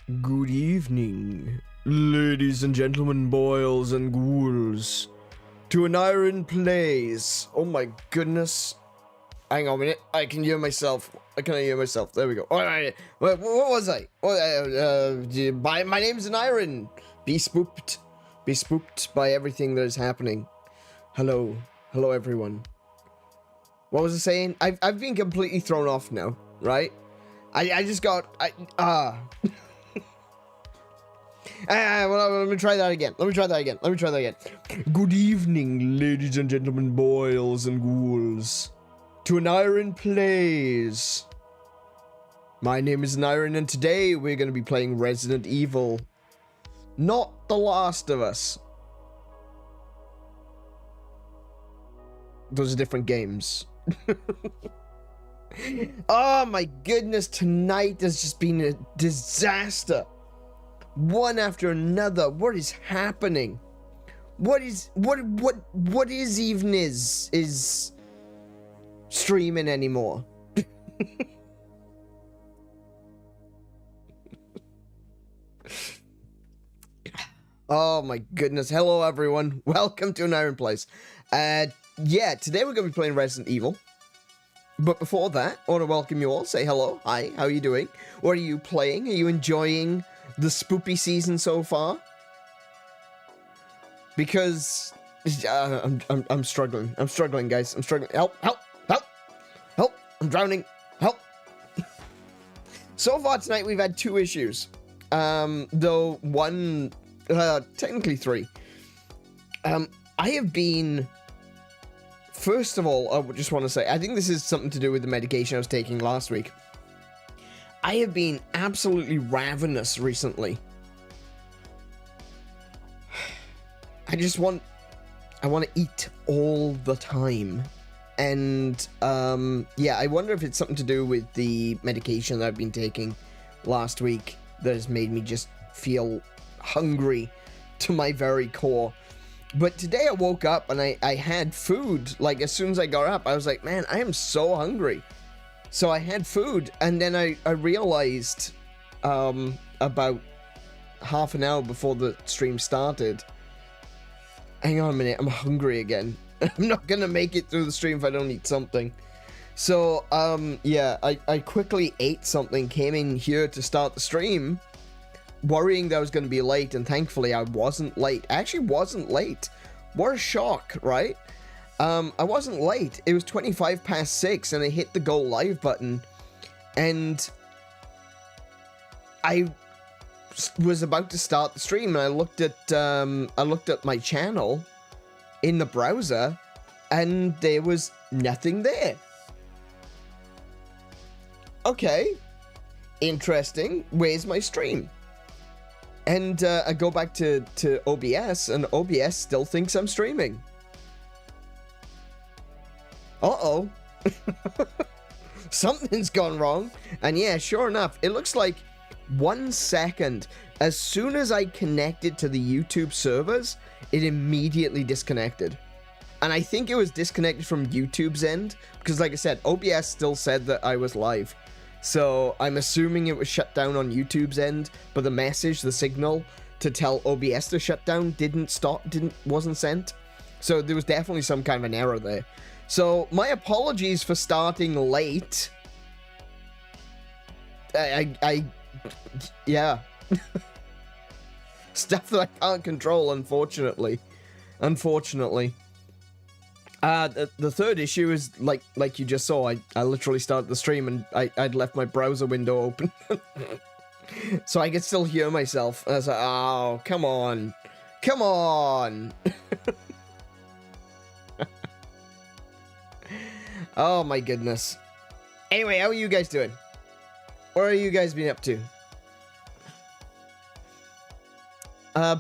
Good evening, ladies and gentlemen, boys and ghouls, to an iron place. Oh my goodness. Hang on a minute. I can hear myself. There we go. All right. What was I? My name's an iron. Be spooked. Be spooked by everything that is happening. Hello. Hello, everyone. What was I saying? I've been completely thrown off now, right? I just got... well, let me try that again. Good evening, ladies and gentlemen, boys and ghouls, to an iron place. My name is an iron, and today we're going to be playing Resident Evil. Not The Last of Us. Those are different games. Oh my goodness, tonight has just been a disaster. One after another. What is happening? What is even is streaming anymore? Oh my goodness. Hello everyone. Welcome to an Iron Place. Yeah, today we're going to be playing Resident Evil. But before that, I want to welcome you all. Say hello. Hi, how are you doing? What are you playing? Are you enjoying the spoopy season so far? Because I'm struggling. I'm struggling, guys. I'm struggling. Help! I'm drowning. Help! So far tonight we've had 2 issues. Though one, technically 3. I have been. First of all, I just want to say, I think this is something to do with the medication I was taking last week. I have been absolutely ravenous recently. I want to eat all the time. And, yeah, I wonder if it's something to do with the medication that I've been taking last week that has made me just feel hungry to my very core. But today I woke up and I had food. Like, as soon as I got up, I was like, man, I am so hungry. So I had food, and then I realized about half an hour before the stream started, hang on a minute, I'm hungry again. I'm not gonna make it through the stream if I don't eat something. So, yeah, I quickly ate something, came in here to start the stream, worrying that I was going to be late, and thankfully I wasn't late. I actually wasn't late. What a shock, right? I wasn't late. It was 25 past 6, and I hit the go live button, and I was about to start the stream, and I looked at my channel in the browser, and there was nothing there. Okay, interesting. Where's my stream? And I go back to OBS, and OBS still thinks I'm streaming. Uh-oh. Something's gone wrong. And yeah, sure enough, it looks like 1 second. As soon as I connected to the YouTube servers, it immediately disconnected. And I think it was disconnected from YouTube's end, because like I said, OBS still said that I was live. So I'm assuming it was shut down on YouTube's end, but the message, the signal to tell OBS to shut down wasn't sent. So there was definitely some kind of an error there. So my apologies for starting late. Yeah. Stuff that I can't control, unfortunately. The third issue is, like you just saw, I literally started the stream and I'd left my browser window open. So I could still hear myself. I was like, oh, come on. Come on. Oh my goodness. Anyway, how are you guys doing? What are you guys been up to?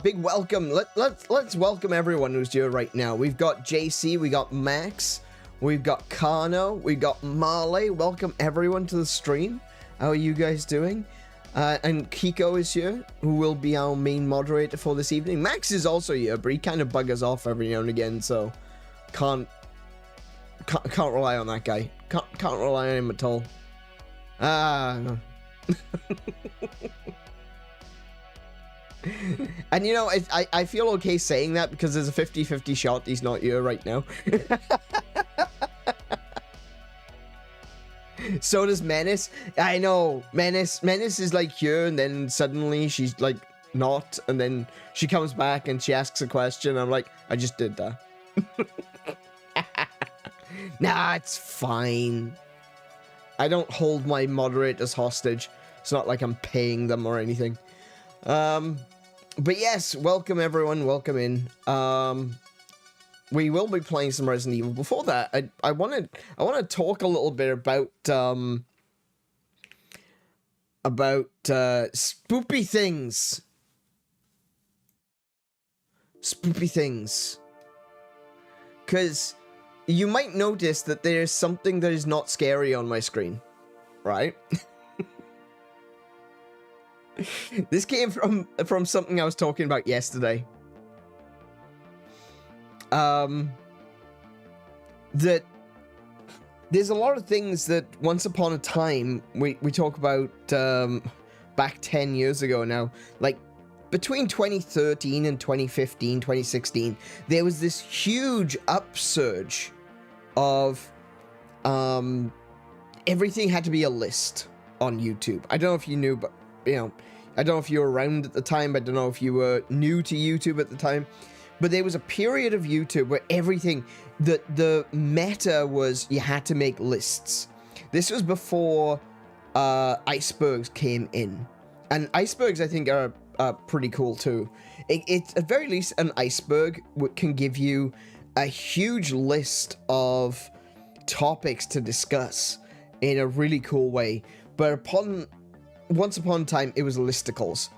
Big welcome. Let's welcome everyone who's here right now. We've got JC, we got Max, we've got Kano, we got Marley. Welcome everyone to the stream. How are you guys doing? And Kiko is here, who will be our main moderator for this evening. Max is also here, but he kind of buggers off every now and again, so can't rely on that guy. Can't rely on him at all. And you know, I feel okay saying that because there's a 50-50 shot he's not here right now. So does Menace. I know, Menace is like here, and then suddenly she's like not, and then she comes back and she asks a question. I'm like, I just did that. Nah, it's fine. I don't hold my moderators hostage. It's not like I'm paying them or anything. But yes, welcome everyone, welcome in. We will be playing some Resident Evil. Before that, I want to talk a little bit about spoopy things. Spoopy things. Because you might notice that there's something that is not scary on my screen, right? This came from something I was talking about yesterday. That there's a lot of things that once upon a time we talk about back 10 years ago now, like between 2013 and 2015, 2016, there was this huge upsurge of everything had to be a list on YouTube. I don't know if you knew, but you know, I don't know if you were around at the time. I don't know if you were new to YouTube at the time, but there was a period of YouTube where everything, the meta was you had to make lists. This was before icebergs came in, and icebergs I think are pretty cool too. It's at very least an iceberg can give you a huge list of topics to discuss in a really cool way. But once upon a time, it was listicles.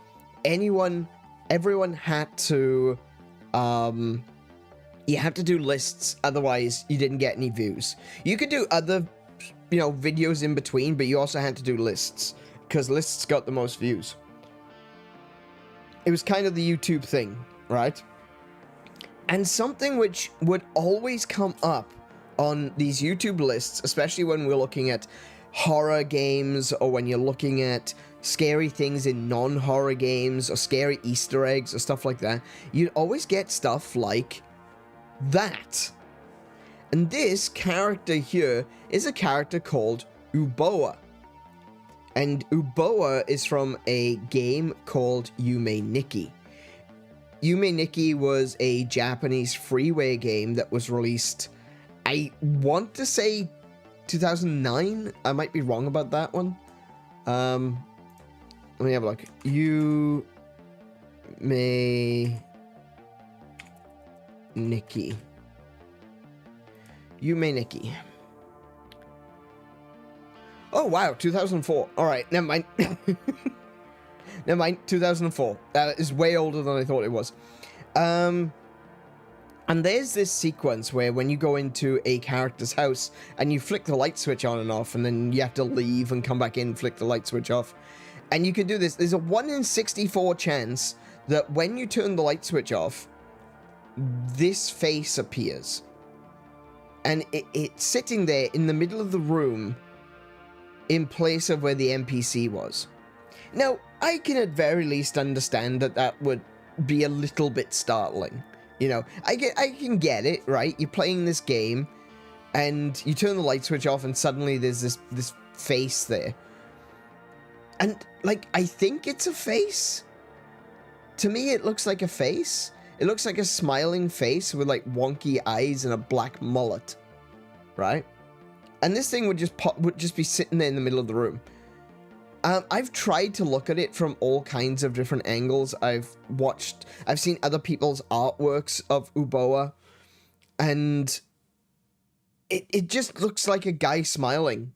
Everyone had to, you have to do lists, otherwise you didn't get any views. You could do other, you know, videos in between, but you also had to do lists, because lists got the most views. It was kind of the YouTube thing, right? And something which would always come up on these YouTube lists, especially when we're looking at horror games, or when you're looking at scary things in non-horror games, or scary Easter eggs, or stuff like that, you'd always get stuff like that. And this character here is a character called Uboa. And Uboa is from a game called Yume Nikki. Yume Nikki was a Japanese freeware game that was released, I want to say 2009. I might be wrong about that one. Let me have a look. Yume Nikki. Yume Nikki. Oh wow, 2004. All right, never mind. Never mind, 2004. That is way older than I thought it was. And there's this sequence where when you go into a character's house and you flick the light switch on and off, and then you have to leave and come back in, flick the light switch off. And you can do this. There's a 1 in 64 chance that when you turn the light switch off, this face appears. And it's sitting there in the middle of the room in place of where the NPC was. Now, I can at very least understand that that would be a little bit startling. You know, I can get it, right? You're playing this game, and you turn the light switch off, and suddenly there's this face there. And, like, I think it's a face. To me, it looks like a face. It looks like a smiling face with, like, wonky eyes and a black mullet. Right? And this thing would just be sitting there in the middle of the room. I've tried to look at it from all kinds of different angles. I've seen other people's artworks of Uboa, and it just looks like a guy smiling.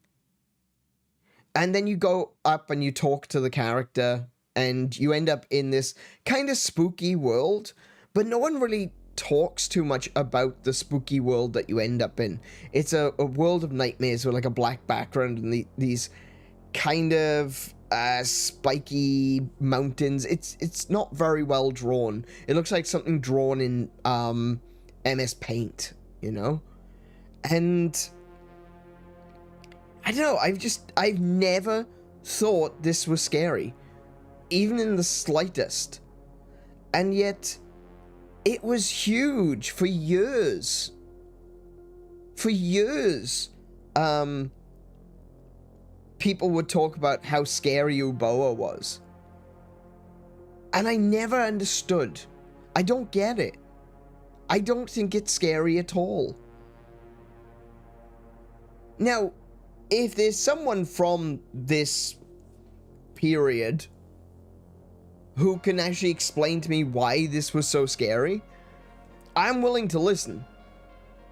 And then you go up and you talk to the character, and you end up in this kind of spooky world, but no one really talks too much about the spooky world that you end up in. It's a world of nightmares with like a black background and these kind of spiky mountains. It's not very well drawn. It looks like something drawn in MS Paint, you know? And I don't know, I've never thought this was scary, even in the slightest. And yet, it was huge for years. For years. People would talk about how scary Uboa was. And I never understood. I don't get it. I don't think it's scary at all. Now, if there's someone from this period who can actually explain to me why this was so scary, I'm willing to listen.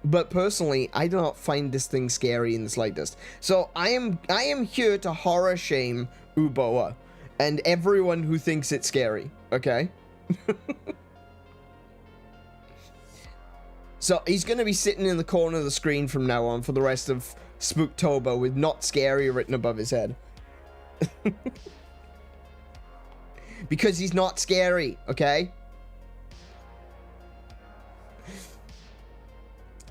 But personally, I do not find this thing scary in the slightest. So I am here to horror shame Uboa and everyone who thinks it's scary, okay? So he's going to be sitting in the corner of the screen from now on for the rest of Spooktober with "not scary" written above his head. Because he's not scary, okay?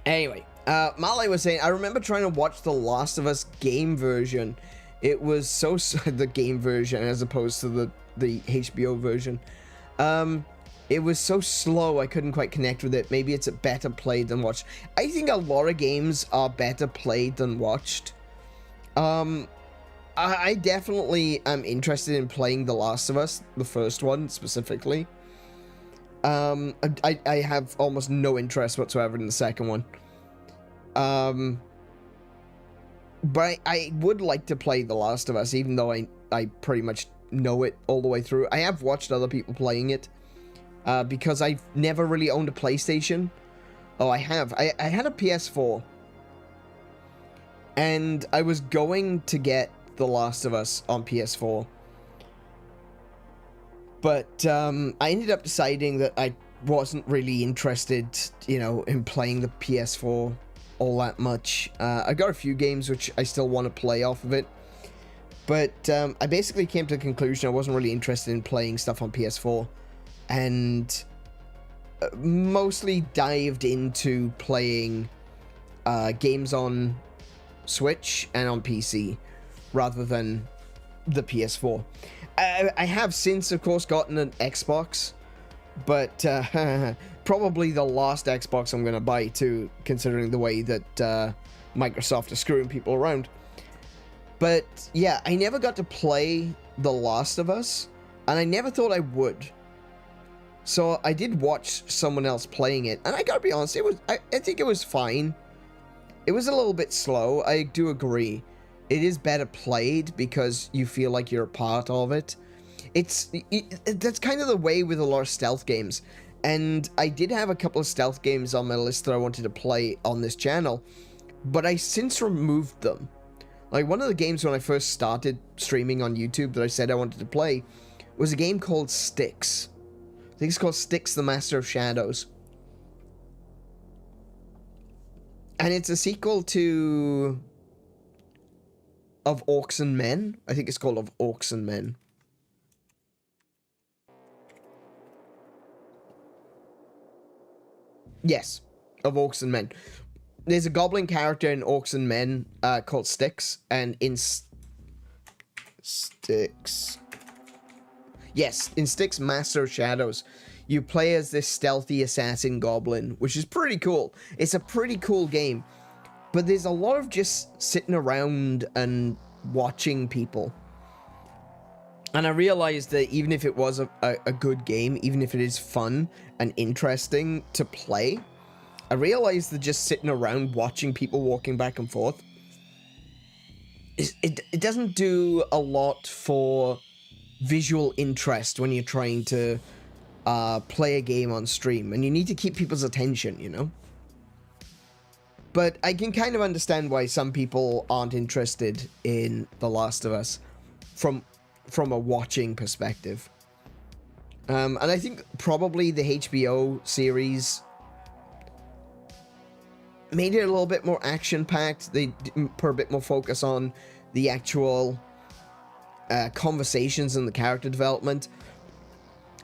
Anyway, Malay was saying, I remember trying to watch the Last of Us game version. It was so the game version as opposed to the HBO version. It was so slow I couldn't quite connect with it. Maybe it's better played than watched. I think a lot of games are better played than watched. I definitely am interested in playing The Last of Us, the first one specifically. I have almost no interest whatsoever in the second one. But I would like to play The Last of Us, even though I pretty much know it all the way through. I have watched other people playing it, because I've never really owned a PlayStation. Oh, I have. I had a PS4. And I was going to get The Last of Us on PS4. But I ended up deciding that I wasn't really interested, you know, in playing the PS4 all that much. I got a few games which I still want to play off of it. But I basically came to the conclusion I wasn't really interested in playing stuff on PS4. And mostly dived into playing games on Switch and on PC rather than the PS4. I have since, of course, gotten an Xbox, but probably the last Xbox I'm going to buy too, considering the way that Microsoft is screwing people around. But yeah, I never got to play The Last of Us, and I never thought I would. So I did watch someone else playing it, and I gotta be honest, I think it was fine. It was a little bit slow, I do agree. It is better played because you feel like you're a part of it. That's kind of the way with a lot of stealth games. And I did have a couple of stealth games on my list that I wanted to play on this channel, but I since removed them. Like, one of the games when I first started streaming on YouTube that I said I wanted to play was a game called Styx. I think it's called Styx, the Master of Shadows. And it's a sequel to Of Orcs and Men. I think it's called Of Orcs and Men. Yes, Of Orcs and Men. There's a goblin character in Orcs and Men called Styx, and in Styx... Yes, in Styx Master of Shadows, you play as this stealthy assassin goblin, which is pretty cool. It's a pretty cool game, but there's a lot of just sitting around and watching people. And I realized that even if it was a good game, even if it is fun and interesting to play, I realized that just sitting around watching people walking back and forth, it doesn't do a lot for visual interest when you're trying to play a game on stream, and you need to keep people's attention, you know? But I can kind of understand why some people aren't interested in The Last of Us from a watching perspective. And I think probably the HBO series made it a little bit more action-packed. They put a bit more focus on the actual conversations and the character development,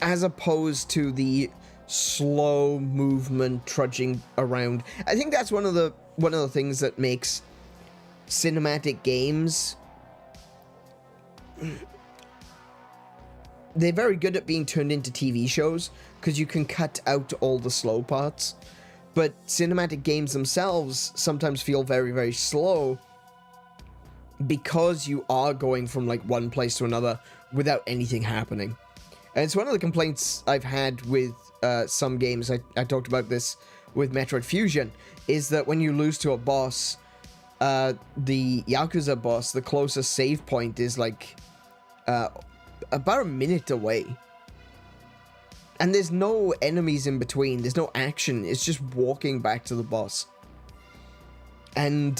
as opposed to the slow movement trudging around. I think that's one of the things that makes cinematic games they're very good at being turned into TV shows because you can cut out all the slow parts. But cinematic games themselves sometimes feel very, very slow because you are going from like one place to another without anything happening. And it's one of the complaints I've had with some games. I talked about this with Metroid Fusion, is that when you lose to a boss, the Yakuza boss, the closest save point is like about a minute away. And there's no enemies in between. There's no action. It's just walking back to the boss. And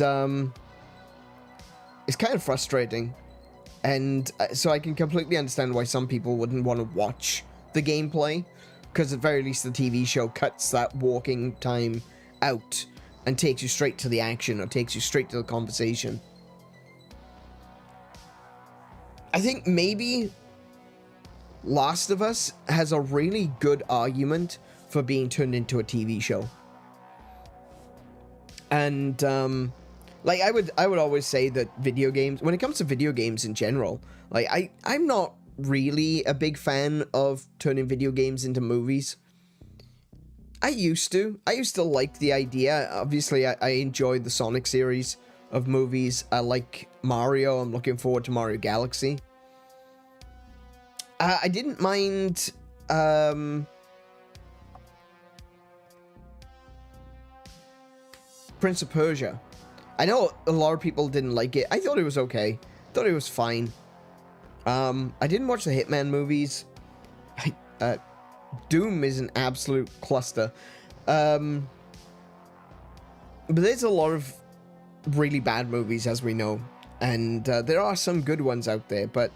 it's kind of frustrating. And so I can completely understand why some people wouldn't want to watch the gameplay, because at the very least the TV show cuts that walking time out and takes you straight to the action, or takes you straight to the conversation. I think maybe Last of Us has a really good argument for being turned into a TV show. And like I would always say that video games, when it comes to video games in general, like I'm not really a big fan of turning video games into movies. I used to like the idea. Obviously I enjoyed the Sonic series of movies. I like Mario. I'm looking forward to Mario Galaxy. I didn't mind Prince of Persia. I know a lot of people didn't like it. I thought it was okay. Thought it was fine. I didn't watch the Hitman movies. Doom is an absolute cluster. But there's a lot of really bad movies, as we know. And there are some good ones out there, but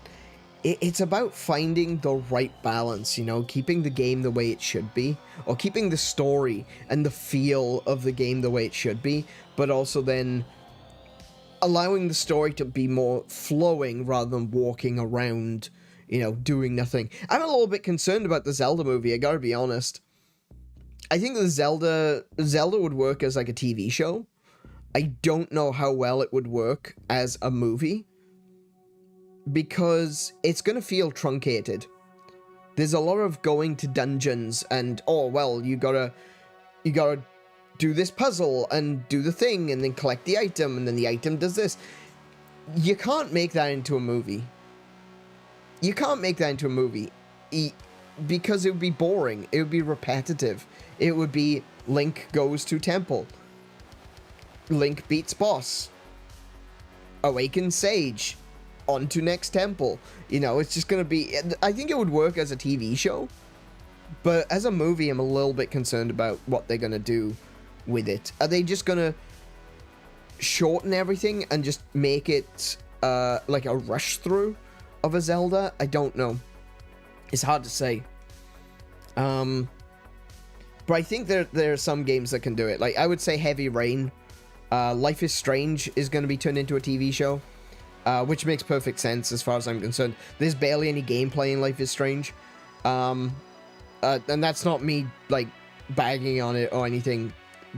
it's about finding the right balance, you know, keeping the game the way it should be, or keeping the story and the feel of the game the way it should be, but also then allowing the story to be more flowing rather than walking around, you know, doing nothing. I'm a little bit concerned about the Zelda movie, I gotta be honest. I think the Zelda would work as like a TV show. I don't know how well it would work as a movie, because it's gonna feel truncated. There's a lot of going to dungeons and, oh well, you gotta do this puzzle and do the thing and then collect the item and then the item does this. You can't make that into a movie. You can't make that into a movie because it would be boring. It would be repetitive. It would be Link goes to temple, Link beats boss, awakens sage, on to next temple. You know, it's just gonna be, I think it would work as a TV show, but as a movie I'm a little bit concerned about what they're gonna do with it. Are they just gonna shorten everything and just make it like a rush through of a Zelda? I don't know. It's hard to say. But I think there are some games that can do it. Like, I would say Heavy Rain. Life is Strange is going to be turned into a TV show, which makes perfect sense as far as I'm concerned. There's barely any gameplay in Life is Strange. And that's not me, like, bagging on it or anything.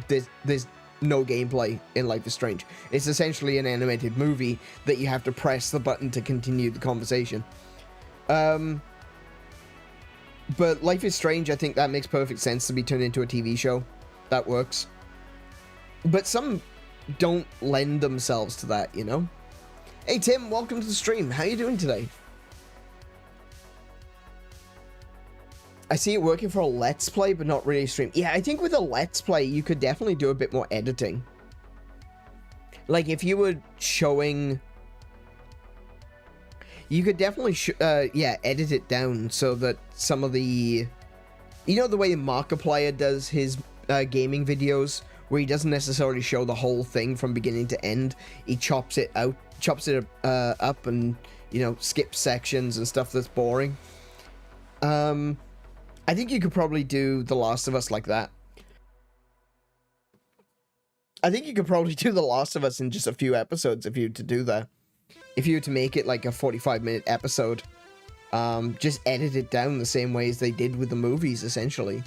There's no gameplay in Life is Strange. It's essentially an animated movie that you have to press the button to continue the conversation. But Life is Strange, I think that makes perfect sense to be turned into a TV show. That works. But some don't lend themselves to that, you know? Hey Tim, welcome to the stream. How you doing today? I see it working for a Let's Play, but not really a stream. Yeah, I think with a Let's Play, you could definitely do a bit more editing. Like, if you were showing... You could definitely, yeah, edit it down so that some of the... You know the way Markiplier does his gaming videos, where he doesn't necessarily show the whole thing from beginning to end? He chops it out, up and, you know, skips sections and stuff that's boring. I think you could probably do The Last of Us like that. I think you could probably do The Last of Us in just a few episodes if you were to do that. If you were to make it like a 45-minute episode, just edit it down the same way as they did with the movies, essentially.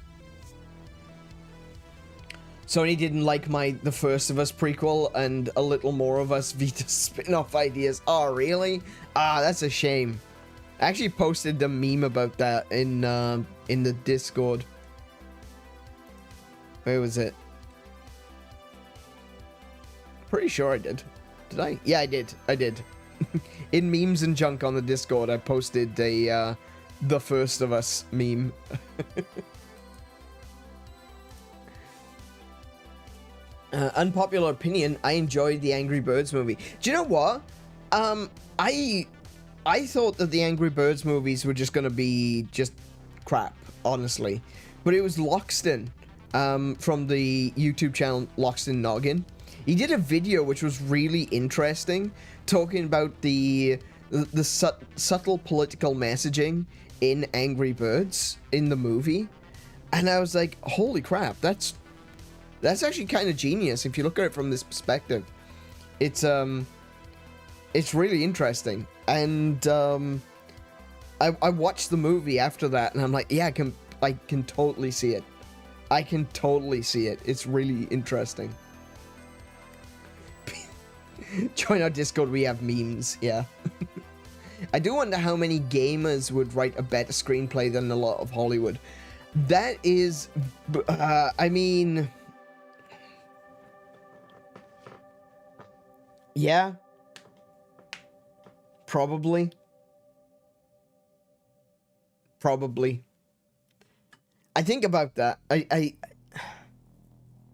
Sony didn't like the First of Us prequel and A Little More of Us Vita spin-off ideas. Oh, really? Ah, that's a shame. I actually posted a meme about that in the Discord. Where was it? Pretty sure I did. Did I? Yeah, I did. I did. In memes and junk on the Discord, I posted a The First of Us meme. Unpopular opinion, I enjoyed the Angry Birds movie. Do you know what? I thought that the Angry Birds movies were just gonna be just crap, honestly. But it was Loxton, from the YouTube channel Loxton Noggin. He did a video which was really interesting, talking about the subtle political messaging in Angry Birds in the movie. And I was like, holy crap, that's actually kind of genius if you look at it from this perspective. It's really interesting. And I watched the movie after that, and I'm like, yeah, I can totally see it. I can totally see it. It's really interesting. Join our Discord, we have memes, yeah. I do wonder how many gamers would write a better screenplay than a lot of Hollywood. That is, I mean... Yeah. Probably. I think about that.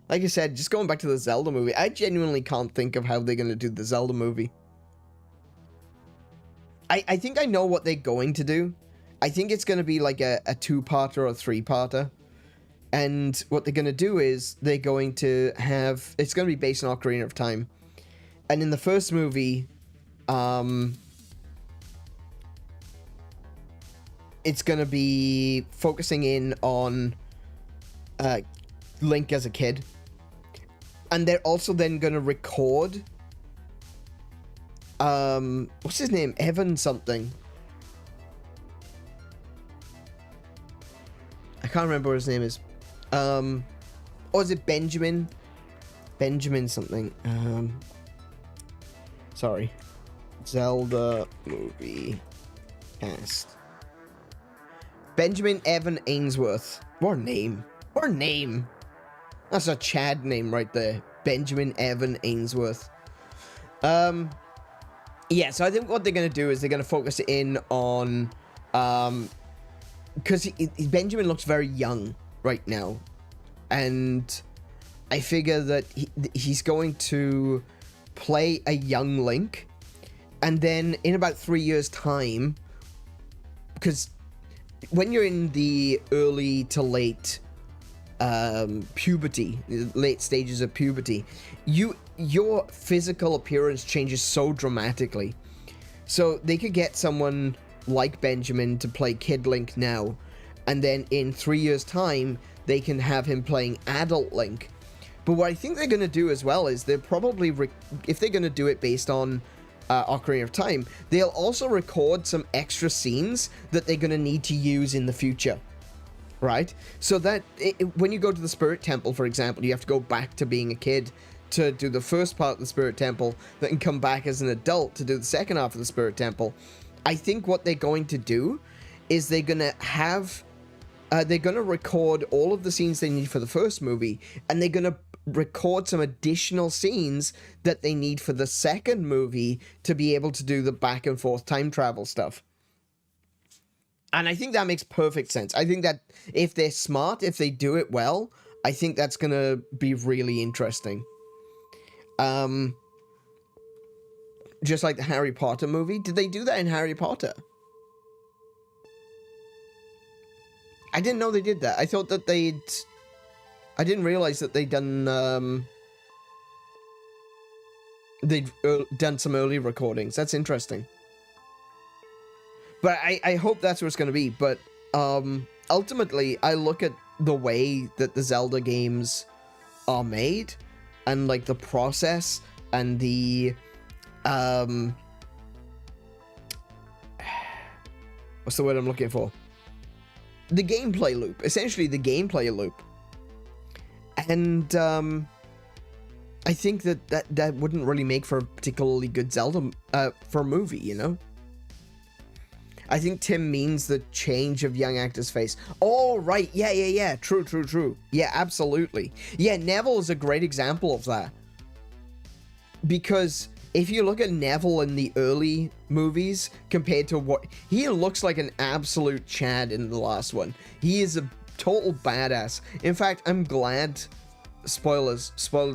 Like I said, just going back to the Zelda movie, I genuinely can't think of how they're going to do the Zelda movie. I think I know what they're going to do. I think it's going to be like a two-parter or a three-parter. And what they're going to do is they're going to have... It's going to be based on Ocarina of Time. And in the first movie, it's going to be focusing in on Link as a kid. And they're also then going to record... what's his name? Evan something. I can't remember what his name is. Or is it Benjamin? Benjamin something. Sorry. Zelda movie cast. Benjamin Evan Ainsworth. What a name. What a name. That's a Chad name right there. Benjamin Evan Ainsworth. Yeah, so I think what they're going to do is they're going to focus in on... because Benjamin looks very young right now. And I figure that he's going to play a young Link. And then in about 3 years' time... Because when you're in the early to late... puberty, late stages of puberty, your physical appearance changes so dramatically. So they could get someone like Benjamin to play Kid Link now, and then in 3 years' time, they can have him playing adult Link. But what I think they're going to do as well is they're probably, if they're going to do it based on Ocarina of Time, they'll also record some extra scenes that they're going to need to use in the future. Right? So that when you go to the Spirit Temple, for example, you have to go back to being a kid to do the first part of the Spirit Temple, then come back as an adult to do the second half of the Spirit Temple. I think what they're going to do is they're going to have... they're going to record all of the scenes they need for the first movie, and they're going to record some additional scenes that they need for the second movie to be able to do the back and forth time travel stuff. And I think that makes perfect sense. I think that if they're smart, if they do it well, I think that's going to be really interesting. Just like the Harry Potter movie. Did they do that in Harry Potter? I didn't know they did that. I thought that they'd... I didn't realize that they'd done... they'd done some early recordings. That's interesting. But I hope that's what it's going to be. But ultimately, I look at the way that the Zelda games are made, and like the process and the what's the word I'm looking for? The gameplay loop, essentially the gameplay loop. And I think that wouldn't really make for a particularly good Zelda for a movie, you know. I think Tim means the change of young actor's face. Oh, right. Yeah. True. Yeah, absolutely. Yeah, Neville is a great example of that. Because if you look at Neville in the early movies compared to what... He looks like an absolute Chad in the last one. He is a total badass. In fact, I'm glad... Spoilers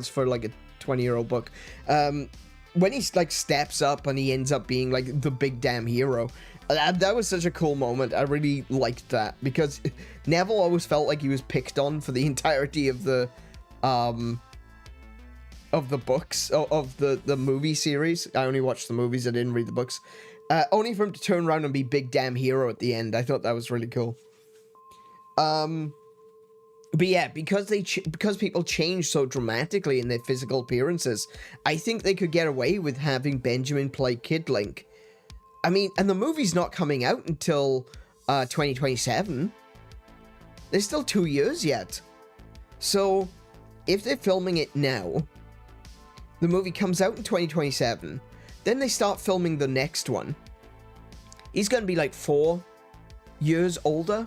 for like a 20-year-old book. When he like steps up and he ends up being like the big damn hero... That was such a cool moment. I really liked that because Neville always felt like he was picked on for the entirety of the books of the movie series. I only watched the movies. I didn't read the books. Only for him to turn around and be big damn hero at the end. I thought that was really cool. But yeah, because people change so dramatically in their physical appearances, I think they could get away with having Benjamin play Kid Link. I mean, and the movie's not coming out until 2027. There's still 2 years yet. So, if they're filming it now, the movie comes out in 2027, then they start filming the next one. He's going to be like 4 years older.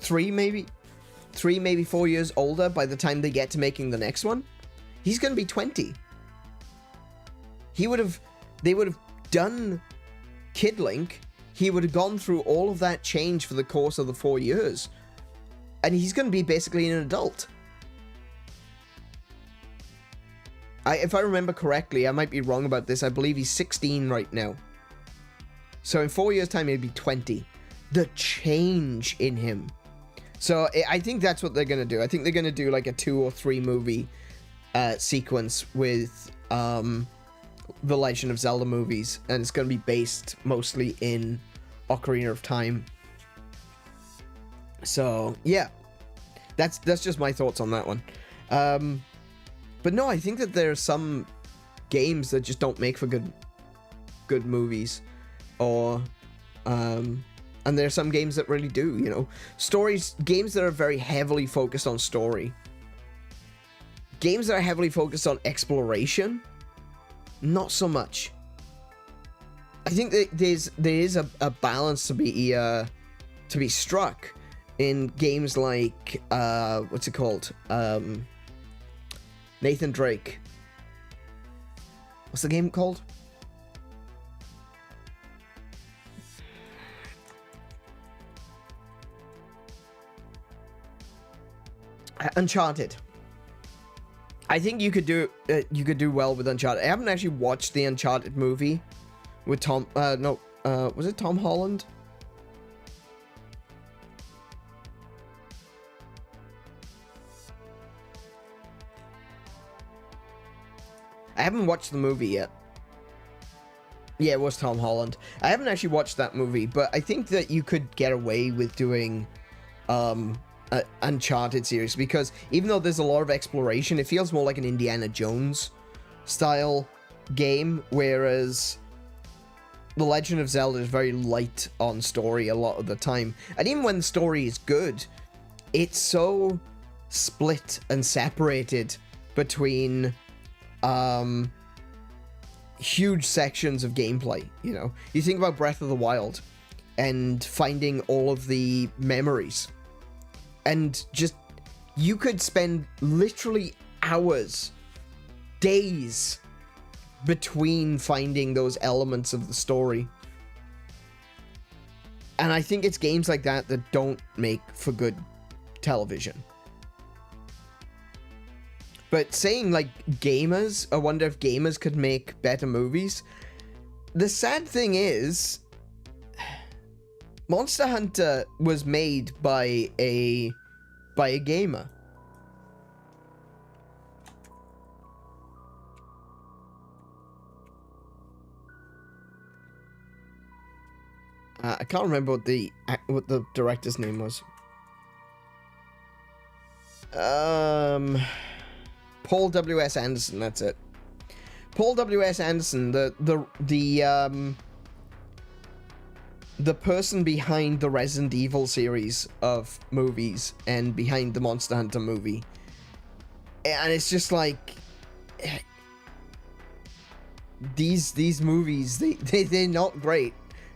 3 maybe 4 years older by the time they get to making the next one. He's going to be 20. They would have done Kid Link. He would have gone through all of that change for the course of the 4 years. And he's going to be basically an adult. If I remember correctly, I might be wrong about this. I believe he's 16 right now. So in 4 years' time, he'd be 20. The change in him. So I think that's what they're going to do. I think they're going to do like a 2 or 3 movie sequence with... the Legend of Zelda movies, and it's going to be based mostly in Ocarina of Time. So yeah, that's just my thoughts on that one. But no, I think that there are some games that just don't make for good movies, or and there are some games that really do. You know, games that are very heavily focused on story, games that are heavily focused on exploration. Not so much. I think that there is a balance to be struck in games like what's it called? Nathan Drake. What's the game called? Uncharted. I think you could do well with Uncharted. I haven't actually watched the Uncharted movie with Tom. Was it Tom Holland? I haven't watched the movie yet. Yeah, it was Tom Holland. I haven't actually watched that movie, but I think that you could get away with doing Uncharted series, because even though there's a lot of exploration, it feels more like an Indiana Jones style game, whereas The Legend of Zelda is very light on story a lot of the time. And even when the story is good, it's so split and separated between huge sections of gameplay. You know, you think about Breath of the Wild and finding all of the memories. And just, you could spend literally hours, days, between finding those elements of the story. And I think it's games like that that don't make for good television. But saying, like, gamers, I wonder if gamers could make better movies. The sad thing is, Monster Hunter was made by a gamer. I can't remember what the director's name was. Paul W.S. Anderson, that's it. Paul W.S. Anderson, the person behind the Resident Evil series of movies and behind the Monster Hunter movie. And it's just like, these movies, they're not great.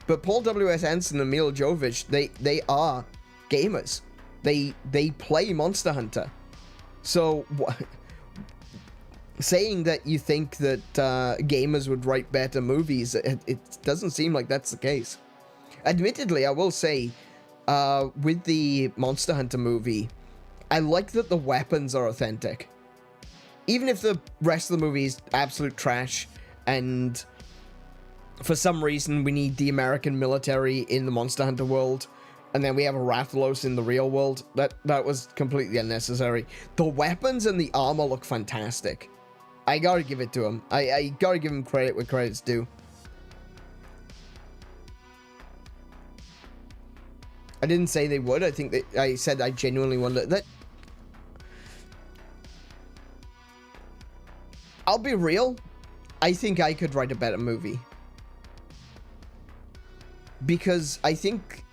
But Paul W.S. Anderson and Mila Jovovich, they are gamers. They play Monster Hunter. So saying that you think that gamers would write better movies, it doesn't seem like that's the case. Admittedly, I will say, with the Monster Hunter movie, I like that the weapons are authentic. Even if the rest of the movie is absolute trash, and for some reason we need the American military in the Monster Hunter world, and then we have a Rathalos in the real world, that was completely unnecessary. The weapons and the armor look fantastic. I gotta give it to him. I gotta give him credit where credit's due. I didn't say they would. I think that I said I genuinely wonder that. I'll be real. I think I could write a better movie. Because I think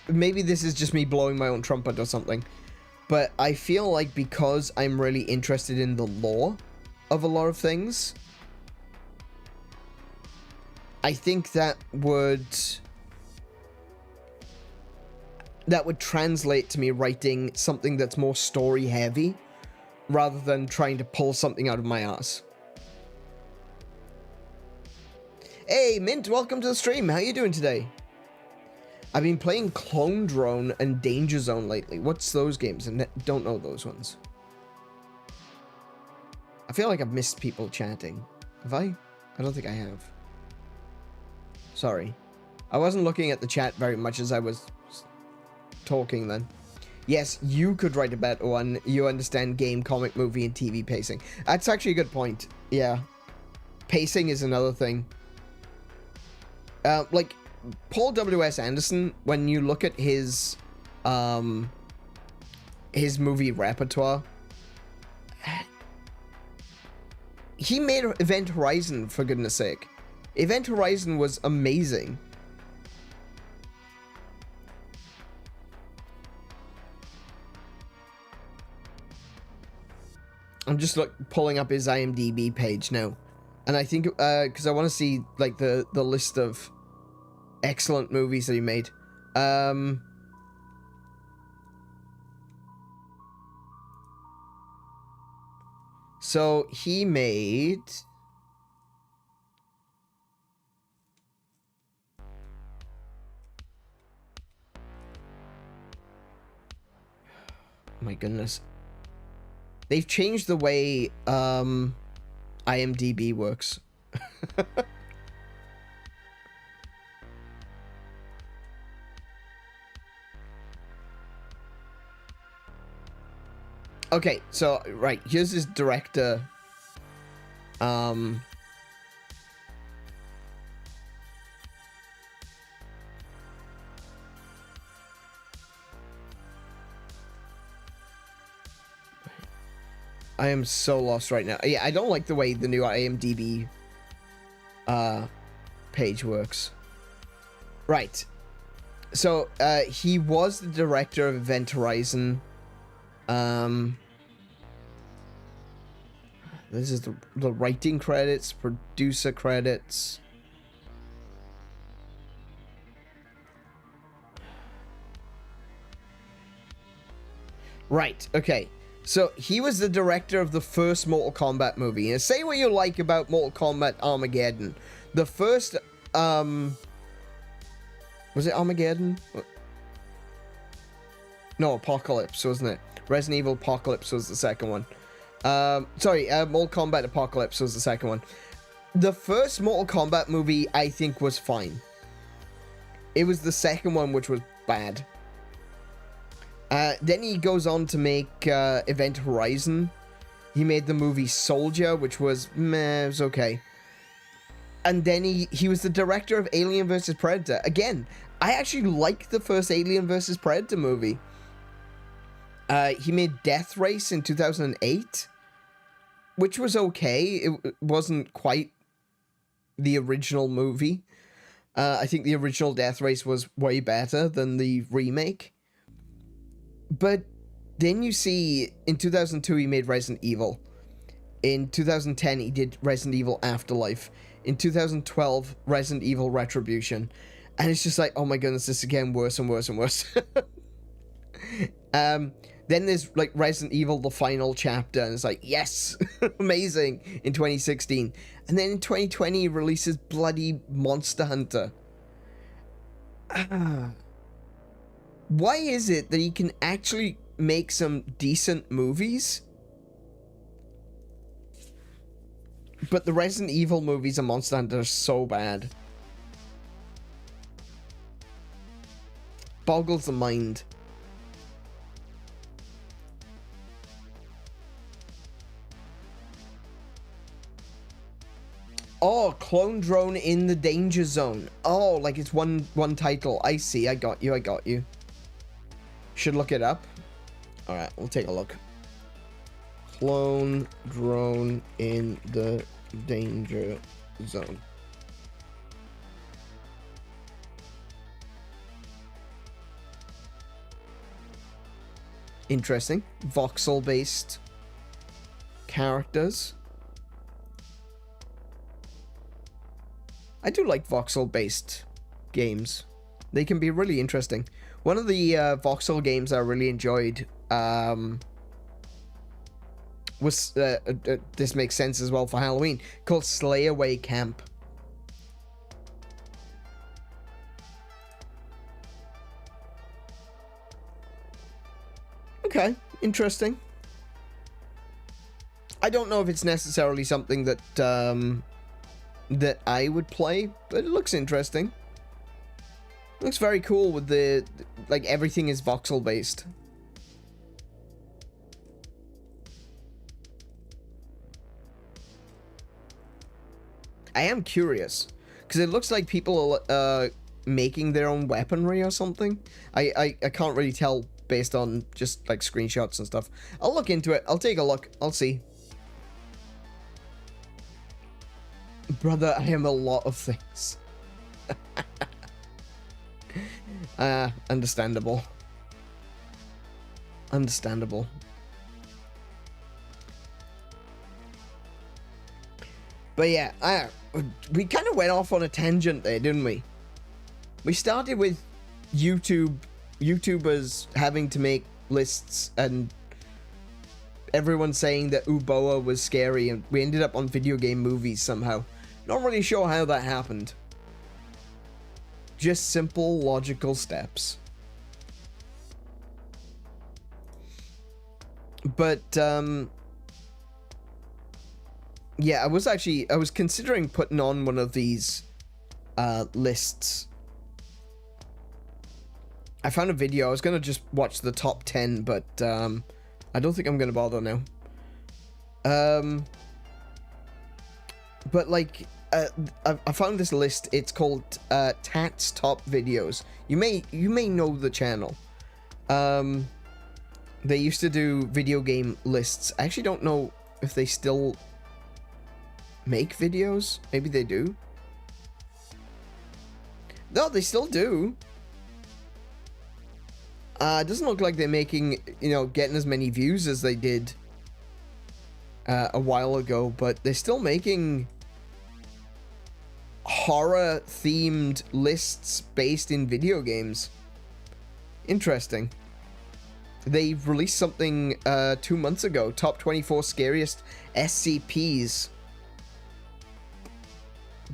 maybe this is just me blowing my own trumpet or something, but I feel like because I'm really interested in the lore of a lot of things, I think that would translate to me writing something that's more story heavy rather than trying to pull something out of my ass. Hey, Mint, welcome to the stream. How you doing today? I've been playing Clone Drone and Danger Zone lately. What's those games? I don't know those ones. I feel like I've missed people chatting. Have I? I don't think I have. Sorry. I wasn't looking at the chat very much as I was talking then. Yes, you could write a better one. You understand game, comic, movie, and TV pacing. That's actually a good point. Yeah. Pacing is another thing. Like, Paul W.S. Anderson, when you look at his movie repertoire, he made Event Horizon, for goodness sake. Event Horizon was amazing. I'm just pulling up his IMDb page now, and I think because I want to see like the list of excellent movies that he made. So he made my goodness. They've changed the way IMDb works. Okay, so right, here's his director. I am so lost right now. Yeah, I don't like the way the new IMDb page works. Right. So, he was the director of Event Horizon. This is the writing credits, producer credits. Right, okay. So, he was the director of the first Mortal Kombat movie. And say what you like about Mortal Kombat Armageddon. The first, was it Armageddon? No, Apocalypse, wasn't it? Resident Evil Apocalypse was the second one. Sorry, Mortal Kombat Apocalypse was the second one. The first Mortal Kombat movie, I think, was fine. It was the second one which was bad. Then he goes on to make Event Horizon. He made the movie Soldier, which was meh, it was okay. And then he was the director of Alien vs. Predator. Again, I actually like the first Alien vs. Predator movie. He made Death Race in 2008, which was okay. It wasn't quite the original movie. I think the original Death Race was way better than the remake. But then you see, in 2002, he made Resident Evil. In 2010, he did Resident Evil Afterlife. In 2012, Resident Evil Retribution. And it's just like, oh my goodness, this is getting worse and worse and worse. Then there's like Resident Evil, the final chapter, and it's like, yes, amazing, in 2016. And then in 2020, he releases bloody Monster Hunter. Why is it that he can actually make some decent movies, but the Resident Evil movies and Monster Hunter are so bad? Boggles the mind. Oh, clone drone in the danger zone. Oh, like it's one title. I see. I got you. Should look it up. All right, we'll take a look. Clone drone in the danger zone. Interesting. Voxel-based characters. I do like voxel-based games. They can be really interesting. One of the voxel games I really enjoyed was, this makes sense as well for Halloween, called Slayaway Camp. Okay, interesting. I don't know if it's necessarily something that that I would play, but it looks interesting. It looks very cool with the, like, everything is voxel based. I am curious, because it looks like people are making their own weaponry or something. I can't really tell based on just like screenshots and stuff. I'll look into it. I'll take a look. I'll see. Brother, I am a lot of things. Understandable. Understandable. But yeah, we kind of went off on a tangent there, didn't we? We started with YouTubers having to make lists and everyone saying that Uboa was scary, and we ended up on video game movies somehow. Not really sure how that happened. Just simple logical steps. But yeah, I was considering putting on one of these lists. I found a video. I was gonna just watch the top 10, but I don't think I'm gonna bother now. But like, I found this list. It's called Tats Top Videos. You may know the channel. They used to do video game lists. I actually don't know if they still make videos. Maybe they do. No, they still do. It doesn't look like they're making, getting as many views as they did a while ago, but they're still making horror-themed lists based in video games. Interesting. They released something 2 months ago, Top 24 Scariest SCPs.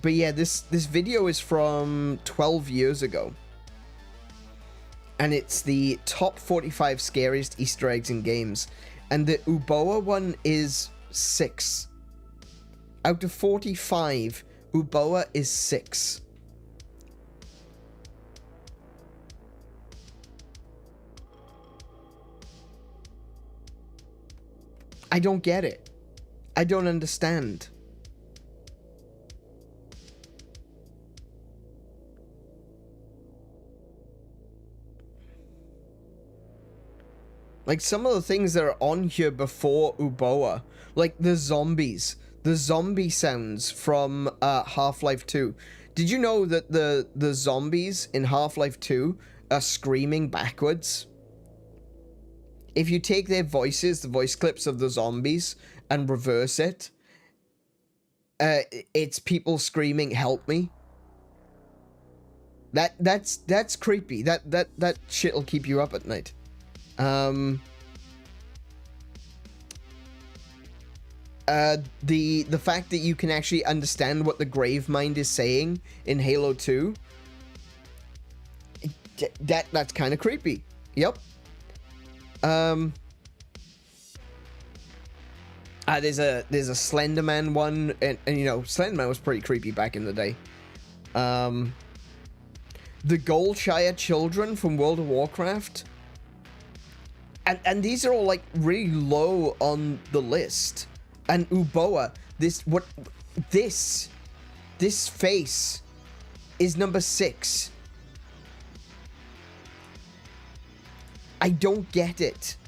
But yeah, this video is from 12 years ago. And it's the top 45 scariest Easter eggs in games. And the Uboa one is 6. Out of 45, Uboa is 6. I don't get it. I don't understand. Like, some of the things that are on here before Uboa, like the zombies, the zombie sounds from Half-Life 2. Did you know that the zombies in Half-Life 2 are screaming backwards? If you take their voices, the voice clips of the zombies, and reverse it, it's people screaming, "Help me." That's creepy. That shit'll keep you up at night. The fact that you can actually understand what the Gravemind is saying in Halo 2, that's kind of creepy. Yep. There's a Slenderman one, and you know, Slenderman was pretty creepy back in the day. The Goldshire children from World of Warcraft. And these are all like really low on the list. And Uboa, this face is number 6. I don't get it.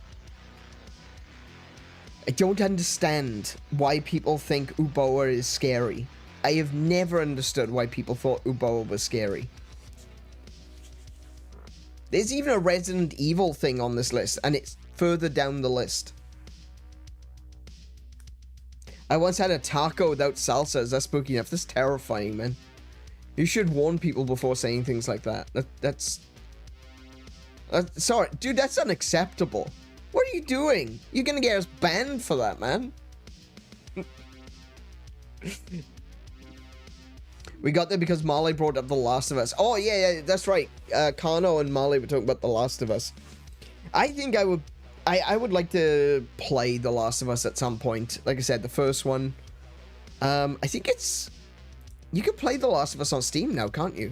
I don't understand why people think Uboa is scary. I have never understood why people thought Uboa was scary. There's even a Resident Evil thing on this list, and it's further down the list. I once had a taco without salsa. Is that spooky enough? That's terrifying, man. You should warn people before saying things like that. That's sorry, dude, that's unacceptable. What are you doing? You're gonna get us banned for that, man. We got there because Marley brought up The Last of Us. Oh, yeah, that's right. Kano and Marley were talking about The Last of Us. I think I would like to play The Last of Us at some point. Like I said, the first one. I think it's... You can play The Last of Us on Steam now, can't you?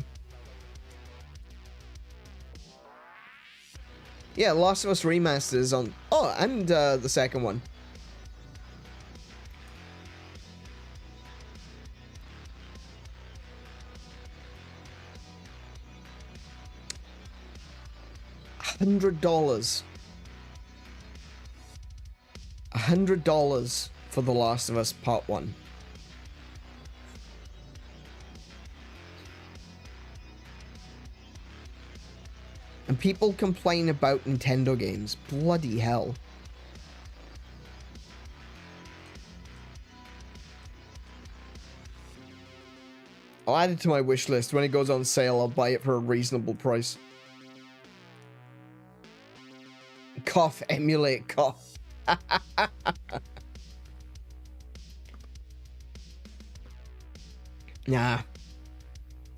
Yeah, Last of Us Remastered is on... Oh, and the second one. $100. $100 for The Last of Us Part 1. And people complain about Nintendo games. Bloody hell. I'll add it to my wish list. When it goes on sale, I'll buy it for a reasonable price. Cough, emulate, cough. Nah.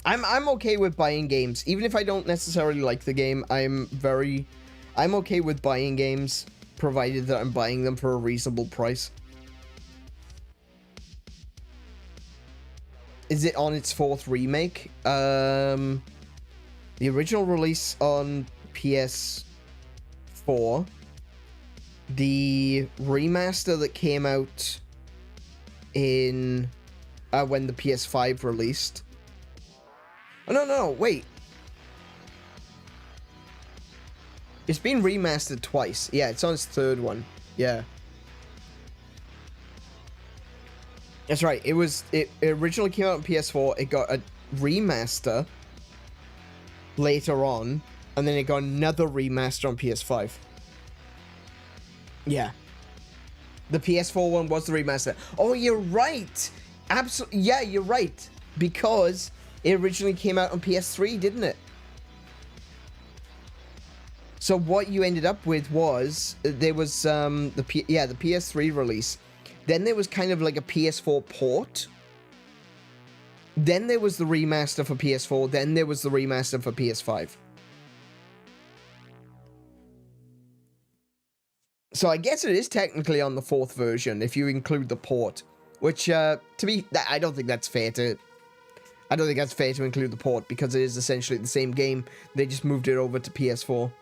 I'm okay with buying games. Even if I don't necessarily like the game, I'm okay with buying games, provided that I'm buying them for a reasonable price. Is it on its 4th remake? The original release on PS4. The remaster that came out in when the PS5 released. Oh, no, wait. It's been remastered twice. Yeah, it's on its 3rd one. Yeah. That's right. It originally came out on PS4. It got a remaster later on, and then it got another remaster on PS5. Yeah. The PS4 one was the remaster. Oh, you're right. Absolutely. Yeah, you're right. Because it originally came out on PS3, didn't it? So what you ended up with was there was the PS3 release. Then there was kind of like a PS4 port. Then there was the remaster for PS4. Then there was the remaster for PS5. So I guess it is technically on the 4th version if you include the port, which I don't think that's fair to. I don't think that's fair to include the port because it is essentially the same game. They just moved it over to PS4.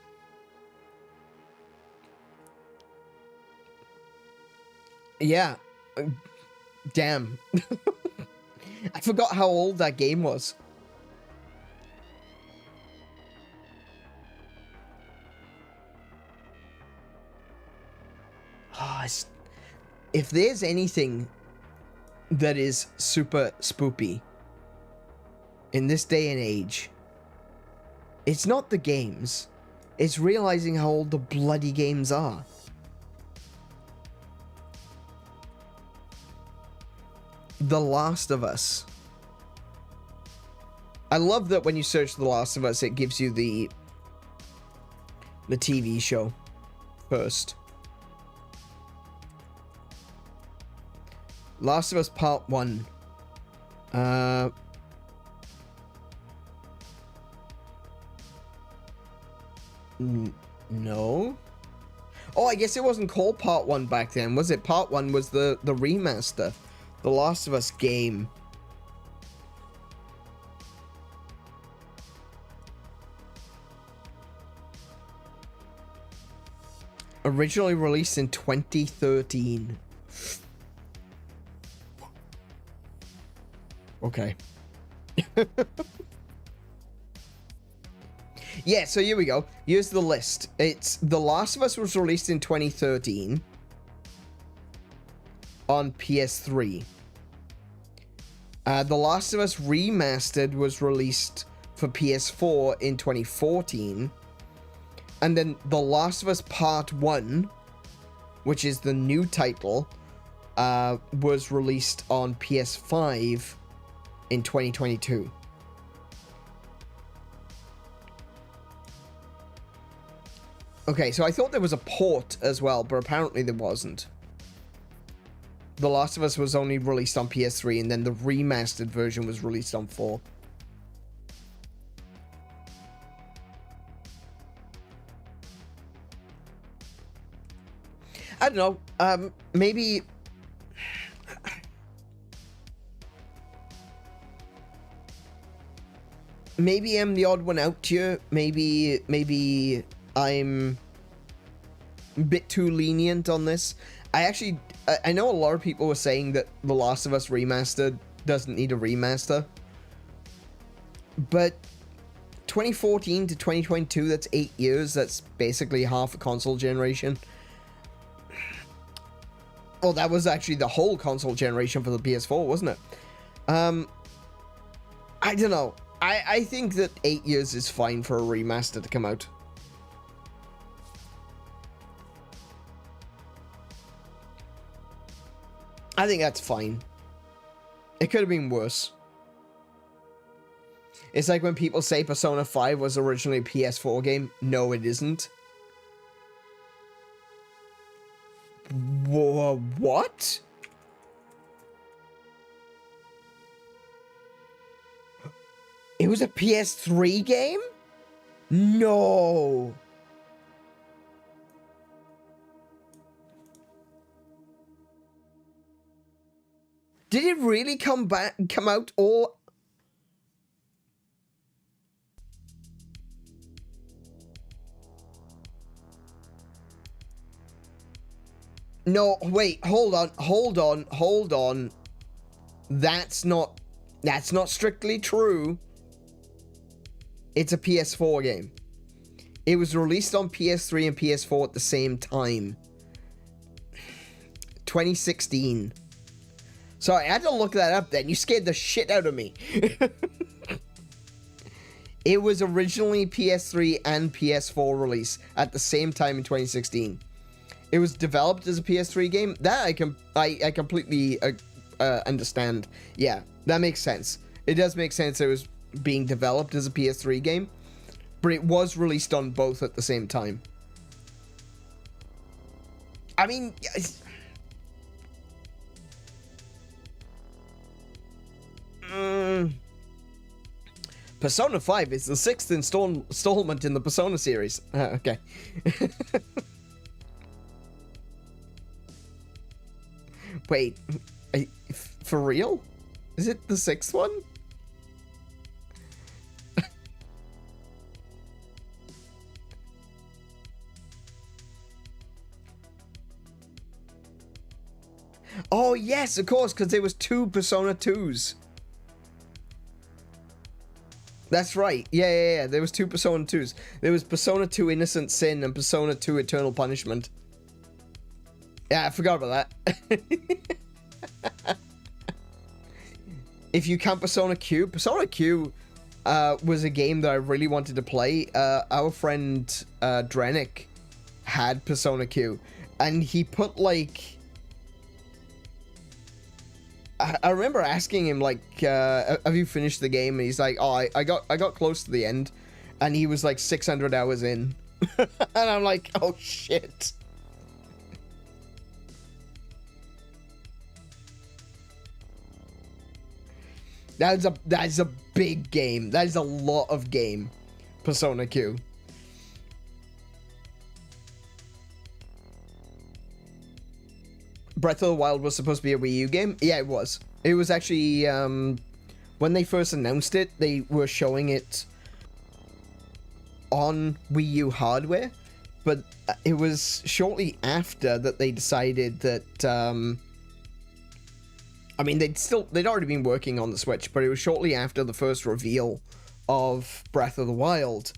Yeah. Damn. I forgot how old that game was. Oh, if there's anything that is super spoopy in this day and age, it's not the games. It's realizing how old the bloody games are. The Last of Us. I love that when you search The Last of Us, it gives you the TV show first. Last of Us Part 1. No. Oh, I guess it wasn't called Part 1 back then, was it? Part 1 was the remaster. The Last of Us game. Originally released in 2013. Okay. Yeah, so here we go. Here's the list. It's The Last of Us was released in 2013 on PS3. The Last of Us Remastered was released for PS4 in 2014. And then The Last of Us Part 1, which is the new title, was released on PS5 in 2022. Okay, so I thought there was a port as well, but apparently there wasn't. The Last of Us was only released on PS3, and then the remastered version was released on 4. I don't know, maybe... Maybe I'm the odd one out here. Maybe I'm a bit too lenient on this. I know a lot of people were saying that The Last of Us Remastered doesn't need a remaster. But 2014 to 2022, that's 8 years. That's basically half a console generation. Well, that was actually the whole console generation for the PS4, wasn't it? I don't know. I think that 8 years is fine for a remaster to come out. I think that's fine. It could have been worse. It's like when people say Persona 5 was originally a PS4 game. No, it isn't. What? It was a PS3 game? No. Did it really come out all... No, wait, hold on. That's not strictly true. It's a PS4 game. It was released on PS3 and PS4 at the same time. 2016. Sorry, I had to look that up then. You scared the shit out of me. It was originally PS3 and PS4 release at the same time in 2016. It was developed as a PS3 game. That I completely understand. Yeah, that makes sense. It does make sense it was being developed as a PS3 game, but it was released on both at the same time. I mean, Persona 5 is the 6th installment in the Persona series. Okay. Wait, for real? Is it the 6th one? Oh, yes, of course, because there was 2 Persona 2s. That's right. Yeah. There was 2 Persona 2s. There was Persona 2 Innocent Sin and Persona 2 Eternal Punishment. Yeah, I forgot about that. If you count Persona Q was a game that I really wanted to play. Our friend Drenick had Persona Q, and he put like I remember asking him, like, have you finished the game? And he's like, oh, I got close to the end, and he was like 600 hours in. And I'm like, oh shit. That is a big game. That is a lot of game. Persona Q. Breath of the Wild was supposed to be a Wii U game? Yeah, it was. It was actually, when they first announced it, they were showing it on Wii U hardware, but it was shortly after that they decided that, I mean, they'd already been working on the Switch, but it was shortly after the first reveal of Breath of the Wild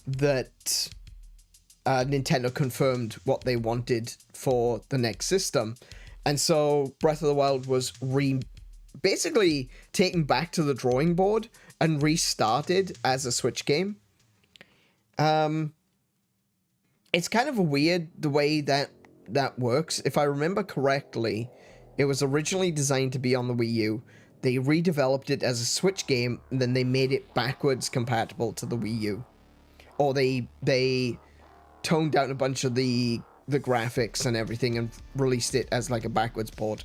that Nintendo confirmed what they wanted for the next system. And so Breath of the Wild was basically taken back to the drawing board and restarted as a Switch game. It's kind of weird the way that works. If I remember correctly, it was originally designed to be on the Wii U. They redeveloped it as a Switch game, and then they made it backwards compatible to the Wii U. Or they toned down a bunch of the graphics and everything and released it as like a backwards port.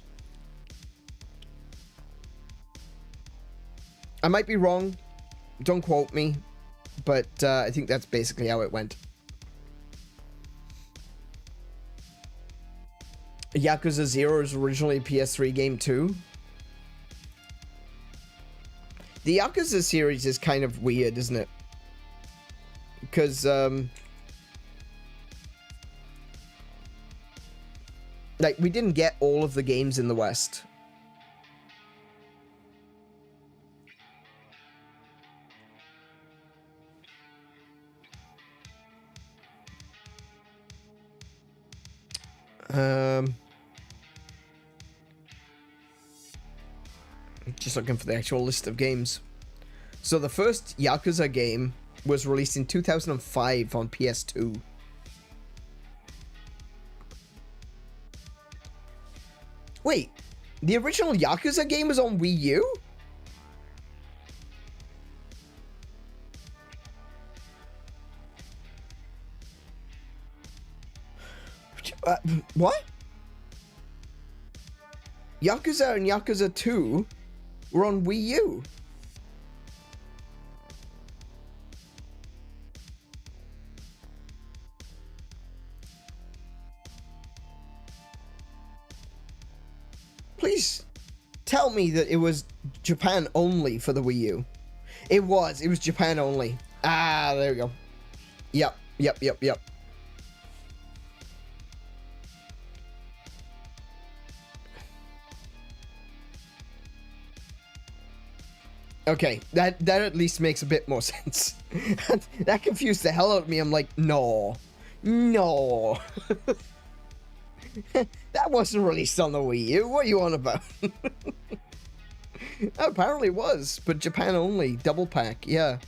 I might be wrong, don't quote me, but I think that's basically how it went. Yakuza 0 is originally a PS3 game too. The Yakuza series is kind of weird, isn't it? Because, like, we didn't get all of the games in the West. Just looking for the actual list of games. So the first Yakuza game was released in 2005 on PS2. Wait, the original Yakuza game was on Wii U? What? Yakuza and Yakuza 2 were on Wii U. Please tell me that it was Japan only for the Wii U. It was Japan only. Ah, there we go. Yep. Okay, that at least makes a bit more sense. That confused the hell out of me. I'm like, no. That wasn't released on the Wii U. What are you on about? Apparently it was, but Japan only. Double pack, yeah.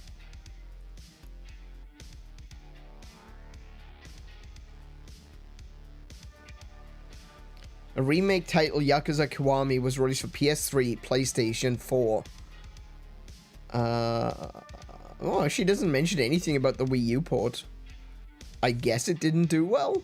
A remake title, Yakuza Kiwami, was released for PS3, PlayStation 4. Oh, she doesn't mention anything about the Wii U port. I guess it didn't do well.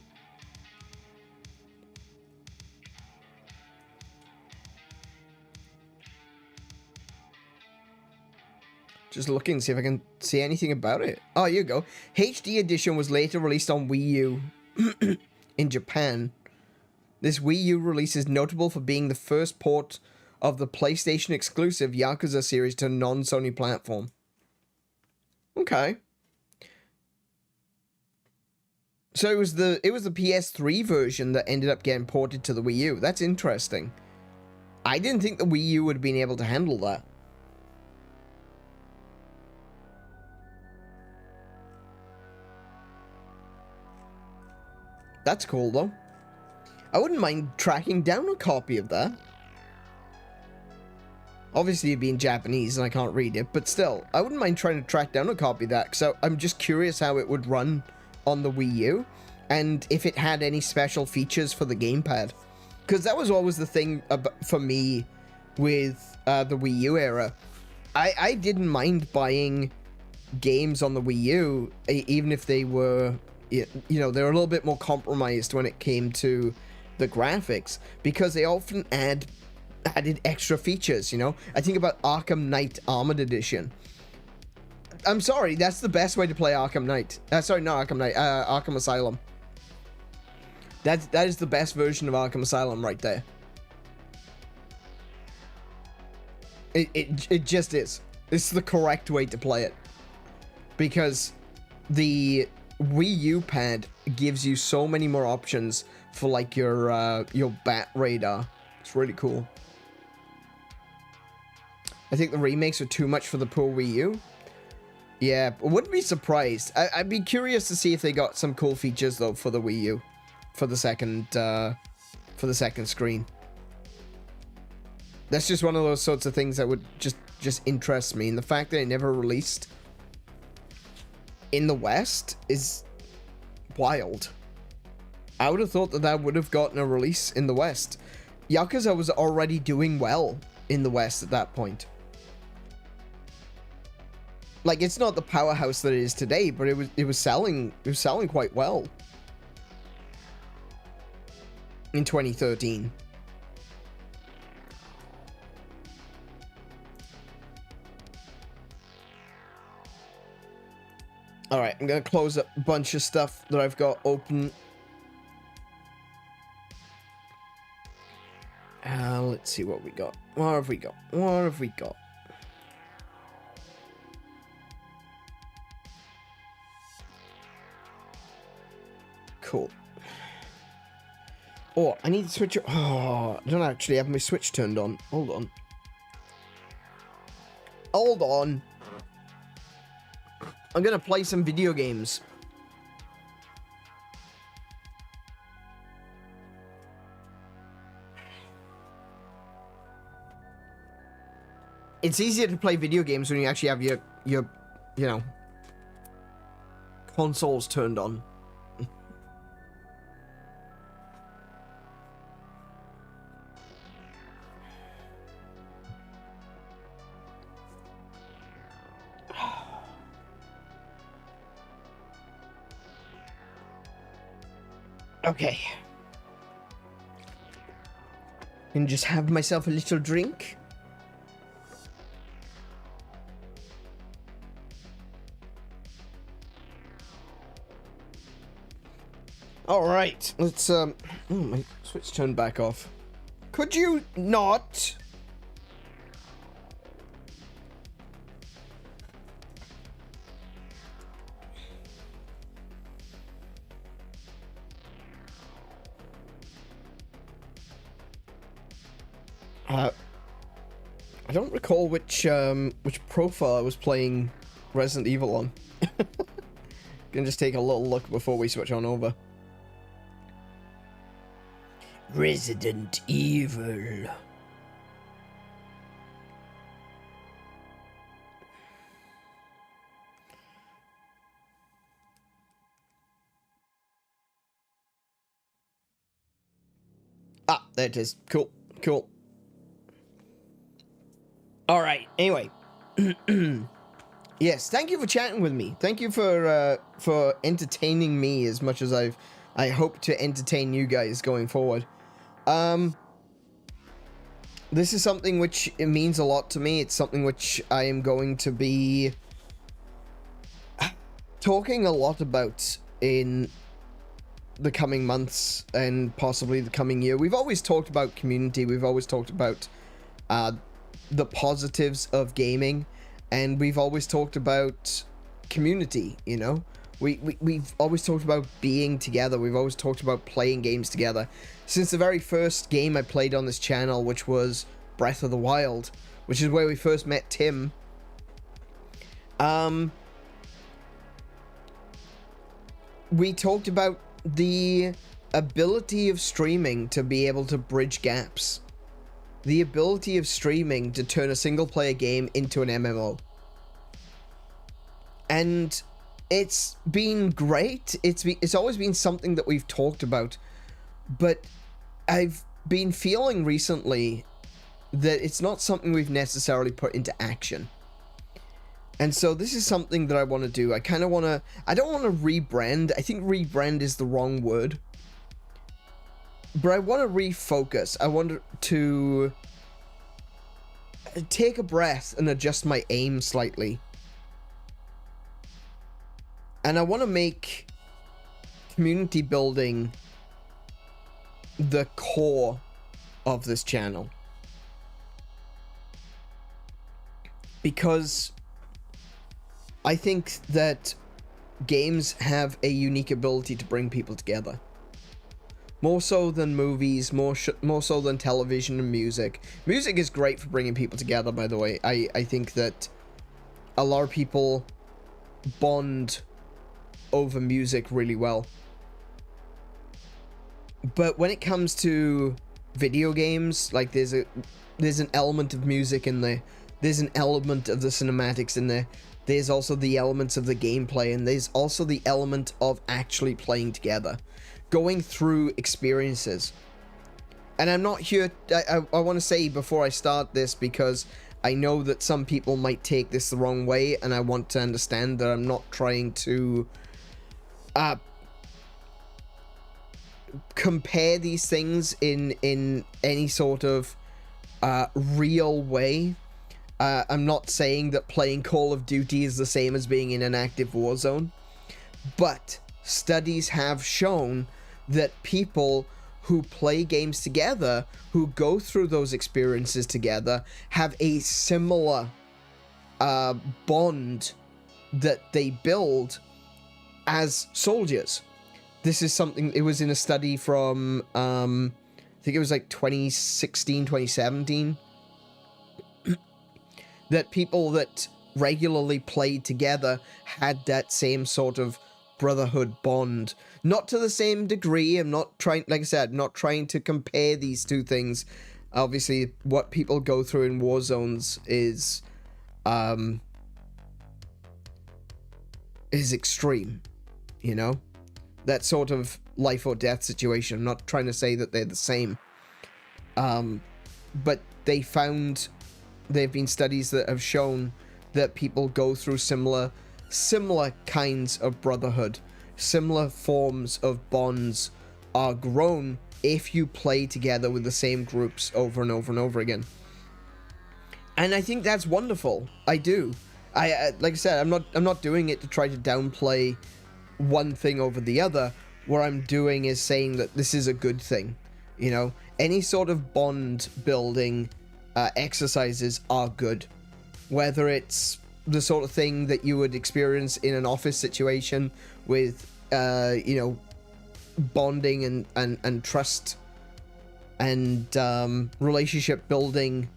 Just looking to see if I can see anything about it. Oh, here you go. HD edition was later released on Wii U in Japan. This Wii U release is notable for being the first port of the PlayStation exclusive Yakuza series to a non-Sony platform. Okay. So it was the PS3 version that ended up getting ported to the Wii U. That's interesting. I didn't think the Wii U would have been able to handle that. That's cool though. I wouldn't mind tracking down a copy of that. Obviously it'd be in Japanese and I can't read it, but still, I wouldn't mind trying to track down a copy of that, so I'm just curious how it would run on the Wii U, and if it had any special features for the gamepad. Because that was always the thing for me with the Wii U era. I didn't mind buying games on the Wii U, even if they were, you know, they were a little bit more compromised when it came to the graphics, because they often added extra features, you know? I think about Arkham Knight Armored Edition. I'm sorry, that's the best way to play Arkham Knight. Sorry, not Arkham Knight, Arkham Asylum. That is the best version of Arkham Asylum right there. It just is. It's the correct way to play it. Because the Wii U pad gives you so many more options for like your bat radar. It's really cool. I think the remakes are too much for the poor Wii U. Yeah, I wouldn't be surprised. I'd be curious to see if they got some cool features though for the Wii U, for the second screen. That's just one of those sorts of things that would just interest me, and the fact that it never released in the West is wild. I would have thought that that would have gotten a release in the West. Yakuza was already doing well in the West at that point. Like, it's not the powerhouse that it is today, but it was selling quite well in 2013. All right, I'm gonna close up a bunch of stuff that I've got open. Let's see what we got. What have we got? What have we got? Cool. Oh, I need to switch. Oh, I don't actually have my Switch turned on. Hold on. Hold on. I'm gonna play some video games. It's easier to play video games when you actually have your you know, consoles turned on. Okay. And just have myself a little drink. All right, let's oh, my Switch turned back off. Could you not? I don't recall which profile I was playing Resident Evil on. Gonna just take a little look before we switch on over. Resident Evil. Ah, there it is. Cool, cool. All right. Anyway, yes. Thank you for chatting with me. Thank you for entertaining me as much as I hope to entertain you guys going forward. This is something which it means a lot to me. It's something which I am going to be talking a lot about in the coming months and possibly the coming year. We've always talked about community. We've always talked about the positives of gaming, and we've always talked about community, you know? We've always talked about being together. We've always talked about playing games together. Since the very first game I played on this channel, which was Breath of the Wild, which is where we first met Tim, we talked about the ability of streaming to be able to bridge gaps. The ability of streaming to turn a single-player game into an MMO. And it's been great. It's always been something that we've talked about. But I've been feeling recently that it's not something we've necessarily put into action. And so this is something that I want to do. I kind of want to, I don't want to rebrand. I think rebrand is the wrong word. But I want to refocus. I want to take a breath and adjust my aim slightly. And I want to make community building the core of this channel. Because I think that games have a unique ability to bring people together. More so than movies, more so than television and music. Music is great for bringing people together, by the way. I think that a lot of people bond over music really well. But when it comes to video games, like there's an element of music in there. There's an element of the cinematics in there. There's also the elements of the gameplay, and there's also the element of actually playing together, going through experiences. And I'm not here, I want to say before I start this, because I know that some people might take this the wrong way, and I want to understand that I'm not trying to compare these things in any sort of real way. I'm not saying that playing Call of Duty is the same as being in an active war zone, but studies have shown that people who play games together, who go through those experiences together, have a similar bond that they build as soldiers. This is something, it was in a study from, I think it was like 2016, 2017, that people that regularly played together had that same sort of brotherhood bond. Not to the same degree. I'm not trying, like I said, not trying to compare these two things. Obviously, what people go through in war zones is extreme, you know? That sort of life or death situation. I'm not trying to say that they're the same. But there have been studies that have shown that people go through similar kinds of brotherhood, similar forms of bonds are grown if you play together with the same groups over and over and over again. And I think that's wonderful. I do. I like I said, I'm not doing it to try to downplay one thing over the other. What I'm doing is saying that this is a good thing. You know, any sort of bond building exercises are good, whether it's the sort of thing that you would experience in an office situation with you know, bonding and trust and relationship building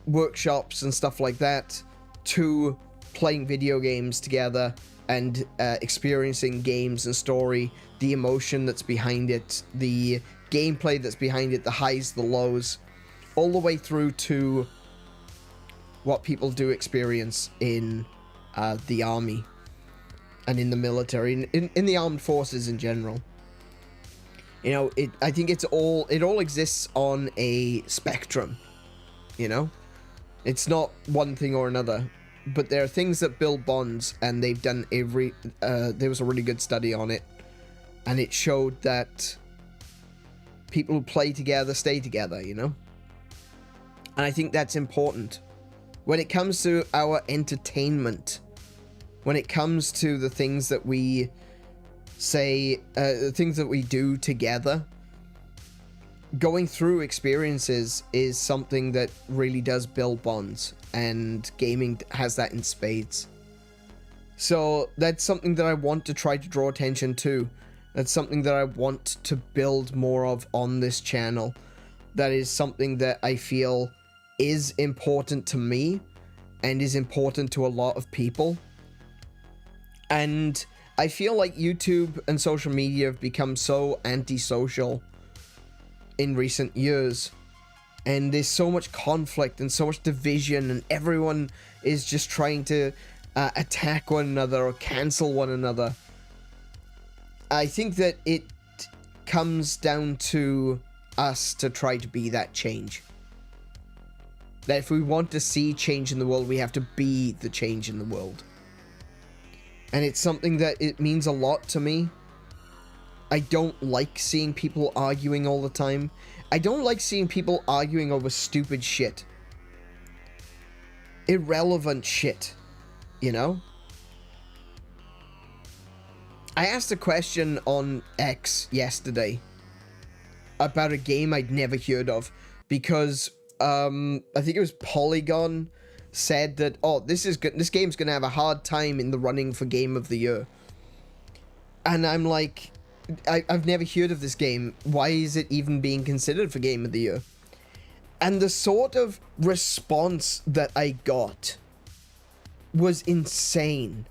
workshops and stuff like that, to playing video games together and experiencing games and story, the emotion that's behind it, the gameplay that's behind it, the highs, the lows, all the way through to what people do experience in the army and in the military, in the armed forces in general. You know, I think it all exists on a spectrum, you know? It's not one thing or another, but there are things that build bonds, and they've done there was a really good study on it, and it showed that people who play together stay together, you know? And I think that's important. When it comes to our entertainment, when it comes to the things that we say, the things that we do together, going through experiences is something that really does build bonds, and gaming has that in spades. So that's something that I want to try to draw attention to. That's something that I want to build more of on this channel. That is something that I feel is important to me and is important to a lot of people. And I feel like YouTube and social media have become so antisocial in recent years, and there's so much conflict and so much division, and everyone is just trying to attack one another or cancel one another. I think that it comes down to us to try to be that change. That if we want to see change in the world, we have to be the change in the world. And it's something that it means a lot to me. I don't like seeing people arguing all the time. I don't like seeing people arguing over stupid shit. Irrelevant shit. You know? I asked a question on X yesterday about a game I'd never heard of, because I think it was Polygon said that, oh, this game's gonna have a hard time in the running for Game of the Year. And I'm like, I've never heard of this game. Why is it even being considered for Game of the Year? And the sort of response that I got was insane.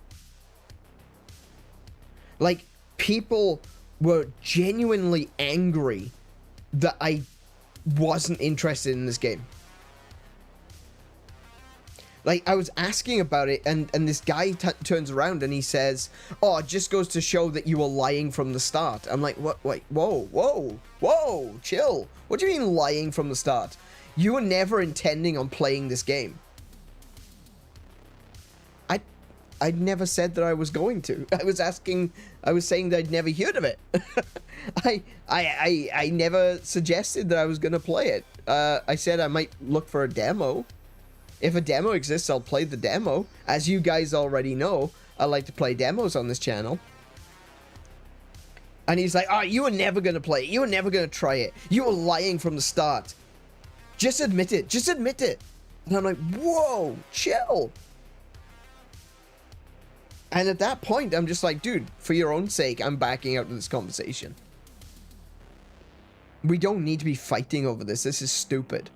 Like, people were genuinely angry that I wasn't interested in this game. Like, I was asking about it, and this guy turns around and he says, oh, it just goes to show that you were lying from the start. I'm like, what? Wait, whoa, chill. What do you mean lying from the start? You were never intending on playing this game. I'd never said that I was going to. I was saying that I'd never heard of it. I never suggested that I was going to play it. I said I might look for a demo. If a demo exists, I'll play the demo. As you guys already know, I like to play demos on this channel. And he's like, oh, you were never going to play it. You were never going to try it. You were lying from the start. Just admit it. Just admit it. And I'm like, whoa, chill. And at that point, I'm just like, dude, for your own sake, I'm backing out of this conversation. We don't need to be fighting over this. This is stupid.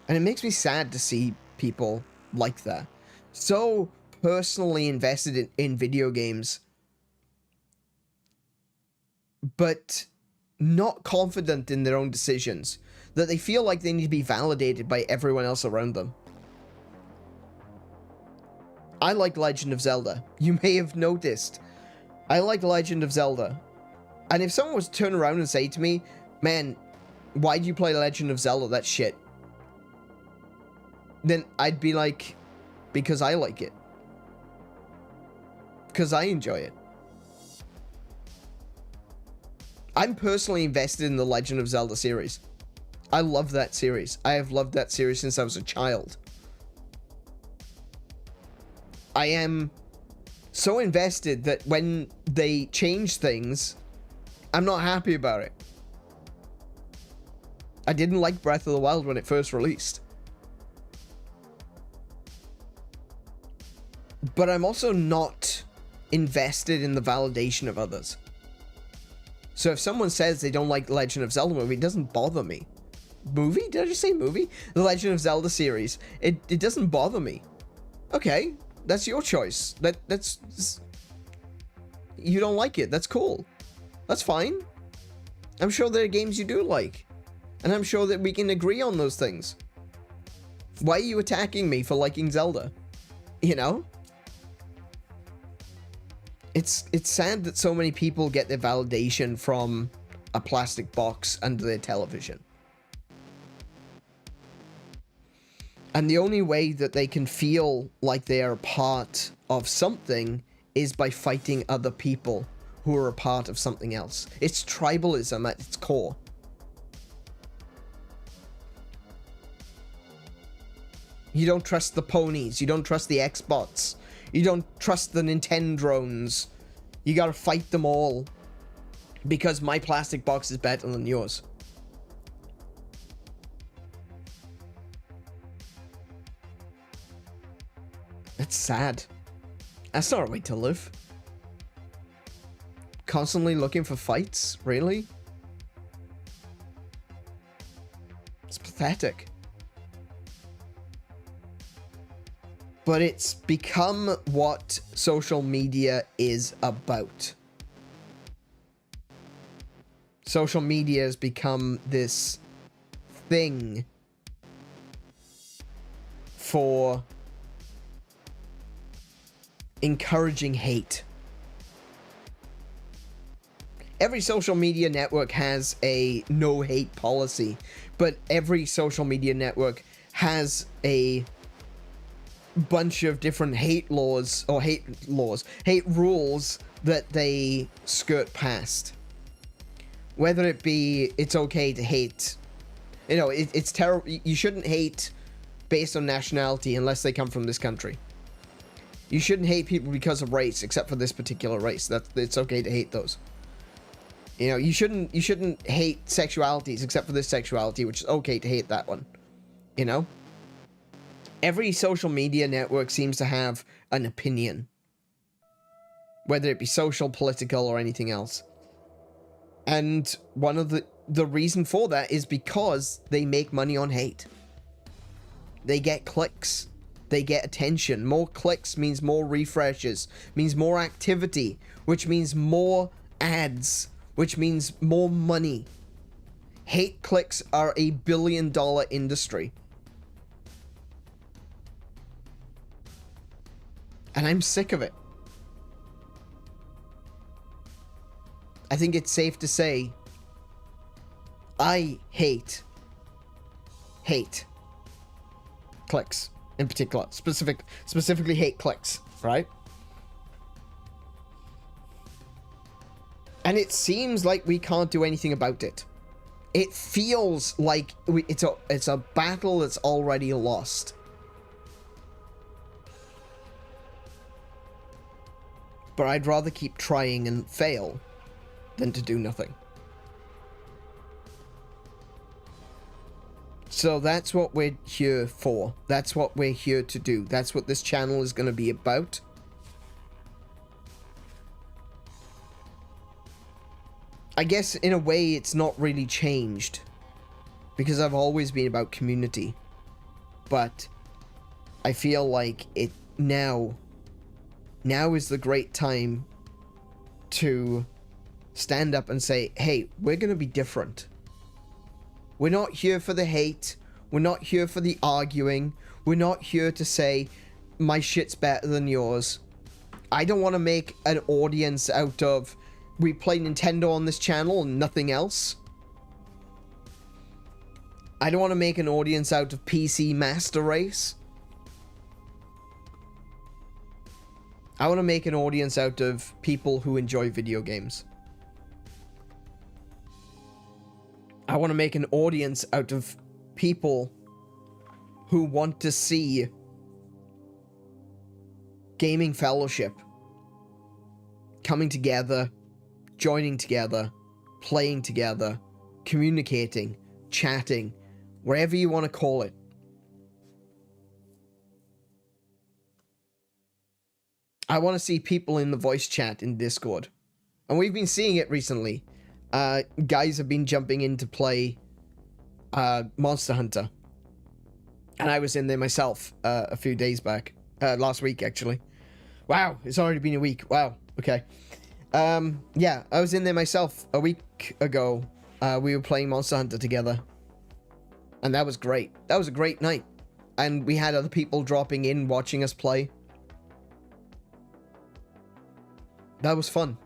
And it makes me sad to see people like that. So personally invested in video games, but not confident in their own decisions, that they feel like they need to be validated by everyone else around them. I like Legend of Zelda. You may have noticed. I like Legend of Zelda. And if someone was to turn around and say to me, man, why do you play Legend of Zelda? That's shit. Then I'd be like, because I like it. Because I enjoy it. I'm personally invested in the Legend of Zelda series. I love that series. I have loved that series since I was a child. I am so invested that when they change things, I'm not happy about it. I didn't like Breath of the Wild when it first released. But I'm also not invested in the validation of others. So if someone says they don't like the Legend of Zelda movie, it doesn't bother me. Movie? Did I just say movie? The Legend of Zelda series. It doesn't bother me. Okay. That's your choice. That's you don't like it. That's cool. That's fine. I'm sure there are games you do like. And I'm sure that we can agree on those things. Why are you attacking me for liking Zelda? You know? It's sad that so many people get their validation from a plastic box under their television. And the only way that they can feel like they are a part of something is by fighting other people who are a part of something else. It's tribalism at its core. You don't trust the ponies. You don't trust the Xbots. You don't trust the Nintendrones. You gotta fight them all because my plastic box is better than yours. That's sad. That's not a way to live. Constantly looking for fights? Really? It's pathetic. But it's become what social media is about. Social media has become this thing for encouraging hate. every social media network has a no hate policy, but every social media network has a bunch of different hate rules that they skirt past. Whether it be, it's okay to hate, you know, it's terrible. You shouldn't hate based on nationality unless they come from this country. You shouldn't hate people because of race, except for this particular race. It's okay to hate those. You know, you shouldn't hate sexualities except for this sexuality, which is okay to hate that one. You know? Every social media network seems to have an opinion. Whether it be social, political, or anything else. And one of the reason for that is because they make money on hate. They get clicks. They get attention. More clicks means more refreshes, means more activity, which means more ads, which means more money. Hate clicks are a billion-dollar industry. And I'm sick of it. I think it's safe to say I hate clicks in particular. Specifically hate clicks, right? And it seems like we can't do anything about it. It feels like it's a battle that's already lost. But I'd rather keep trying and fail than to do nothing. So that's what we're here for. That's what we're here to do. That's what this channel is going to be about. I guess in a way it's not really changed, because I've always been about community. But I feel like it now is the great time to stand up and say, hey, we're going to be different. We're not here for the hate. We're not here for the arguing. We're not here to say, my shit's better than yours. I don't want to make an audience out of, we play Nintendo on this channel and nothing else. I don't want to make an audience out of PC Master Race. I want to make an audience out of people who enjoy video games. I want to make an audience out of people who want to see gaming fellowship coming together, joining together, playing together, communicating, chatting, wherever you want to call it. I want to see people in the voice chat in Discord. And we've been seeing it recently. Guys have been jumping in to play Monster Hunter. And I was in there myself a few days back. Last week, actually. Wow, it's already been a week. Wow, okay. Yeah, I was in there myself a week ago. We were playing Monster Hunter together. And that was great. That was a great night. And we had other people dropping in, watching us play. That was fun.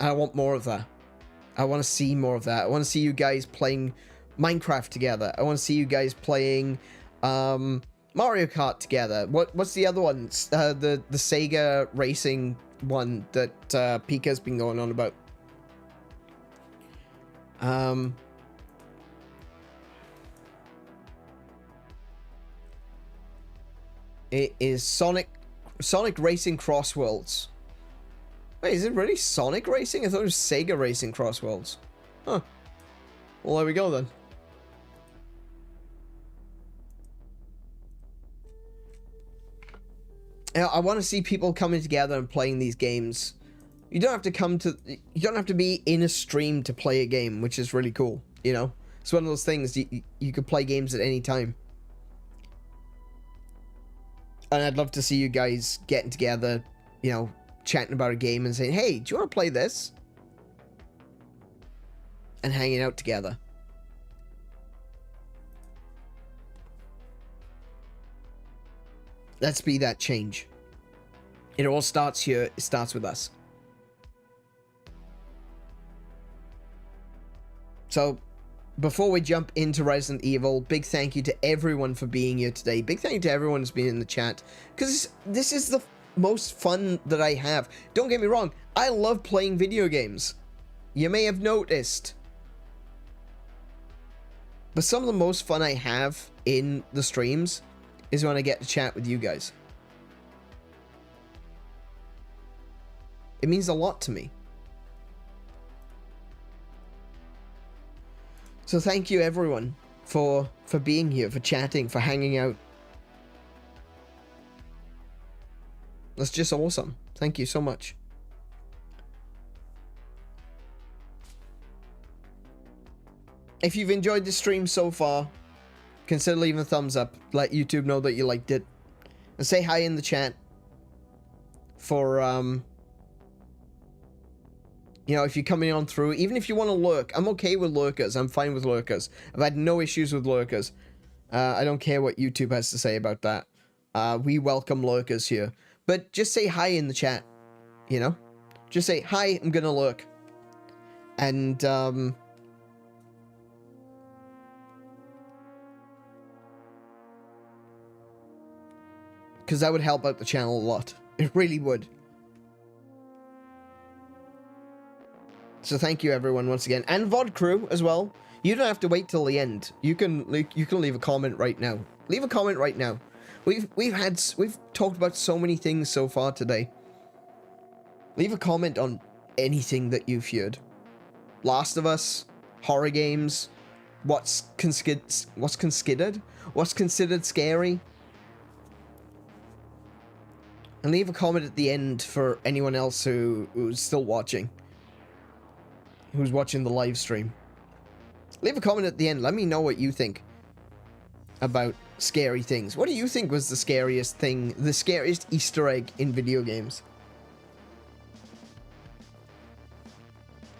And I want more of that. I want to see more of that. I want to see you guys playing Minecraft together. I want to see you guys playing Mario Kart together. What's the other one? The Sega racing one that Pika's been going on about. It is Sonic Racing Cross Worlds. Wait, is it really Sonic Racing? I thought it was Sega Racing Cross Worlds. Huh. Well, there we go then. I want to see people coming together and playing these games. You don't have to be in a stream to play a game, which is really cool, you know? It's one of those things, you could play games at any time. And I'd love to see you guys getting together, you know, chatting about a game and saying, hey, do you want to play this? And hanging out together. Let's be that change. It all starts here. It starts with us. So, before we jump into Resident Evil, big thank you to everyone for being here today. Big thank you to everyone who's been in the chat, because this is the most fun that I have. Don't get me wrong, I love playing video games. You may have noticed. But some of the most fun I have in the streams is when I get to chat with you guys. It means a lot to me. So thank you everyone for being here, for chatting, for hanging out. That's just awesome. Thank you so much. If you've enjoyed the stream so far, consider leaving a thumbs up. Let YouTube know that you liked it. And say hi in the chat. For, you know, if you're coming on through, even if you want to lurk, I'm okay with lurkers. I'm fine with lurkers. I've had no issues with lurkers. I don't care what YouTube has to say about that. We welcome lurkers here. But just say hi in the chat, you know? Just say, hi, I'm gonna lurk. And, because that would help out the channel a lot. It really would. So thank you everyone once again. And VOD crew as well. You don't have to wait till the end. You can leave a comment right now. Leave a comment right now. We've talked about so many things so far today. Leave a comment on anything that you've heard. Last of Us, horror games, what's considered scary. And leave a comment at the end for anyone else who's still watching. Who's watching the live stream. Leave a comment at the end. Let me know what you think about scary things. What do you think was the scariest thing, the scariest Easter egg in video games?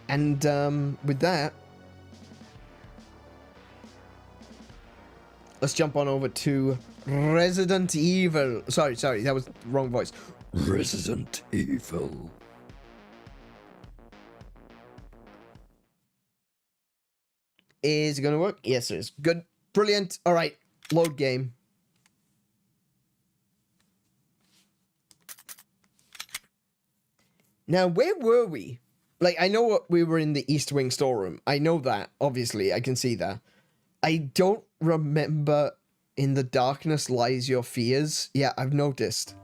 And with that, let's jump on over to Resident Evil. Sorry, that was the wrong voice. Resident Evil. Is it gonna work? Yes, it is. Good. Brilliant. Alright. Load game. Now, where were we? Like, I know what we were in the East Wing storeroom. I know that. Obviously, I can see that. I don't remember In the Darkness Lies Your Fears. Yeah, I've noticed.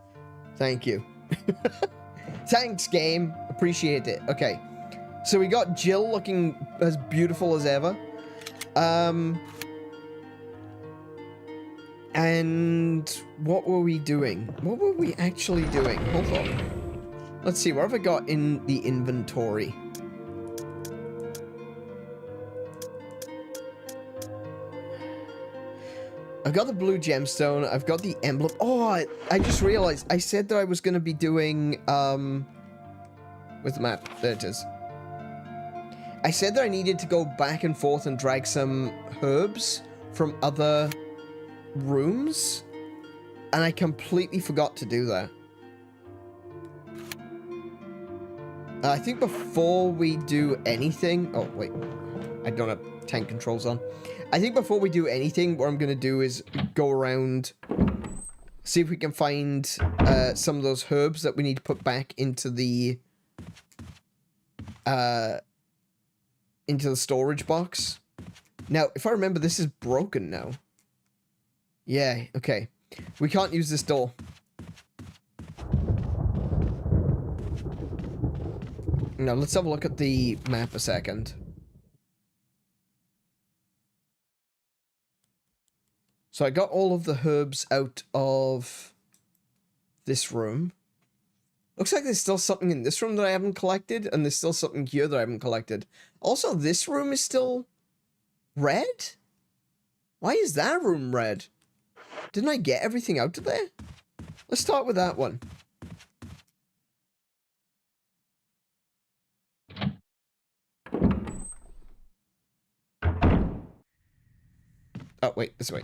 Thank you. Thanks, game. Appreciate it. Okay. So we got Jill looking as beautiful as ever. And what were we doing? What were we actually doing? Hold on. Let's see, what have I got in the inventory? I've got the blue gemstone, I've got the emblem. Oh, I just realized, I said that I was going to be doing, with the map. There it is. I said that I needed to go back and forth and drag some herbs from other rooms, and I completely forgot to do that. I think before we do anything... Oh, wait. I don't have tank controls on. I think before we do anything, what I'm going to do is go around, see if we can find some of those herbs that we need to put back into the storage box. Now, if I remember, this is broken now. Yeah, okay. We can't use this door. Now, let's have a look at the map a second. So I got all of the herbs out of this room. Looks like there's still something in this room that I haven't collected, and there's still something here that I haven't collected. Also, this room is still red? Why is that room red? Didn't I get everything out of there? Let's start with that one. Oh, wait, this way.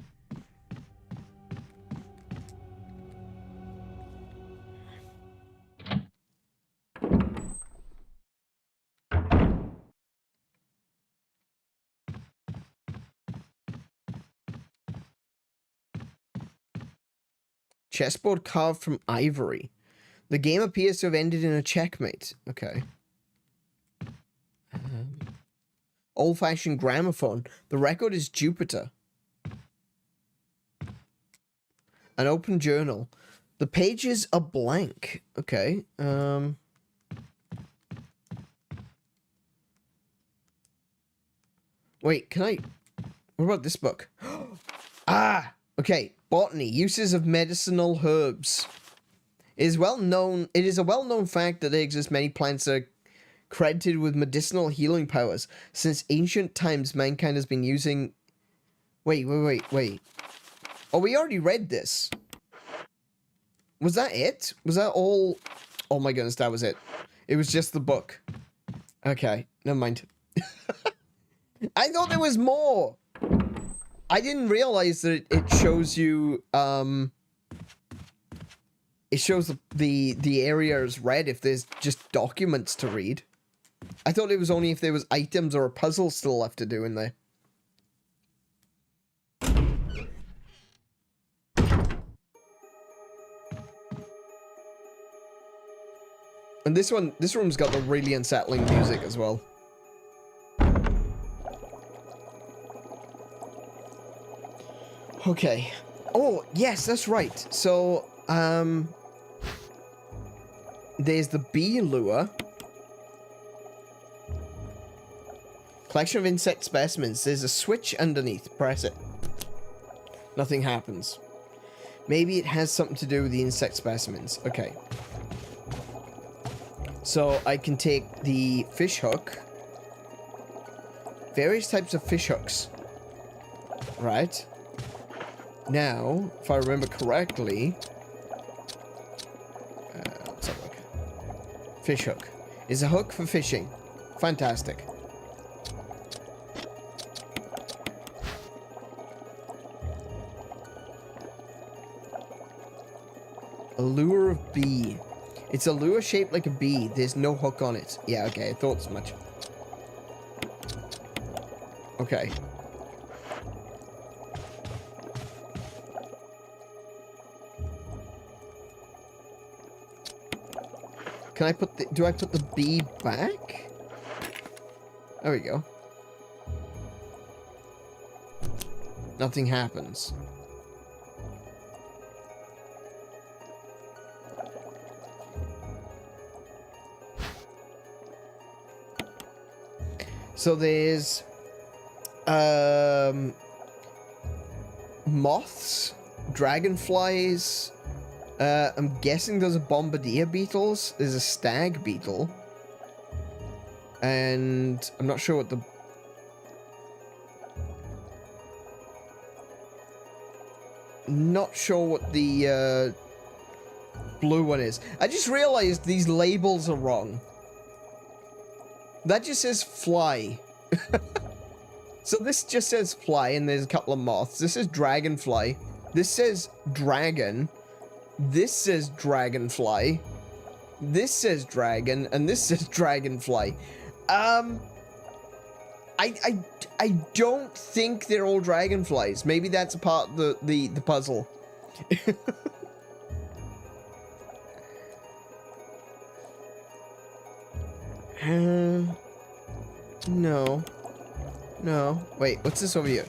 Chessboard carved from ivory. The game appears to have ended in a checkmate. Okay. Old-fashioned gramophone. The record is Jupiter. An open journal. The pages are blank. Okay. Wait, can I... What about this book? Ah! Okay. Botany. Uses of medicinal herbs. It is a well-known fact that there exist many plants that are credited with medicinal healing powers. Since ancient times, mankind has been using... Wait. Oh, we already read this. Was that it? Was that all? Oh my goodness, that was it. It was just the book. Okay, never mind. I thought there was more. I didn't realize that it shows you, it shows the area is red if there's just documents to read. I thought it was only if there was items or a puzzle still left to do in there. And this room's got the really unsettling music as well. Okay. Oh, yes, that's right. So, there's the bee lure. Collection of insect specimens. There's a switch underneath. Press it. Nothing happens. Maybe it has something to do with the insect specimens. Okay. So I can take the fish hook. Various types of fish hooks. Right. Now, if I remember correctly... let's have a look. Fish hook. Is a hook for fishing. Fantastic. A lure of bee. It's a lure shaped like a bee. There's no hook on it. Yeah, okay, I thought as much. Okay. Can I put the... Do I put the bee back? There we go. Nothing happens. So there's moths, dragonflies. I'm guessing those are bombardier beetles. There's a stag beetle. And I'm not sure what the... Not sure what the blue one is. I just realized these labels are wrong. That just says fly. So this just says fly and there's a couple of moths. This is dragonfly. This says dragon. This says dragonfly. This says dragon and this says dragonfly. I don't think they're all dragonflies. Maybe that's a part of the puzzle. No. No. Wait, what's this over here?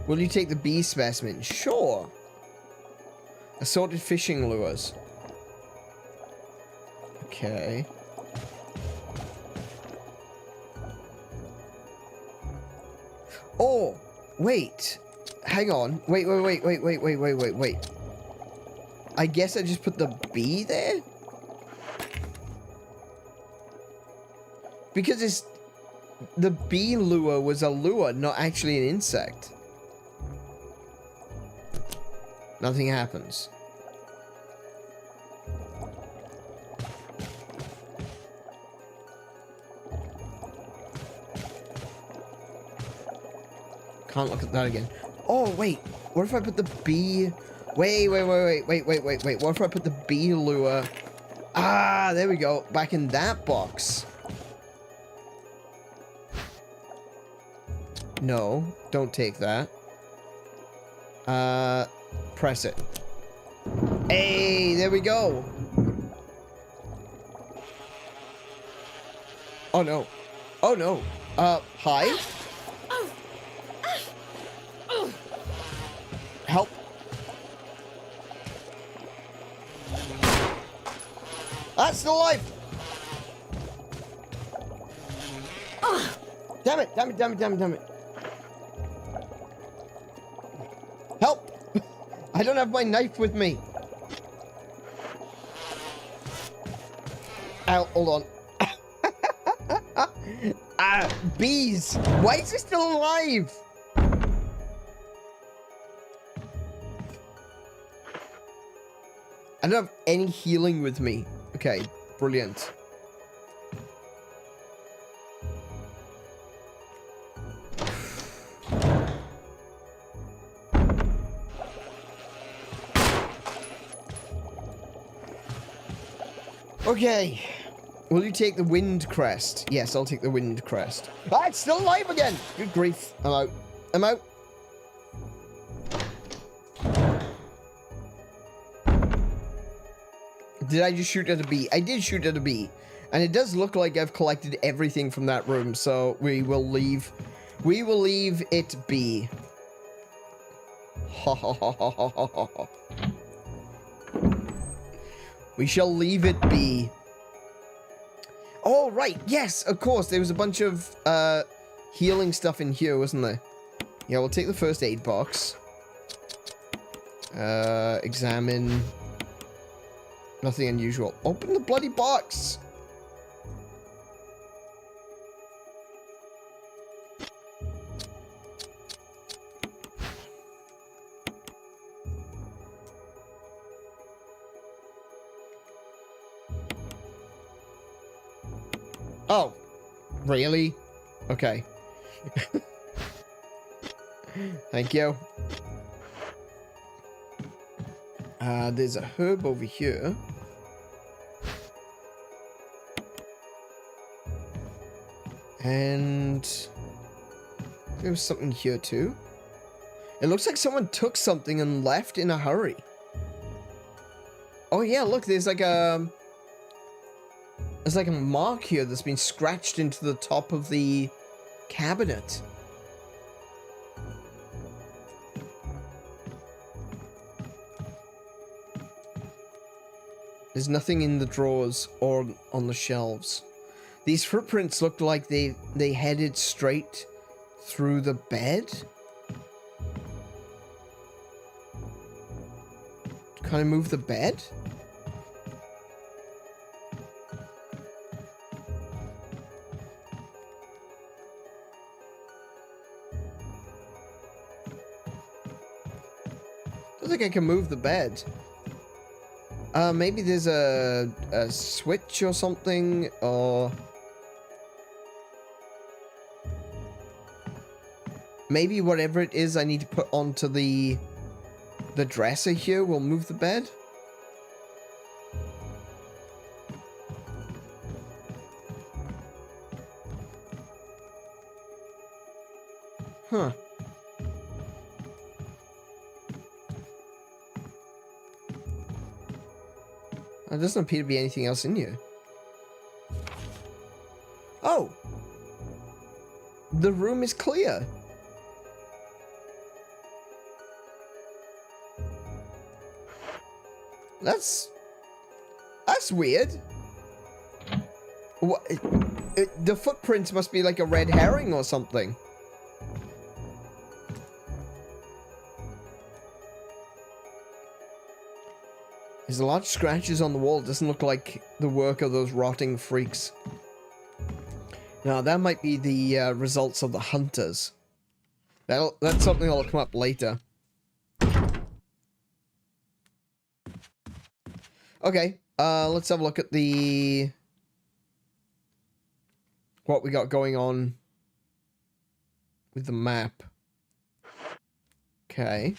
Will you take the bee specimen? Sure. Assorted fishing lures. Okay. Oh, wait. Hang on. Wait. I guess I just put the bee there? Because it's... The bee lure was a lure, not actually an insect. Nothing happens. Can't look at that again. Oh, wait. What if I put the bee... Wait. What if I put the bee lure... Ah, there we go. Back in that box. No, don't take that. Press it. Hey, there we go. Oh no. Oh no. Hi? Help. That's still alive. Damn it, damn it, damn it, damn it, damn it. Help! I don't have my knife with me. Ow, hold on. Bees! Why is it still alive? I don't have any healing with me. Okay, brilliant. Okay. Will you take the wind crest? Yes, I'll take the wind crest. Ah, it's still alive again! Good grief. I'm out. I'm out. Did I just shoot at a bee? I did shoot at a bee. And it does look like I've collected everything from that room, so we will leave it be. Ha ha ha ha ha ha ha. We shall leave it be. Oh, right. Yes, of course. There was a bunch of healing stuff in here, wasn't there? Yeah, we'll take the first aid box. Examine. Nothing unusual. Open the bloody box! Oh, really? Okay. Thank you. There's a herb over here. And there was something here too. It looks like someone took something and left in a hurry. Oh yeah, look, there's like a mark here that's been scratched into the top of the cabinet. There's nothing in the drawers or on the shelves. These footprints look like they headed straight through the bed. Can I move the bed? I don't think I can move the bed. Maybe there's a switch or something, or maybe whatever it is I need to put onto the dresser here will move the bed. Huh. There doesn't appear to be anything else in here. Oh! The room is clear. That's weird. What? The footprints must be like a red herring or something. There's large scratches on the wall. It doesn't look like the work of those rotting freaks. Now, that might be the results of the hunters. That's something that'll come up later. Okay, let's have a look at what we got going on with the map. Okay.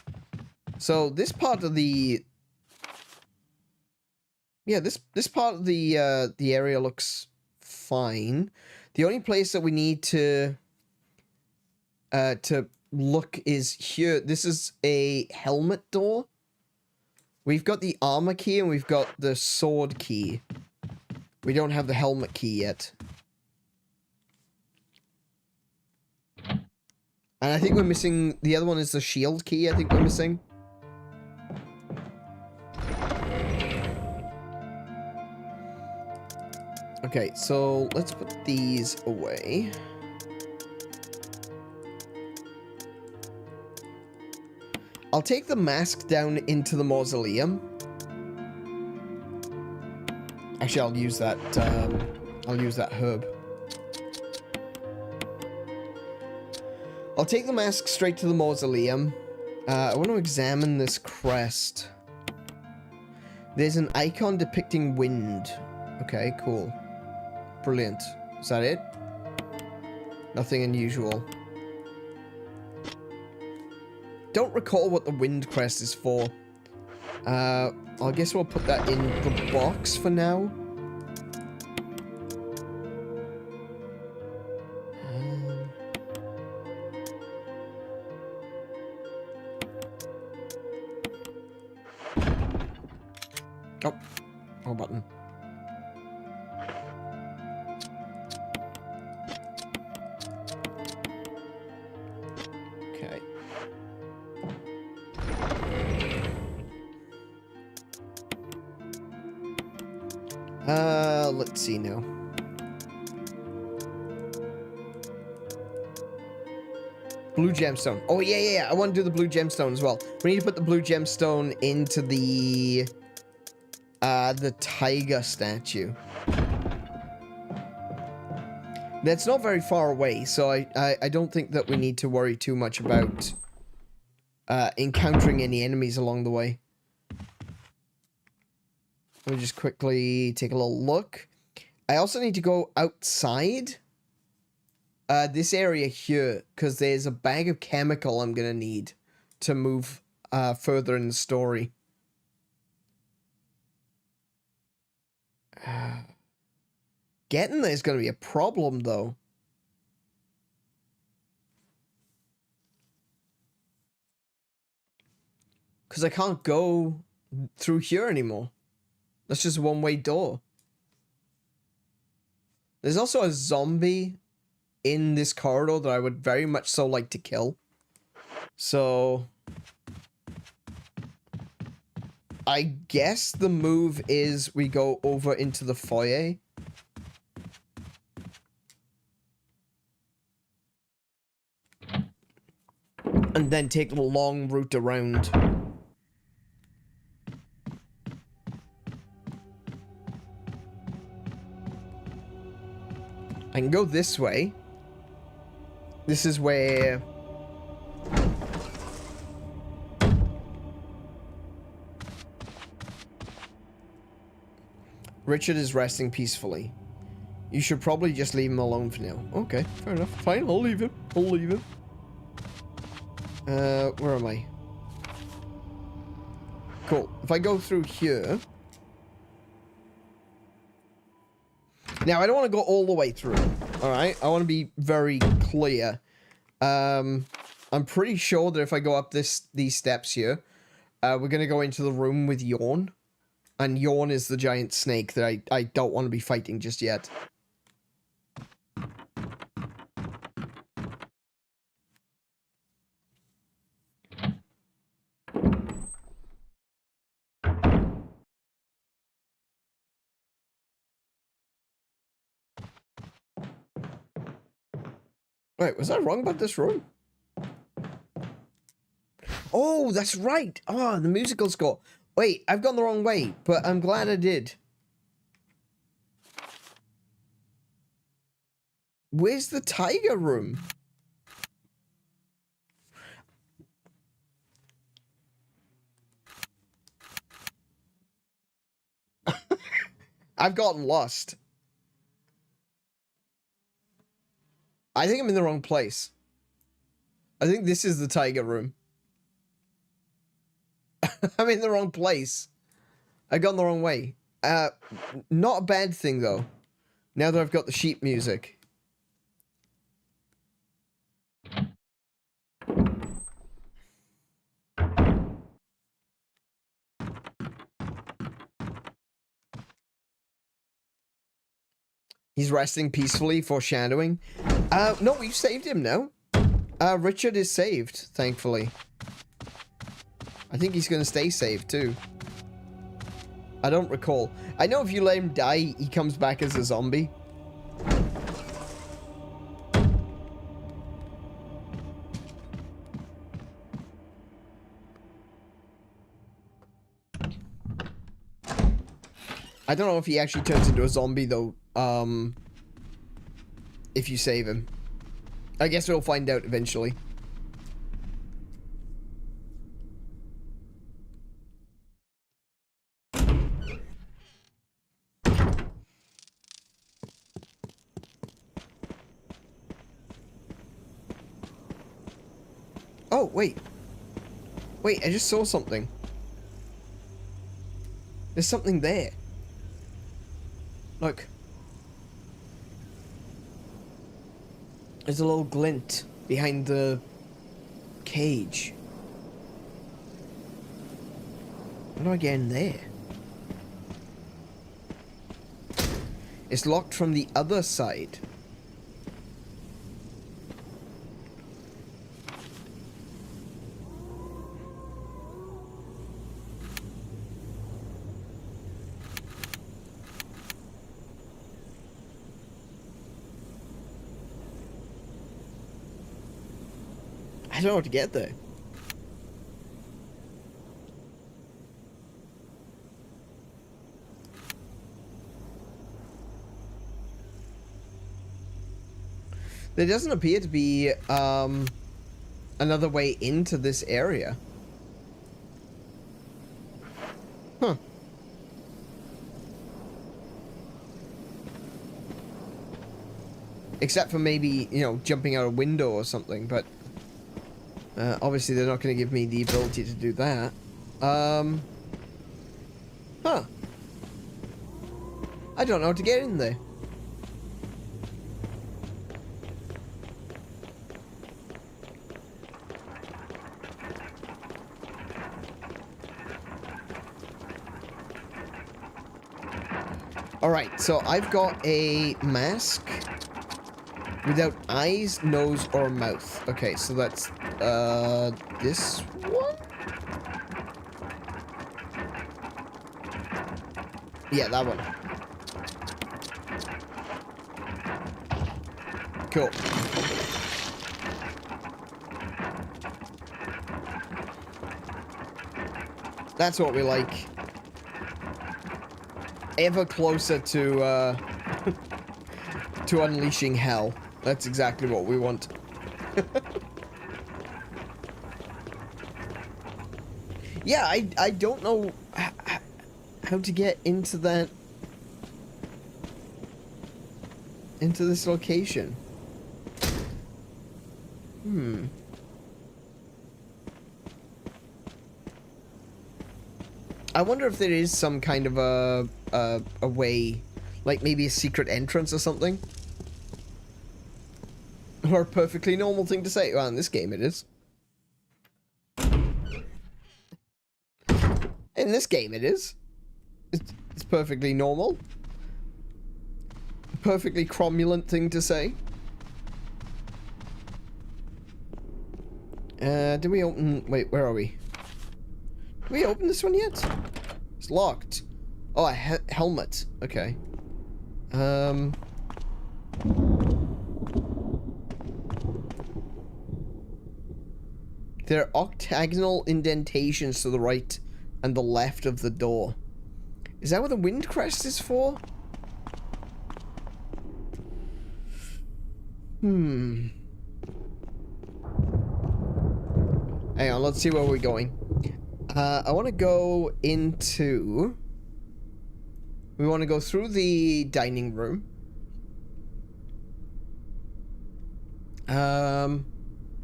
So, this part of the... Yeah, this part of the area looks fine. The only place that we need to look is here. This is a helmet door. We've got the armor key and we've got the sword key. We don't have the helmet key yet. And I think we're missing... The other one is the shield key I think we're missing. Okay, so let's put these away. I'll take the mask down into the mausoleum. Actually, I'll use that herb. I'll take the mask straight to the mausoleum. I want to examine this crest. There's an icon depicting wind. Okay, cool. Brilliant. Is that it? Nothing unusual. Don't recall what the wind crest is for. I guess we'll put that in the box for now. Oh, wrong button. Okay. Let's see now. Blue gemstone. Oh, yeah. I want to do the blue gemstone as well. We need to put the blue gemstone into the tiger statue. That's not very far away, so I don't think that we need to worry too much about encountering any enemies along the way. Let me just quickly take a little look. I also need to go outside this area here, because there's a bag of chemical I'm gonna need to move further in the story. Getting there is going to be a problem, though. Because I can't go through here anymore. That's just a one-way door. There's also a zombie in this corridor that I would very much so like to kill. So... I guess the move is we go over into the foyer. And then take the long route around. I can go this way. This is where... Richard is resting peacefully. You should probably just leave him alone for now. Okay, fair enough. Fine, I'll leave him. I'll leave him. Where am I? Cool. If I go through here... Now, I don't want to go all the way through. Alright? I want to be very clear. I'm pretty sure that if I go up these steps here, we're going to go into the room with Yawn. And Yawn is the giant snake that I don't want to be fighting just yet. Wait, was I wrong about this room? Oh, that's right! Oh, the musical score. Wait, I've gone the wrong way, but I'm glad I did. Where's the tiger room? I've gotten lost. I think I'm in the wrong place. I think this is the tiger room. I'm in the wrong place. I've gone the wrong way. Not a bad thing, though. Now that I've got the sheep music. He's resting peacefully, foreshadowing. No, we've saved him now. Richard is saved, thankfully. I think he's gonna stay saved, too. I don't recall. I know if you let him die, he comes back as a zombie. I don't know if he actually turns into a zombie, though, if you save him. I guess we'll find out eventually. Oh, wait. Wait, I just saw something. There's something there. Look. There's a little glint behind the cage. How do I get in there? It's locked from the other side. I don't know how to get there. There doesn't appear to be another way into this area. Huh. Except for maybe, you know, jumping out a window or something, but obviously they're not going to give me the ability to do that. Huh. I don't know how to get in there. Alright, so I've got a mask without eyes, nose, or mouth. Okay, so that's, this one? Yeah, that one. Cool. That's what we like. Ever closer to, to unleashing hell. That's exactly what we want. Yeah, I don't know how to get into that... into this location. I wonder if there is some kind of a way, like maybe a secret entrance or something. Or a perfectly normal thing to say. Well, in this game it is. In this game it is. It's perfectly normal. A perfectly cromulent thing to say. Did we open... Wait, where are we? Did we open this one yet? It's locked. Oh, a helmet. Okay. There are octagonal indentations to the right and the left of the door. Is that what the wind crest is for? Hang on, let's see where we're going. I want to go into... We want to go through the dining room.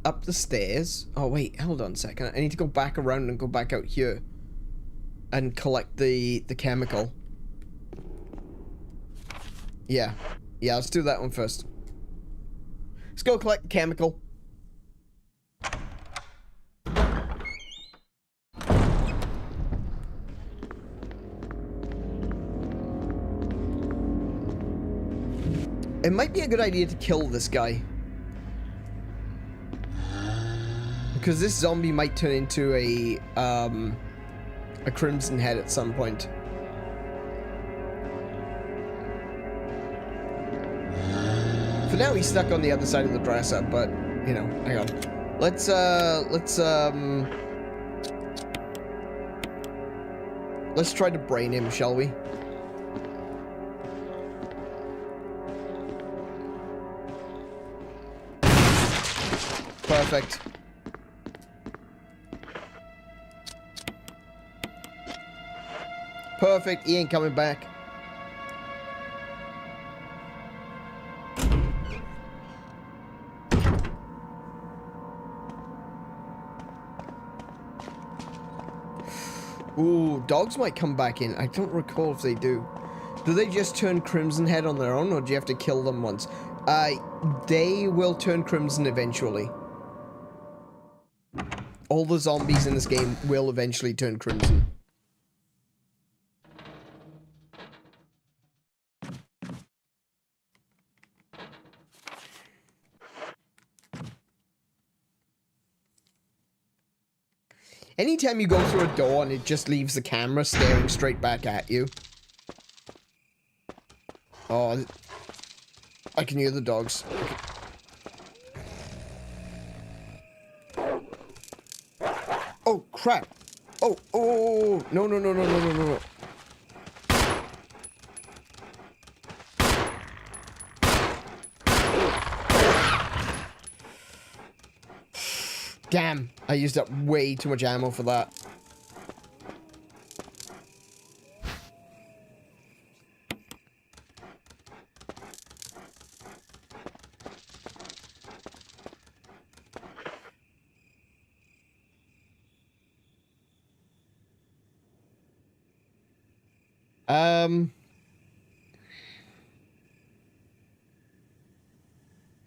Up the stairs. Oh, wait, hold on a second. I need to go back around and go back out here. And collect the chemical. Yeah. Yeah, let's do that one first. Let's go collect the chemical. It might be a good idea to kill this guy. Because this zombie might turn into a crimson head at some point. For now, he's stuck on the other side of the dresser, but, you know, hang on. Let's try to brain him, shall we? Perfect. Perfect, he ain't coming back. Ooh, dogs might come back in. I don't recall if they do. Do they just turn crimson head on their own, or do you have to kill them once? They will turn crimson eventually. All the zombies in this game will eventually turn crimson. Anytime you go through a door and it just leaves the camera staring straight back at you. Oh, I can hear the dogs. Oh, crap. Oh, oh, no, no, no, no, no, no, no, no. Damn, I used up way too much ammo for that.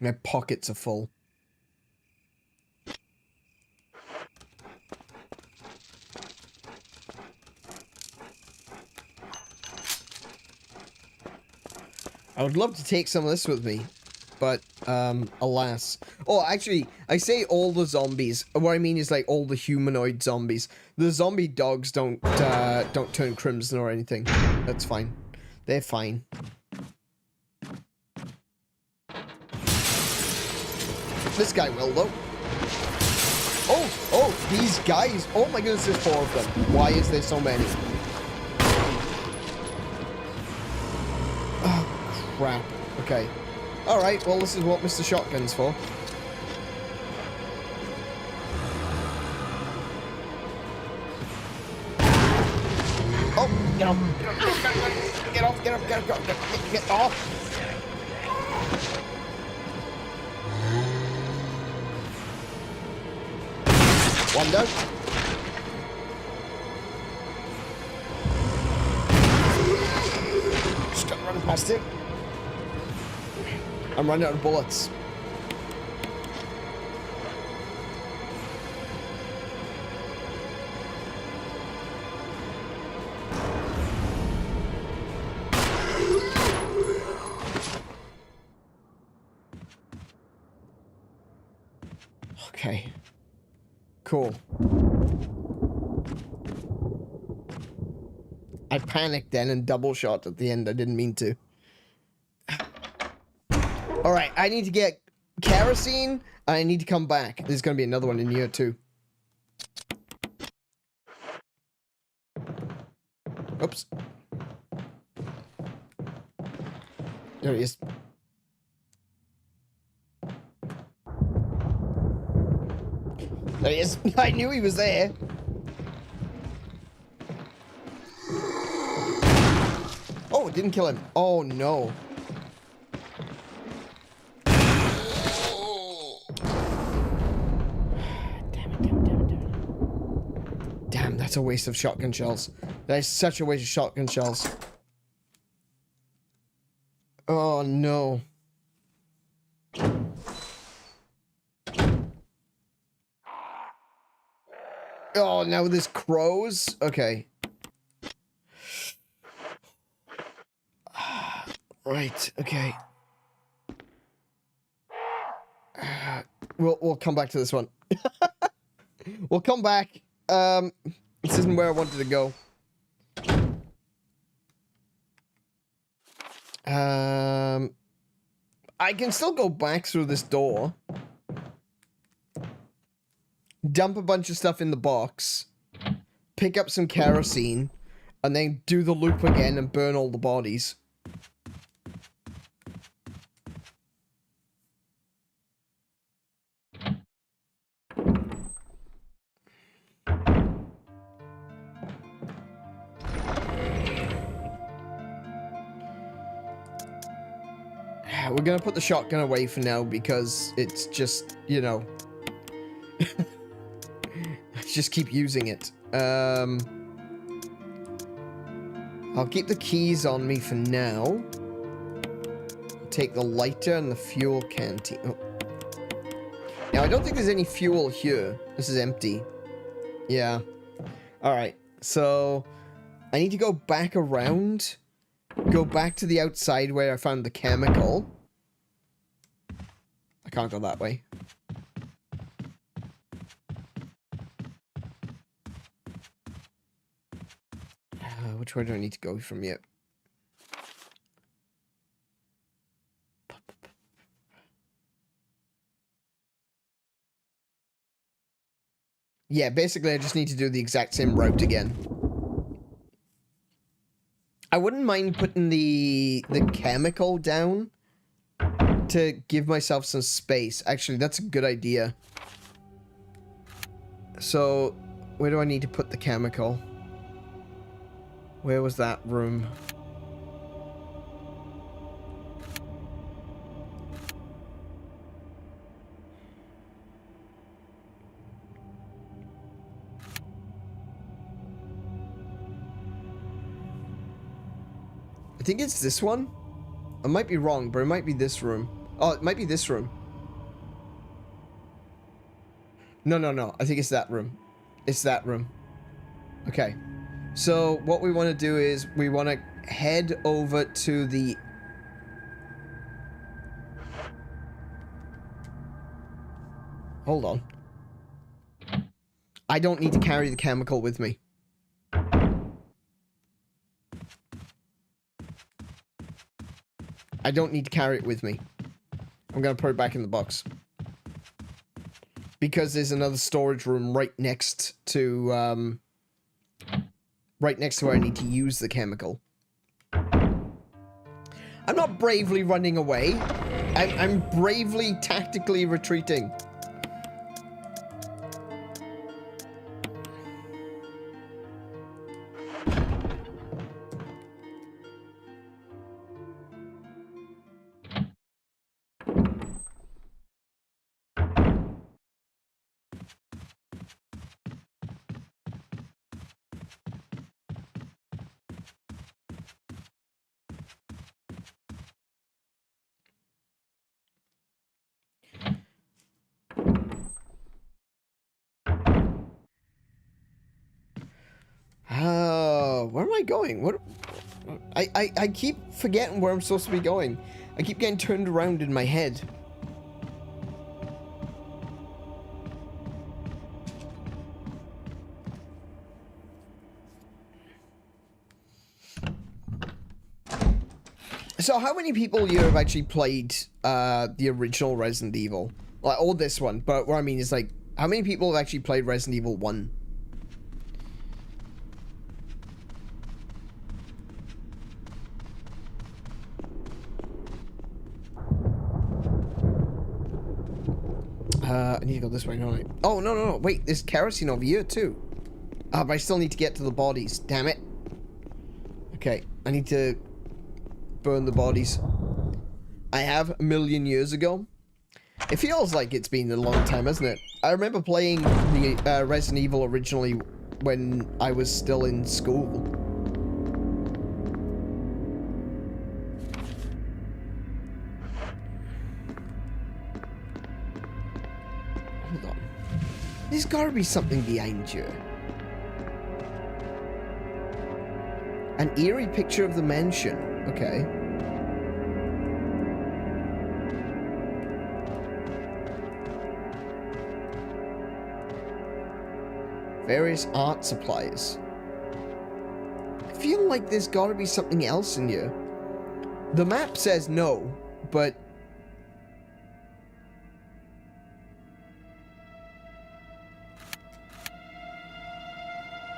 My pockets are full. I would love to take some of this with me, but, alas. Oh, actually, I say all the zombies. What I mean is, like, all the humanoid zombies. The zombie dogs don't turn crimson or anything. That's fine. They're fine. This guy will, though. Oh, these guys. Oh my goodness, there's 4 of them. Why is there so many? Crap. Okay. Alright, well, this is what Mr. Shotgun's for. Oh, get off. Get off, get off, get off, get off. One down. Just got running past it. I'm running out of bullets. Okay. Cool. I panicked then and double shot at the end. I didn't mean to. Alright, I need to get kerosene. I need to come back. There's going to be another one in here, too. Oops. There he is. There he is. I knew he was there. Oh, it didn't kill him. Oh, no. That's a waste of shotgun shells. That is such a waste of shotgun shells. Oh, no. Oh, now there's crows? Okay. Right, okay. We'll come back to this one. We'll come back. This isn't where I wanted to go. I can still go back through this door. Dump a bunch of stuff in the box. Pick up some kerosene. And then do the loop again and burn all the bodies. We're gonna put the shotgun away for now because it's just, you know... Let's just keep using it. I'll keep the keys on me for now. Take the lighter and the fuel canteen. Oh. Now, I don't think there's any fuel here. This is empty. Yeah. Alright, so... I need to go back around. Go back to the outside where I found the chemical. I can't go that way. Which way do I need to go from here? Yeah, basically I just need to do the exact same route again. I wouldn't mind putting the chemical down to give myself some space. Actually, that's a good idea. So, where do I need to put the chemical? Where was that room? I think it's this one. I might be wrong, but it might be this room. Oh, it might be this room. No. I think it's that room. It's that room. Okay. So, what we want to do is, we want to head over to the... Hold on. I don't need to carry the chemical with me. I don't need to carry it with me. I'm going to put it back in the box. Because there's another storage room right next to, right next to where I need to use the chemical. I'm not bravely running away. I'm bravely, tactically retreating. Where am I going? What? I keep forgetting where I'm supposed to be going. I keep getting turned around in my head. So how many people here have actually played the original Resident Evil? Like, or this one, but what I mean is, like, how many people have actually played Resident Evil 1? I need to go this way, don't I? Oh, no. Wait, there's kerosene over here, too. But I still need to get to the bodies. Damn it. Okay, I need to burn the bodies. I have a million years ago. It feels like it's been a long time, hasn't it? I remember playing the Resident Evil originally when I was still in school. Hold on. There's gotta be something behind you. An eerie picture of the mansion. Okay. Various art supplies. I feel like there's gotta be something else in here. The map says no, but...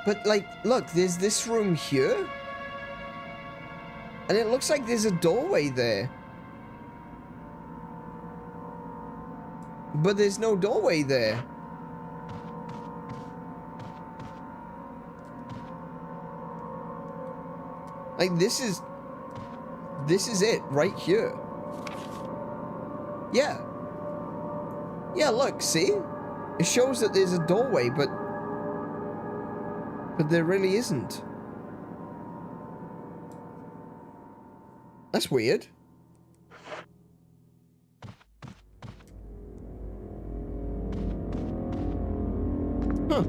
But, like, look, there's this room here. And it looks like there's a doorway there. But there's no doorway there. Like, this is it, right here. Yeah. Yeah, look, see? It shows that there's a doorway, but there really isn't. That's weird. Huh.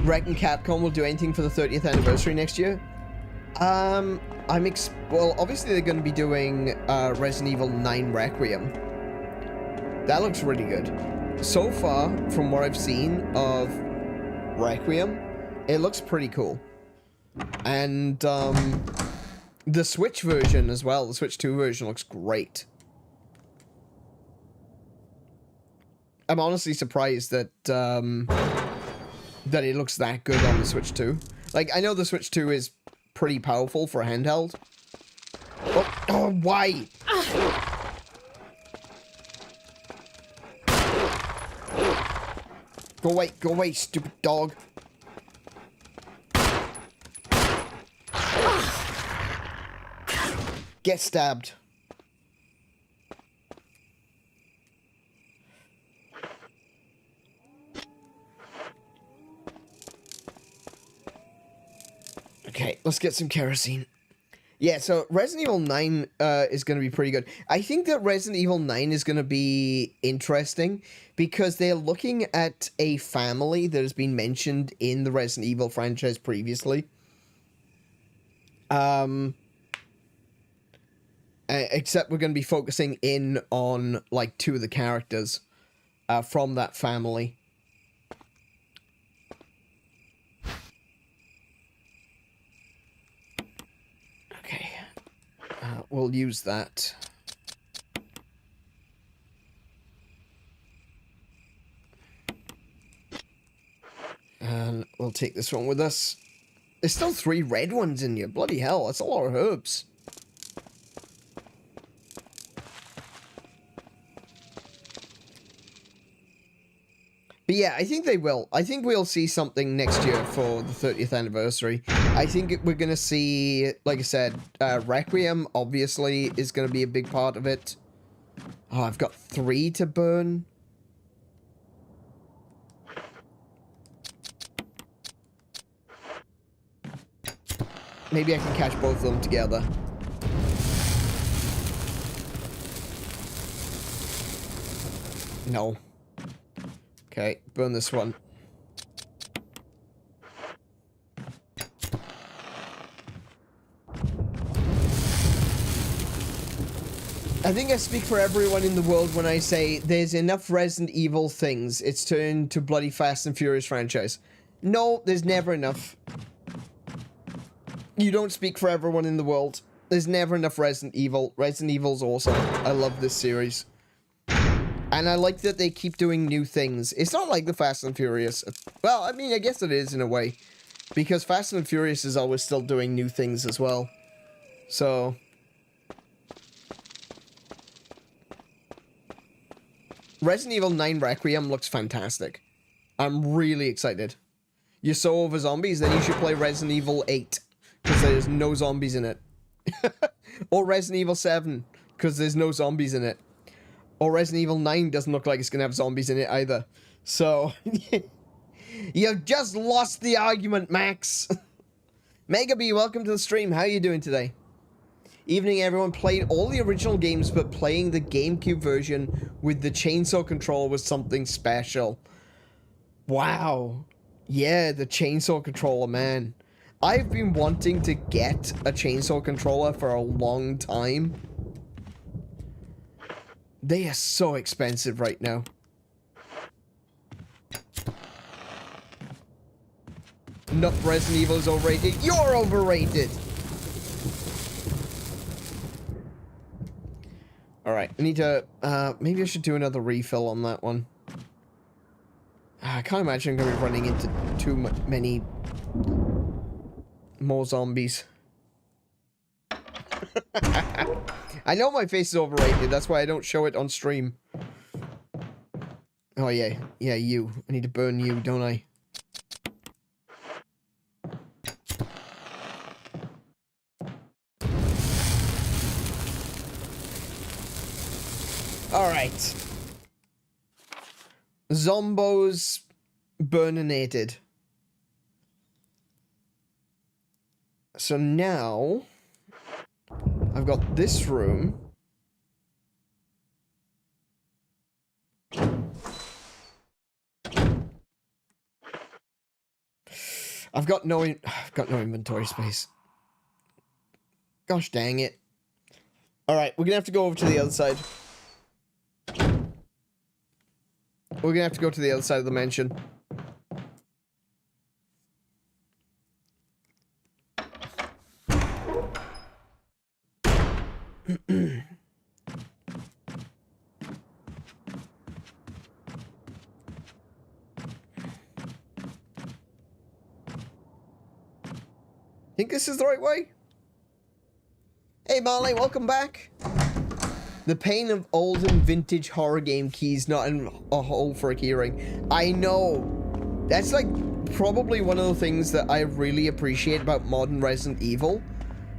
Reckon Capcom will do anything for the 30th anniversary next year? Well, obviously they're going to be doing Resident Evil 9 Requiem. That looks really good. So far, from what I've seen of Requiem, it looks pretty cool. And the Switch version as well, the Switch 2 version looks great. I'm honestly surprised that that it looks that good on the Switch 2. Like, I know the Switch 2 is pretty powerful for a handheld. Oh, why? Go away, stupid dog. Get stabbed. Okay, let's get some kerosene. Yeah, so Resident Evil 9 is going to be pretty good. I think that Resident Evil 9 is going to be interesting because they're looking at a family that has been mentioned in the Resident Evil franchise previously. Except we're going to be focusing in on, like, 2 of the characters from that family. Okay. We'll use that. And we'll take this one with us. There's still 3 red ones in here. Bloody hell, that's a lot of herbs. But yeah, I think they will. I think we'll see something next year for the 30th anniversary. I think we're going to see, like I said, Requiem, obviously, is going to be a big part of it. Oh, I've got 3 to burn. Maybe I can catch both of them together. No. Okay, burn this one. I think I speak for everyone in the world when I say there's enough Resident Evil things. It's turned to bloody Fast and Furious franchise. No, there's never enough. You don't speak for everyone in the world. There's never enough Resident Evil. Resident Evil's awesome. I love this series. And I like that they keep doing new things. It's not like the Fast and Furious. Well, I mean, I guess it is in a way. Because Fast and Furious is always still doing new things as well. So... Resident Evil 9 Requiem looks fantastic. I'm really excited. You're so over zombies, then you should play Resident Evil 8. Because there's no zombies in it. Or Resident Evil 7. Because there's no zombies in it. Or Resident Evil 9 doesn't look like it's going to have zombies in it either. So, you've just lost the argument, Max. Mega B, welcome to the stream. How are you doing today? Evening, everyone. Played all the original games, but playing the GameCube version with the chainsaw controller was something special. Wow. Yeah, the chainsaw controller, man. I've been wanting to get a chainsaw controller for a long time. They are so expensive right now. Nope, Resident Evil is overrated. You're overrated! Alright, I need to, maybe I should do another refill on that one. I can't imagine I'm going to be running into too many more zombies. I know my face is overrated, that's why I don't show it on stream. Oh yeah, yeah, you. I need to burn you, don't I? Alright. Zombos burninated. So now I've got this room. I've got no inventory space. Gosh dang it. Alright, we're gonna have to go over to the other side. We're gonna have to go to the other side of the mansion. Think this is the right way? Hey Marley, welcome back. The pain of old and vintage horror game keys not in a hole for a keyring. I know. That's like probably one of the things that I really appreciate about modern Resident Evil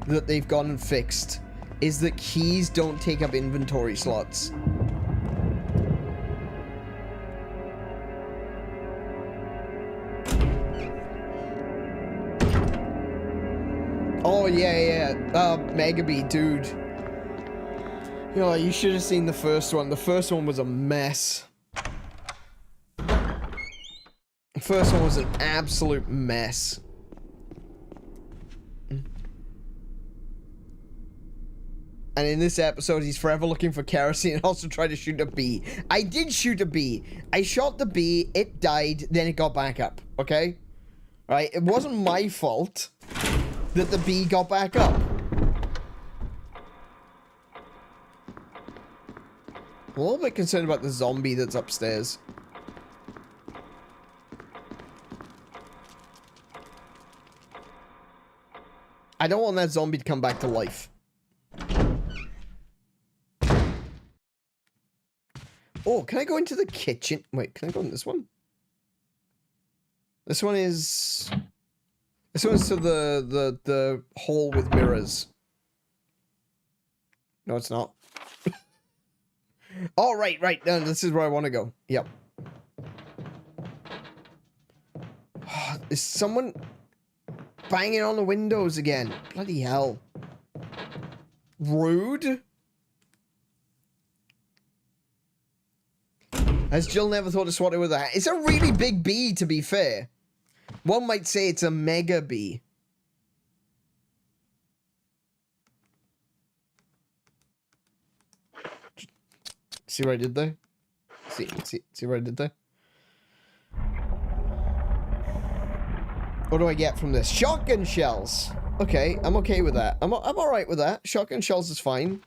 that they've gone and fixed is that keys don't take up inventory slots. Oh yeah, Megabee, dude. Oh, you should have seen the first one. The first one was a mess. The first one was an absolute mess. And in this episode, he's forever looking for kerosene and also tried to shoot a bee. I did shoot a bee. I shot the bee, it died, then it got back up, okay? Right? It wasn't my fault that the bee got back up. I'm a little bit concerned about the zombie that's upstairs. I don't want that zombie to come back to life. Oh, can I go into the kitchen? Wait, can I go in this one? This one is... This one's to the hall with mirrors. No, it's not. Oh, right. No, this is where I want to go. Yep. Is someone banging on the windows again? Bloody hell. Rude. Has Jill never thought to swat it with a hat? It's a really big bee, to be fair. One might say it's a mega bee. See what I did there? See what I did there? What do I get from this? Shotgun shells. Okay, I'm okay with that. I'm all right with that. Shotgun shells is fine.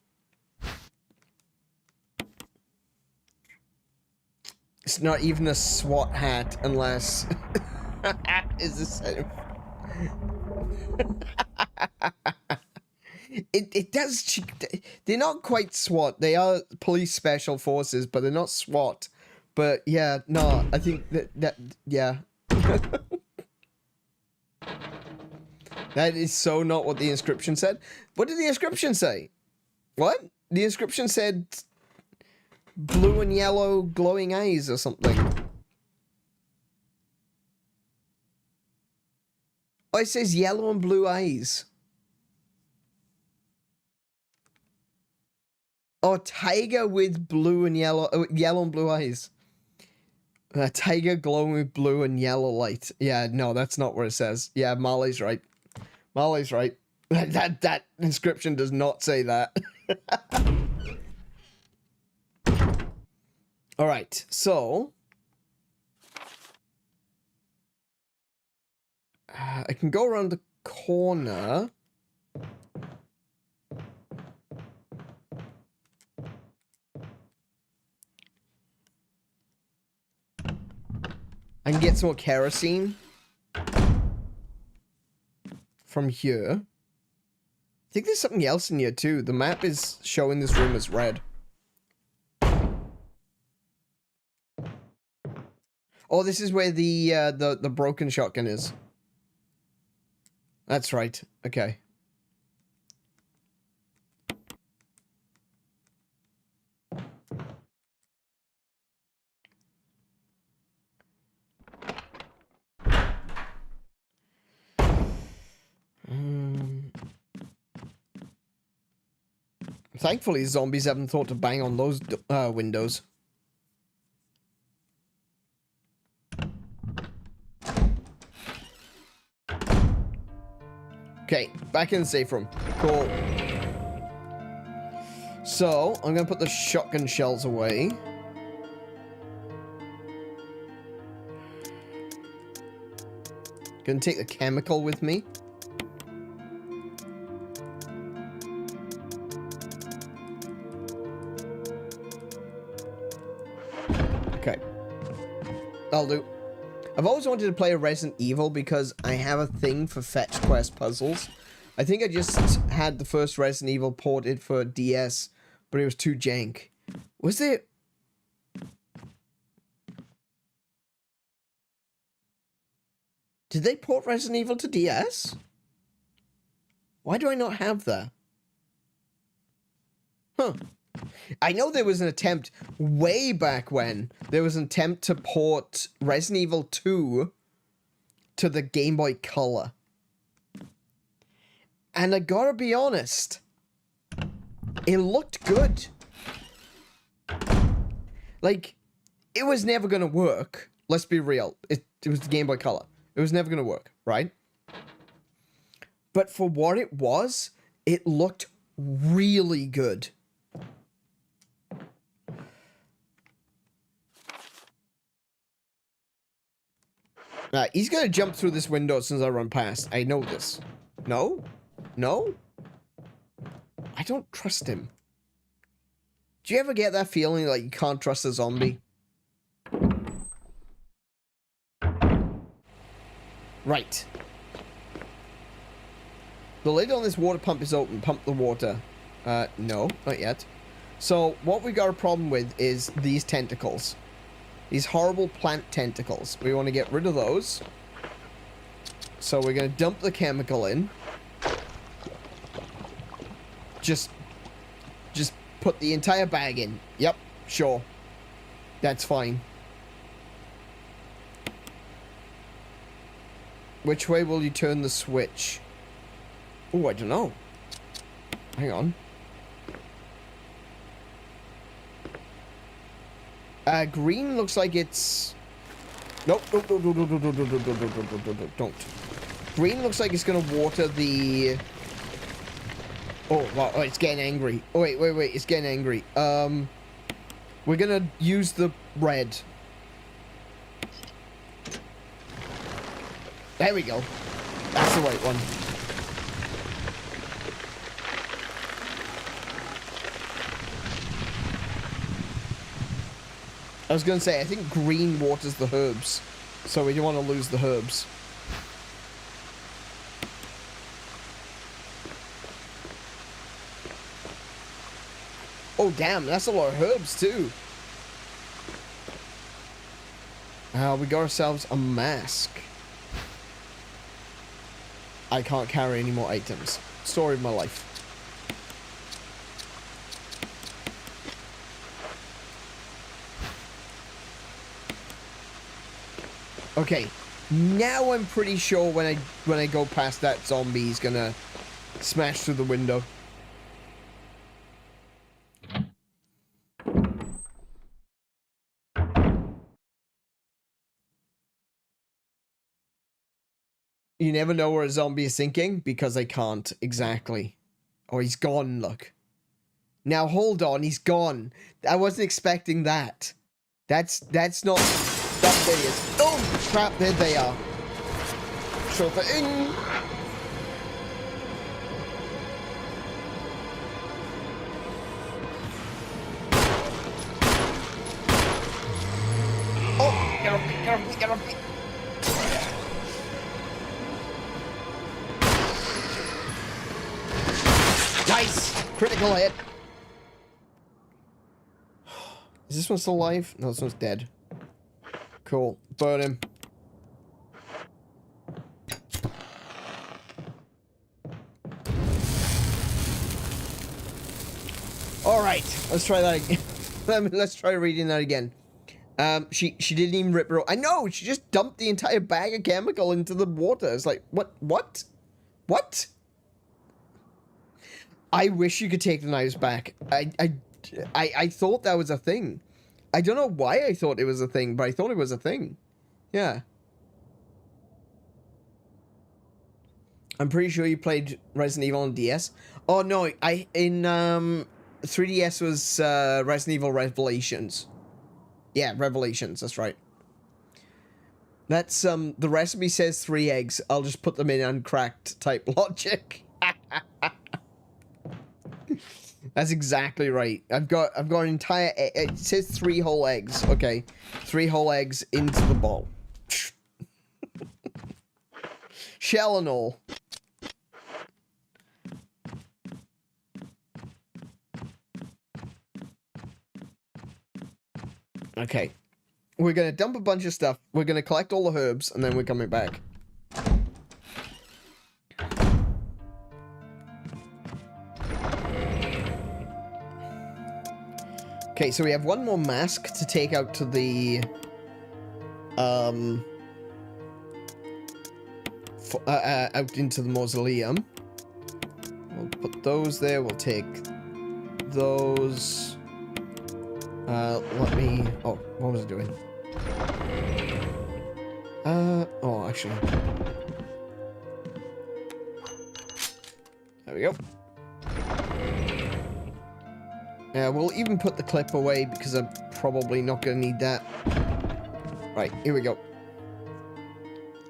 It's not even a SWAT hat unless is this it does. They're not quite SWAT. They are police special forces, but they're not SWAT. But yeah, no, I think that yeah. That is so not what the inscription said. What did the inscription say? What? The inscription said blue and yellow glowing eyes or something. Oh, it says yellow and blue eyes. Oh, tiger with blue and yellow, yellow and blue eyes. A tiger glowing with blue and yellow light. Yeah, no, that's not what it says. Yeah, Molly's right. Molly's right. That inscription does not say that. Alright, so... I can go around the corner. I can get some more kerosene from here. I think there's something else in here too. The map is showing this room as red. Oh, this is where the broken shotgun is. That's right. Okay. Thankfully, zombies haven't thought to bang on those windows. Okay, back in the safe room. Cool. So, I'm gonna put the shotgun shells away. Gonna take the chemical with me. Okay. That'll do. I've always wanted to play a Resident Evil because I have a thing for fetch quest puzzles. I think I just had the first Resident Evil ported for DS, but it was too jank. Was there... Did they port Resident Evil to DS? Why do I not have that? Huh. I know there was an attempt way back when. There was an attempt to port Resident Evil 2 to the Game Boy Color. And I gotta be honest, it looked good. Like, it was never gonna work. Let's be real. It was the Game Boy Color. It was never gonna work, right? But for what it was, it looked really good. He's gonna jump through this window as soon as I run past. I know this. No? No? I don't trust him. Do you ever get that feeling like you can't trust a zombie? Right. The lid on this water pump is open. Pump the water. No, not yet. So, what we got a problem with is these tentacles. These horrible plant tentacles. We want to get rid of those. So we're going to dump the chemical in. Just put the entire bag in. Yep, sure. That's fine. Which way will you turn the switch? Oh, I don't know. Hang on. Green looks like it's... Nope, don't. Green looks like it's gonna water the... Oh, wow, oh, it's getting angry. Oh, wait, it's getting angry. We're gonna use the red. There we go. That's the right one. I was going to say, I think green waters the herbs. So we don't want to lose the herbs. Oh, damn. That's a lot of herbs, too. We got ourselves a mask. I can't carry any more items. Story of my life. Okay, now I'm pretty sure when I go past that zombie, he's gonna smash through the window. You never know where a zombie is thinking, because I can't exactly. Oh, he's gone, look. Now, hold on, he's gone. I wasn't expecting that. That's not... That there he is. Oh, crap, there they are. Sure thing. Oh, get off me, get off me, get off me. Nice! Critical hit. Is this one still alive? No, this one's dead. Cool. Burn him. Alright, let's try that again. Let's try reading that again. She didn't even rip her. I know, she just dumped the entire bag of chemical into the water. It's like, what? I wish you could take the knives back. I thought that was a thing. I don't know why I thought it was a thing, but I thought it was a thing. Yeah. I'm pretty sure you played Resident Evil on DS. Oh no, in 3DS was Resident Evil Revelations. Yeah, Revelations, that's right. That's the recipe says 3 eggs. I'll just put them in uncracked type logic. That's exactly right. I've got an entire it says 3 whole eggs. Okay. 3 whole eggs into the bowl. Shell and all. Okay. We're gonna dump a bunch of stuff. We're gonna collect all the herbs, and then we're coming back. Okay, so we have one more mask to take out to the... out into the mausoleum. We'll put those there. We'll take those... let me... Oh, what was I doing? Oh, actually... There we go. Yeah, we'll even put the clip away because I'm probably not going to need that. Right, here we go.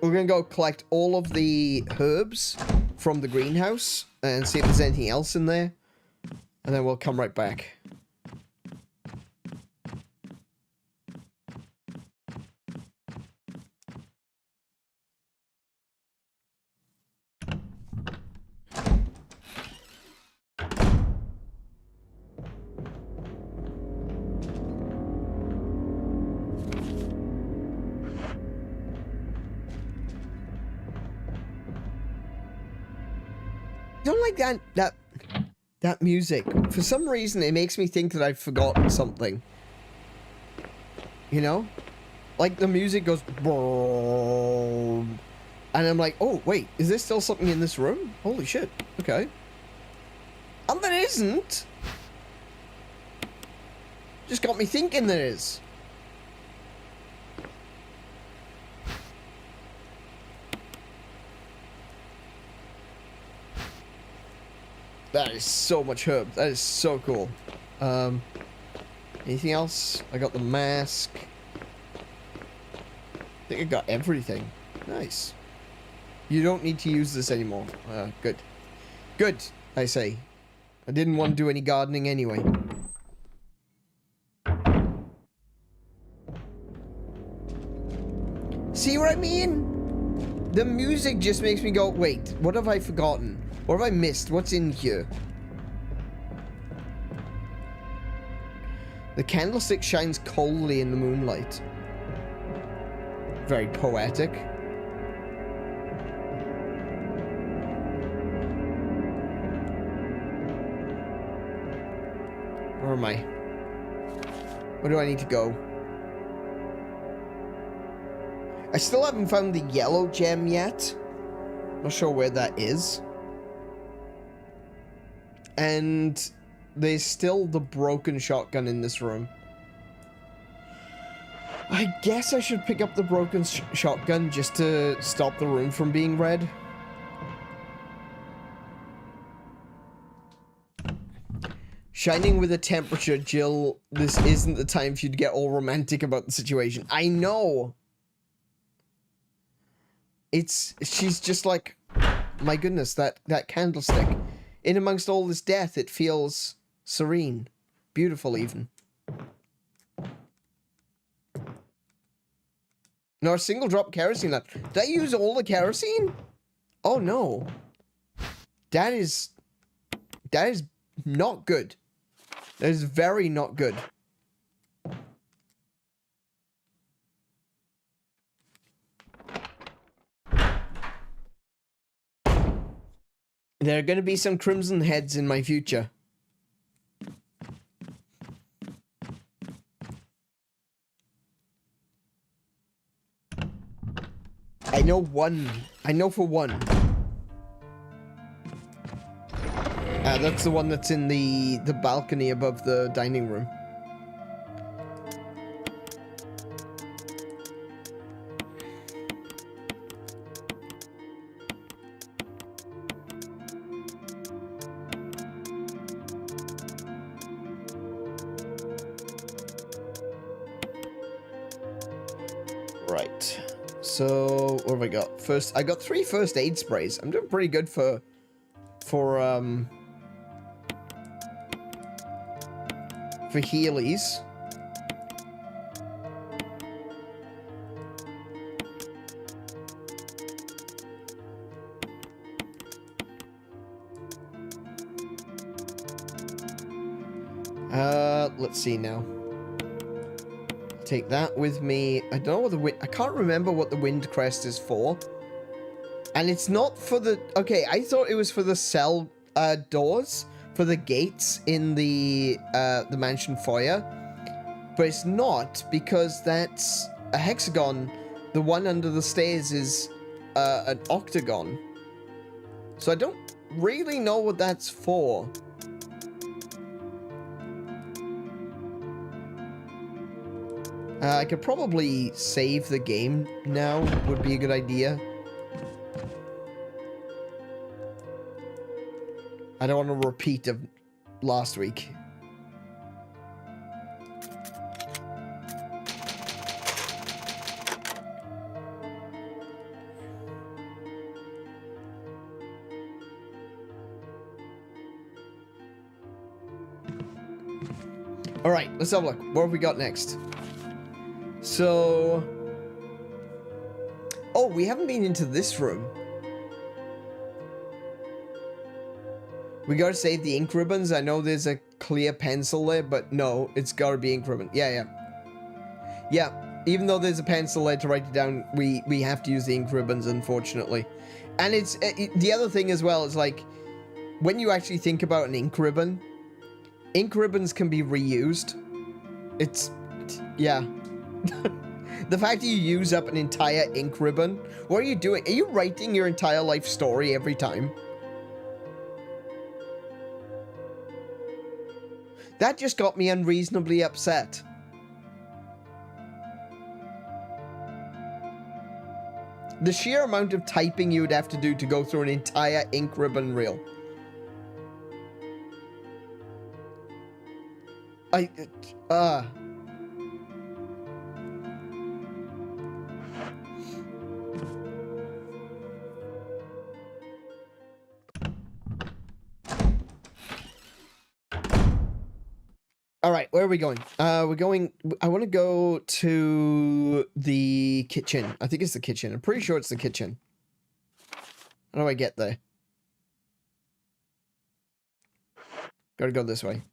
We're going to go collect all of the herbs from the greenhouse and see if there's anything else in there. And then we'll come right back. I don't like that music. For some reason, it makes me think that I've forgotten something. You know? Like, the music goes... And I'm like, oh, wait, is there still something in this room? Holy shit. Okay. And there isn't! Just got me thinking there is. That is so much herb. That is so cool. Anything else? I got the mask. I think I got everything. Nice. You don't need to use this anymore. Good. Good, I say. I didn't want to do any gardening anyway. See what I mean? The music just makes me go, wait, what have I forgotten? What have I missed? What's in here? The candlestick shines coldly in the moonlight. Very poetic. Where am I? Where do I need to go? I still haven't found the yellow gem yet. Not sure where that is. And there's still the broken shotgun in this room. I guess I should pick up the broken shotgun just to stop the room from being red. Shining with a temperature, Jill. This isn't the time for you to get all romantic about the situation. I know. She's just like, my goodness, that candlestick. In amongst all this death, it feels serene. Beautiful, even. No, a single drop kerosene left. Did I use all the kerosene? Oh, no. That is not good. That is very not good. There are going to be some crimson heads in my future. I know one. I know for one. That's the one that's in the balcony above the dining room. Right. So, what have I got? I got 3 first aid sprays. I'm doing pretty good for Heelys. Let's see now. Take that with me. I don't know what the wind... I can't remember what the wind crest is for. And it's not for the... Okay, I thought it was for the cell doors. For the gates in the mansion foyer. But it's not, because that's a hexagon. The one under the stairs is an octagon. So I don't really know what that's for. I could probably save the game now, would be a good idea. I don't want to repeat of last week. Alright, let's have a look. What have we got next? So... Oh, we haven't been into this room. We gotta save the ink ribbons. I know there's a clear pencil there, but no, it's gotta be ink ribbon. Yeah. Yeah, even though there's a pencil there to write it down, we have to use the ink ribbons, unfortunately. And it's... the other thing as well is, like, when you actually think about an ink ribbons can be reused. It's... yeah. The fact that you use up an entire ink ribbon, what are you doing? Are you writing your entire life story every time? That just got me unreasonably upset. The sheer amount of typing you would have to do to go through an entire ink ribbon reel. All right, where are we going? I want to go to the kitchen. I think it's the kitchen. I'm pretty sure it's the kitchen. How do I get there? Gotta go this way.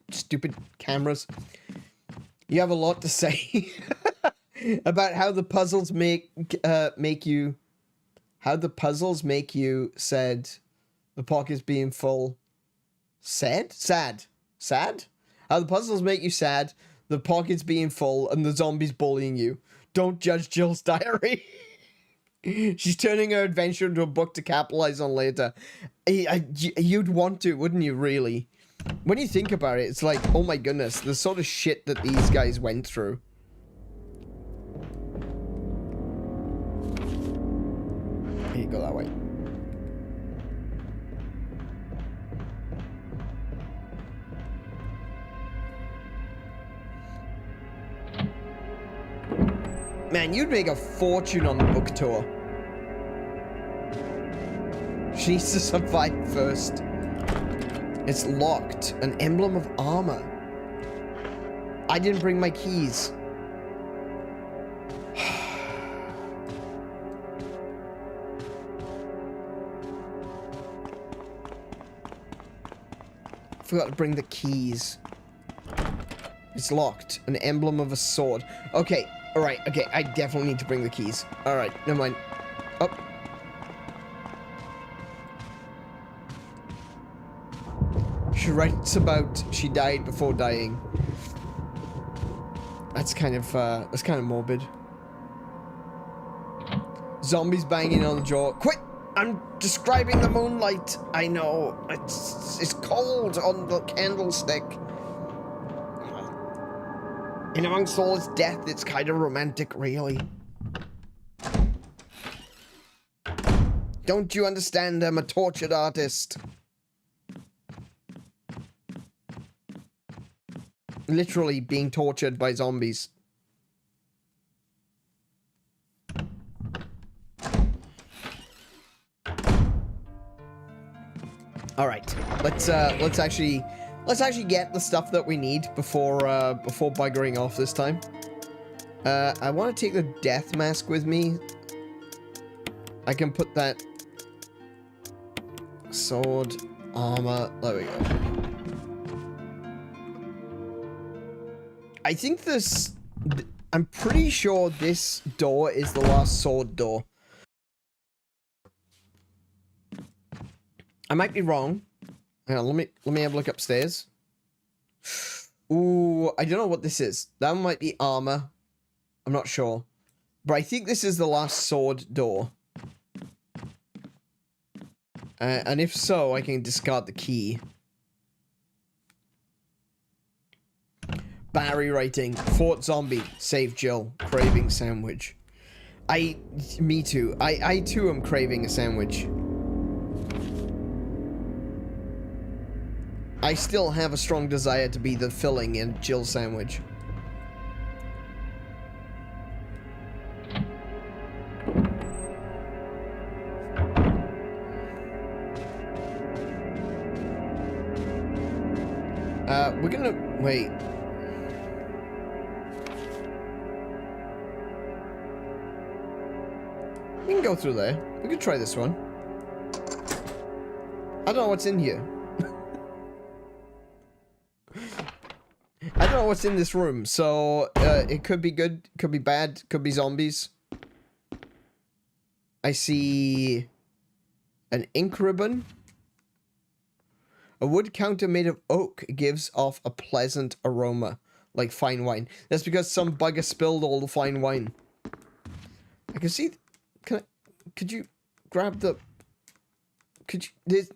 Stupid cameras. You have a lot to say about how the puzzles make you sad. The pockets being full. Sad? Sad? How the puzzles make you sad, the pockets being full, and the zombies bullying you. Don't judge Jill's diary. She's turning her adventure into a book to capitalize on later. You'd want to, wouldn't you, really? When you think about it, it's like, oh my goodness, the sort of shit that these guys went through. Here you go that way. Man, you'd make a fortune on the book tour. She needs to survive first. It's locked. An emblem of armor. I didn't bring my keys. Forgot to bring the keys. It's locked. An emblem of a sword. Okay, alright, okay, I definitely need to bring the keys. Alright, never mind. Oh. She writes about she died before dying. That's kind of morbid. Zombies banging on the door. Quit! I'm describing the moonlight. I know. It's cold on the candlestick. And amongst all its death, it's kind of romantic, really. Don't you understand? I'm a tortured artist. Literally being tortured by zombies. All right, let's actually get the stuff that we need before buggering off this time. I want to take the death mask with me. I can put that sword, armor. There we go. I think this. I'm pretty sure this door is the last sword door. I might be wrong. Hang on, let me have a look upstairs. Ooh, I don't know what this is. That might be armor. I'm not sure. But I think this is the last sword door. And if so, I can discard the key. Barry writing, Fort Zombie, save Jill, craving sandwich. Me too. I too am craving a sandwich. I still have a strong desire to be the filling in Jill's sandwich. We're gonna wait. We can go through there. We could try this one. I don't know what's in here. I don't know what's in this room, so it could be good, could be bad, could be zombies. I see an ink ribbon. A wood counter made of oak gives off a pleasant aroma, like fine wine. That's because some bugger spilled all the fine wine. I can see. Could you grab the? Could you?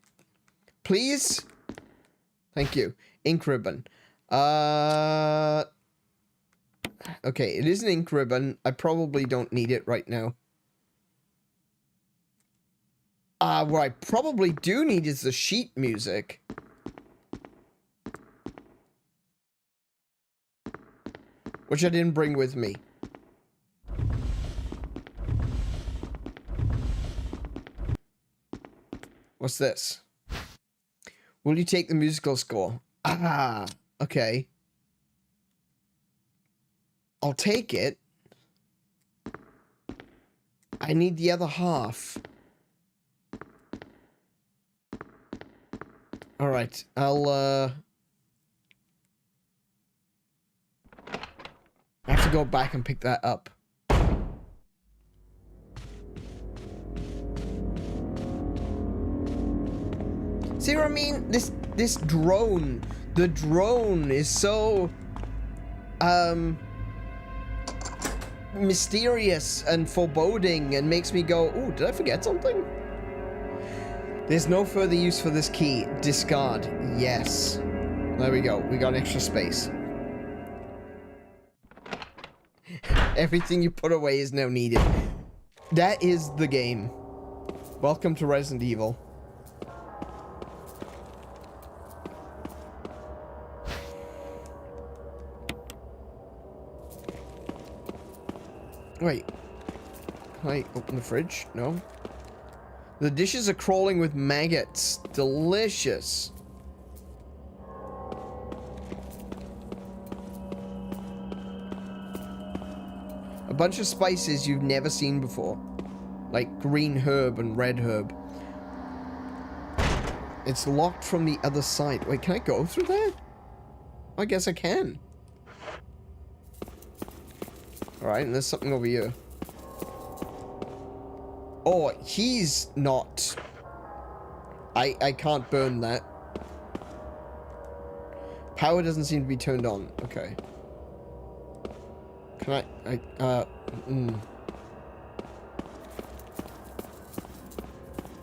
Please. Thank you. Ink ribbon. Okay, it is an ink ribbon. I probably don't need it right now. What I probably do need is the sheet music. Which I didn't bring with me. What's this? Will you take the musical score? Ah, okay. I'll take it. I need the other half. Alright, I'll, I have to go back and pick that up. See what I mean? This drone, the drone is so, mysterious and foreboding and makes me go, ooh, did I forget something? There's no further use for this key. Discard. Yes. There we go. We got extra space. Everything you put away is now needed. That is the game. Welcome to Resident Evil. Wait. Can I open the fridge? No. The dishes are crawling with maggots. Delicious. A bunch of spices you've never seen before. Like green herb and red herb. It's locked from the other side. Wait, can I go through there? I guess I can. Alright, and there's something over here. Oh, he's not... I can't burn that. Power doesn't seem to be turned on. Okay. Can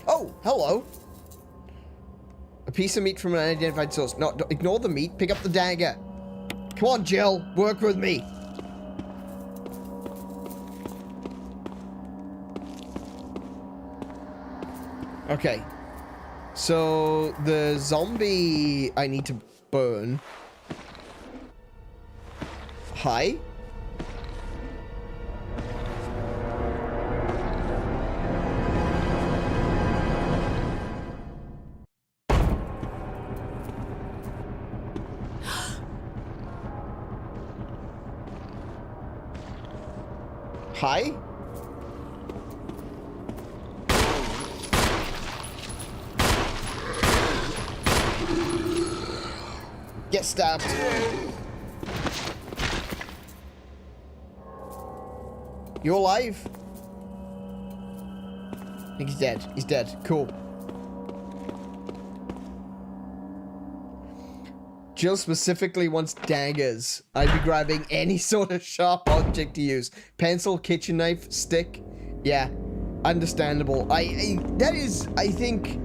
Oh, hello. A piece of meat from an unidentified source. No, ignore the meat. Pick up the dagger. Come on, Jill. Work with me. Okay. So, the zombie I need to burn. Hi? Hi? Get stabbed. You alive? I think he's dead. He's dead. Cool. Jill specifically wants daggers. I'd be grabbing any sort of sharp object to use. Pencil, kitchen knife, stick. Yeah, understandable. That is, I think,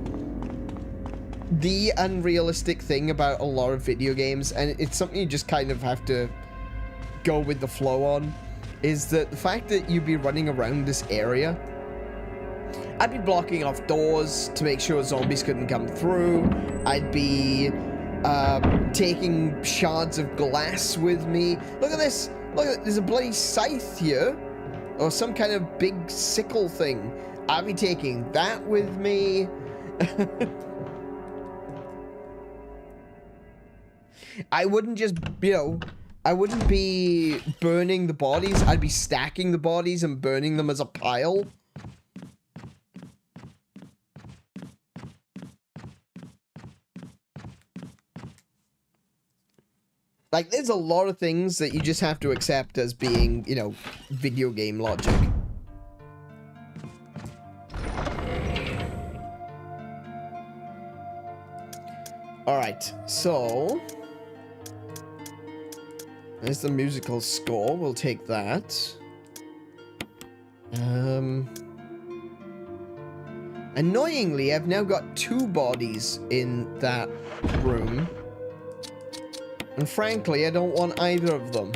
the unrealistic thing about a lot of video games, and it's something you just kind of have to go with the flow on, is that the fact that you'd be running around this area, I'd be blocking off doors to make sure zombies couldn't come through. I'd be taking shards of glass with me. Look at this. Look at there's a bloody scythe here, or some kind of big sickle thing. I'd be taking that with me. I wouldn't just, you know, I wouldn't be burning the bodies. I'd be stacking the bodies and burning them as a pile. Like, there's a lot of things that you just have to accept as being, you know, video game logic. Alright, so... there's the musical score. We'll take that. Annoyingly, I've now got 2 bodies in that room. And frankly, I don't want either of them.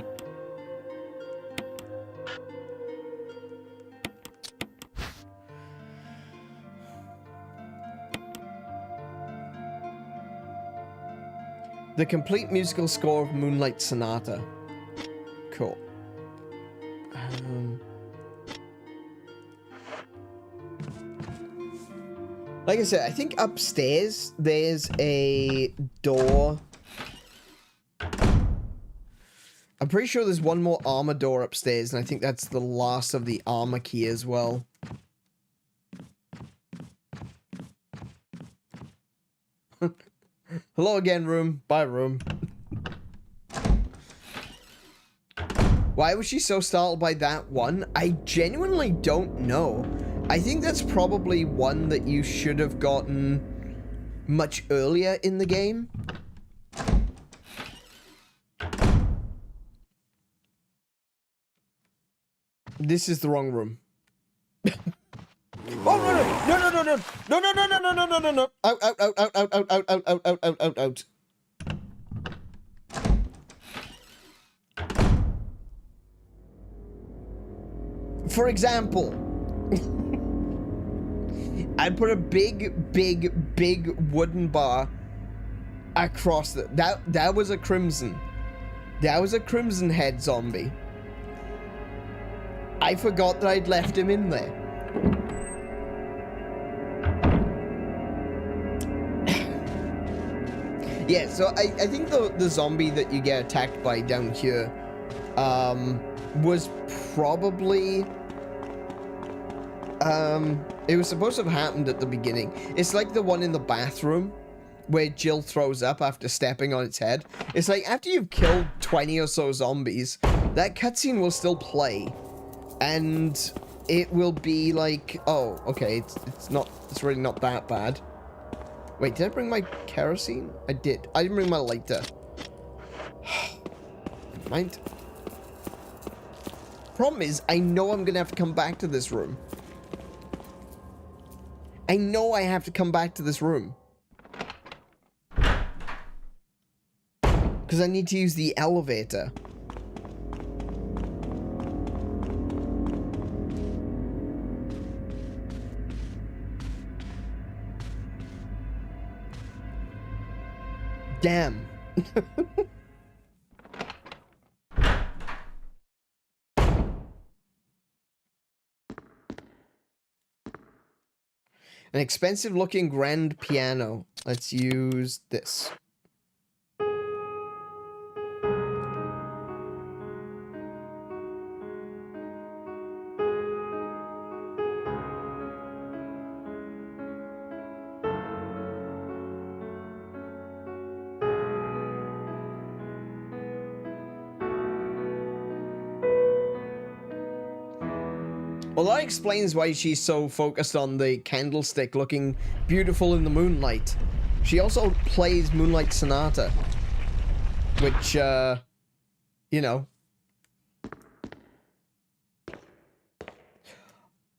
The complete musical score of Moonlight Sonata. Cool. Like I said, I think upstairs there's a door. I'm pretty sure there's one more armor door upstairs, and I think that's the last of the armor key as well. Hello again, room. Bye, room. Why was she so startled by that one? I genuinely don't know. I think that's probably one that you should have gotten much earlier in the game. This is the wrong room. Oh, no. Out. For example, I'd put a big wooden bar across that was a crimson. That was a crimson head zombie. I forgot that I'd left him in there. Yeah, so I think the zombie that you get attacked by down here was probably... it was supposed to have happened at the beginning. It's like the one in the bathroom where Jill throws up after stepping on its head. It's like after you've killed 20 or so zombies, that cutscene will still play. And it will be like, oh, okay, it's really not that bad. Wait, did I bring my kerosene? I did. I didn't bring my lighter. Mind. Problem is, I know I'm gonna have to come back to this room. I know I have to come back to this room. Because I need to use the elevator. Damn. An expensive looking grand piano. Let's use this. Well, that explains why she's so focused on the candlestick looking beautiful in the moonlight. She also plays Moonlight Sonata, which, you know.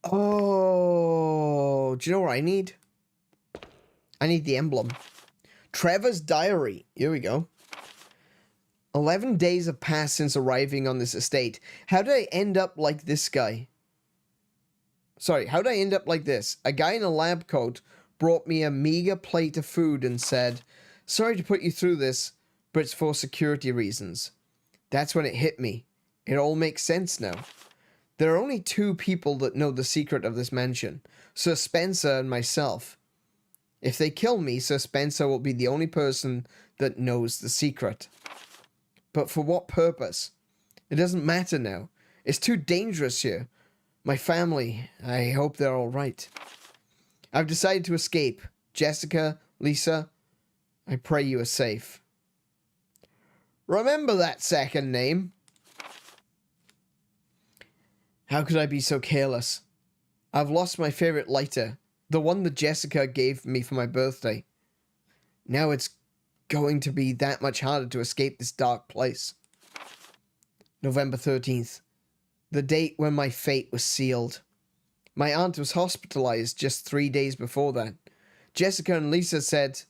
Oh, do you know what I need? I need the emblem. Trevor's diary. Here we go. 11 days have passed since arriving on this estate. How did I end up like this guy? Sorry, how did I end up like this? A guy in a lab coat brought me a meager plate of food and said, "Sorry to put you through this, but it's for security reasons." That's when it hit me. It all makes sense now. There are only 2 people that know the secret of this mansion, Sir Spencer and myself. If they kill me, Sir Spencer will be the only person that knows the secret. But for what purpose? It doesn't matter now. It's too dangerous here. My family, I hope they're all right. I've decided to escape. Jessica, Lisa, I pray you are safe. Remember that second name. How could I be so careless? I've lost my favorite lighter, the one that Jessica gave me for my birthday. Now it's going to be that much harder to escape this dark place. November 13th. The date when my fate was sealed. My aunt was hospitalized just 3 days before that. Jessica and Lisa said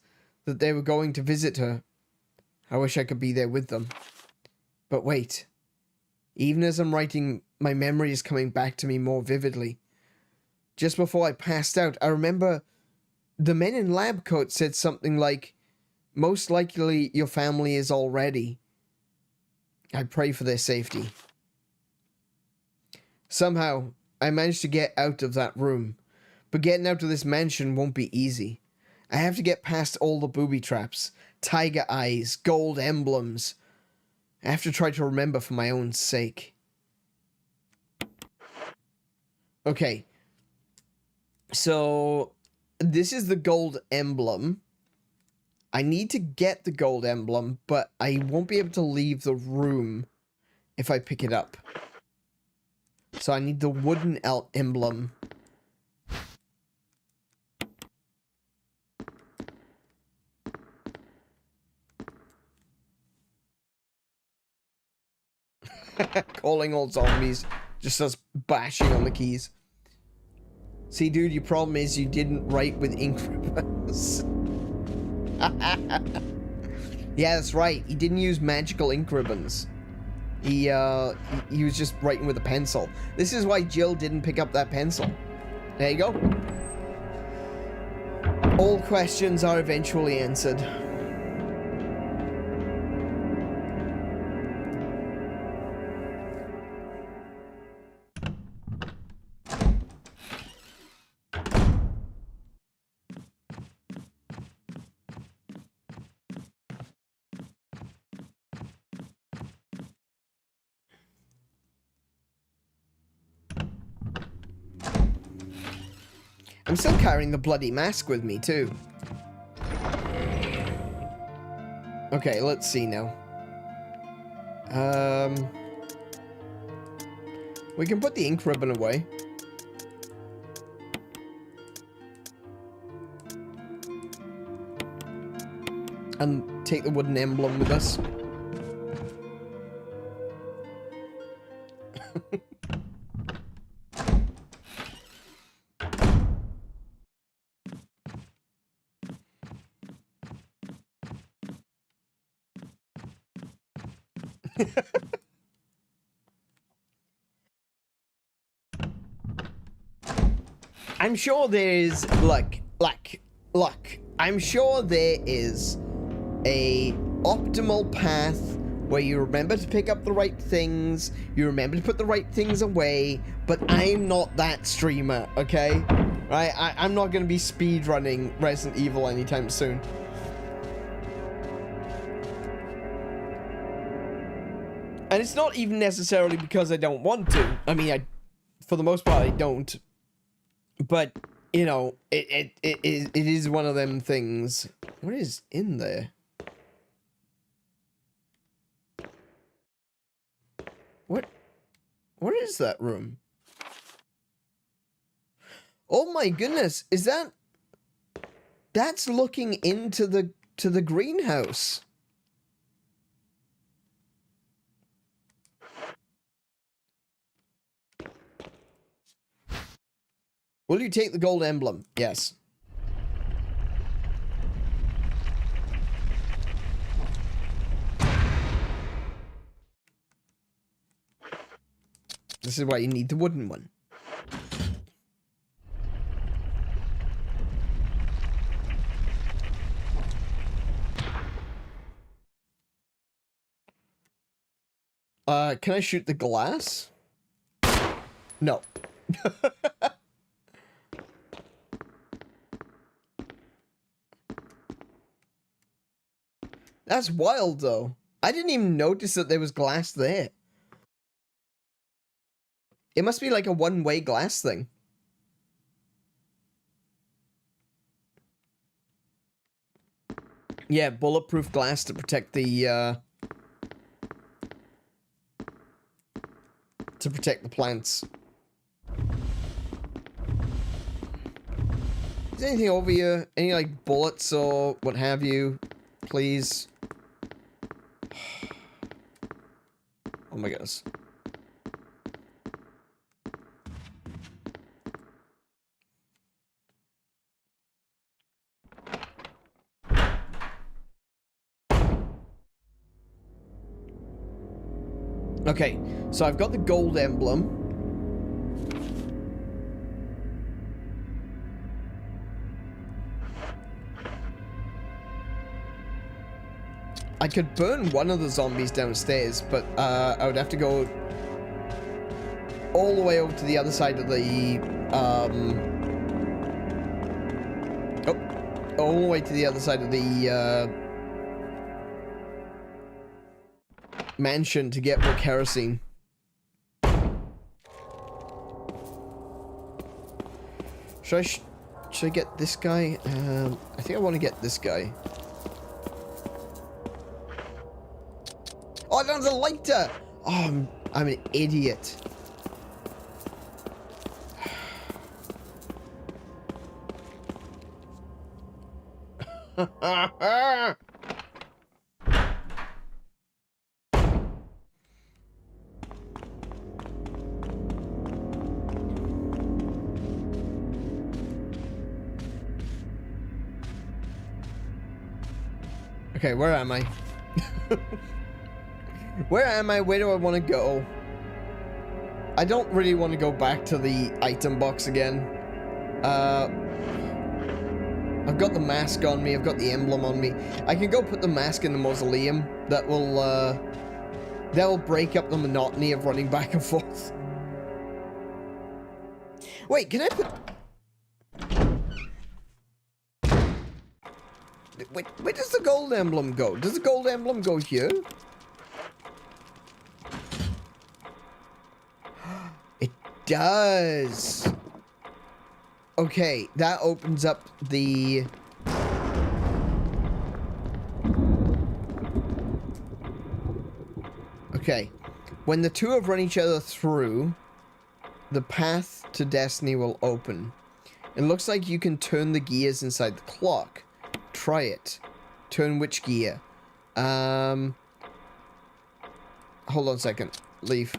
that they were going to visit her. I wish I could be there with them. But wait. Even as I'm writing, my memory is coming back to me more vividly. Just before I passed out, I remember the men in lab coats said something like, "Most likely your family is all ready." I pray for their safety. Somehow, I managed to get out of that room, but getting out of this mansion won't be easy. I have to get past all the booby traps, tiger eyes, gold emblems. I have to try to remember for my own sake. Okay. So, this is the gold emblem. I need to get the gold emblem, but I won't be able to leave the room if I pick it up. So I need the wooden emblem. Calling all zombies. Just us bashing on the keys. See, dude, your problem is you didn't write with ink ribbons. Yeah, that's right. He didn't use magical ink ribbons. He was just writing with a pencil. This is why Jill didn't pick up that pencil. There you go. All questions are eventually answered. I'm still carrying the bloody mask with me, too. Okay, let's see now. We can put the ink ribbon away. And take the wooden emblem with us. I'm sure there's look. I'm sure there is a optimal path where you remember to pick up the right things, you remember to put the right things away, but I'm not that streamer, okay? Right? I'm not gonna be speedrunning Resident Evil anytime soon. And it's not even necessarily because I don't want to. I mean, for the most part, I don't. But, you know, it is one of them things. What is in there? What is that room? Oh my goodness, is that... That's looking into the greenhouse. Will you take the gold emblem? Yes. This is why you need the wooden one. Can I shoot the glass? No. That's wild, though. I didn't even notice that there was glass there. It must be like a one-way glass thing. Yeah, bulletproof glass to protect the, to protect the plants. Is there anything over here? Any, like, bullets or what have you? Please. Oh my goodness. Okay, so I've got the gold emblem. I could burn one of the zombies downstairs, but I would have to go all the way over to the other side of the all the way to the other side of the mansion to get more kerosene. Should I get this guy? I think I want to get this guy. Oh, there's a lighter! Oh, I'm an idiot. Okay, where am I? Where am I? Where do I want to go? I don't really want to go back to the item box again. I've got the mask on me. I've got the emblem on me. I can go put the mask in the mausoleum. That will break up the monotony of running back and forth. Wait, can I put... Wait, where does the gold emblem go? Does the gold emblem go here? It does. Okay, that opens up the... Okay. When the two have run each other through, the path to destiny will open. It looks like you can turn the gears inside the clock. Try it. Turn which gear? Hold on a second. Leave.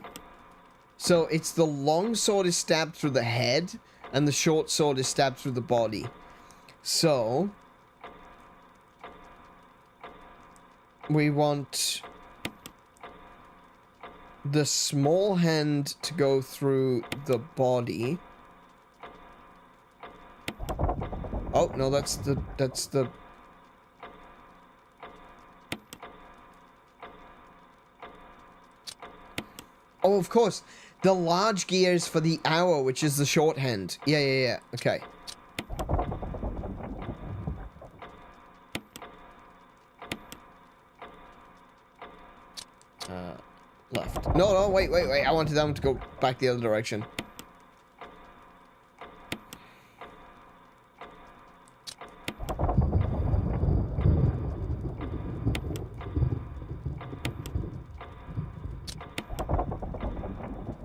So, it's the long sword is stabbed through the head, and the short sword is stabbed through the body. So... we want... the small hand to go through the body. Oh, no, that's the... Oh, of course. The large gears for the hour, which is the short hand. Yeah. Okay. Left. No, wait. I wanted them to go back the other direction.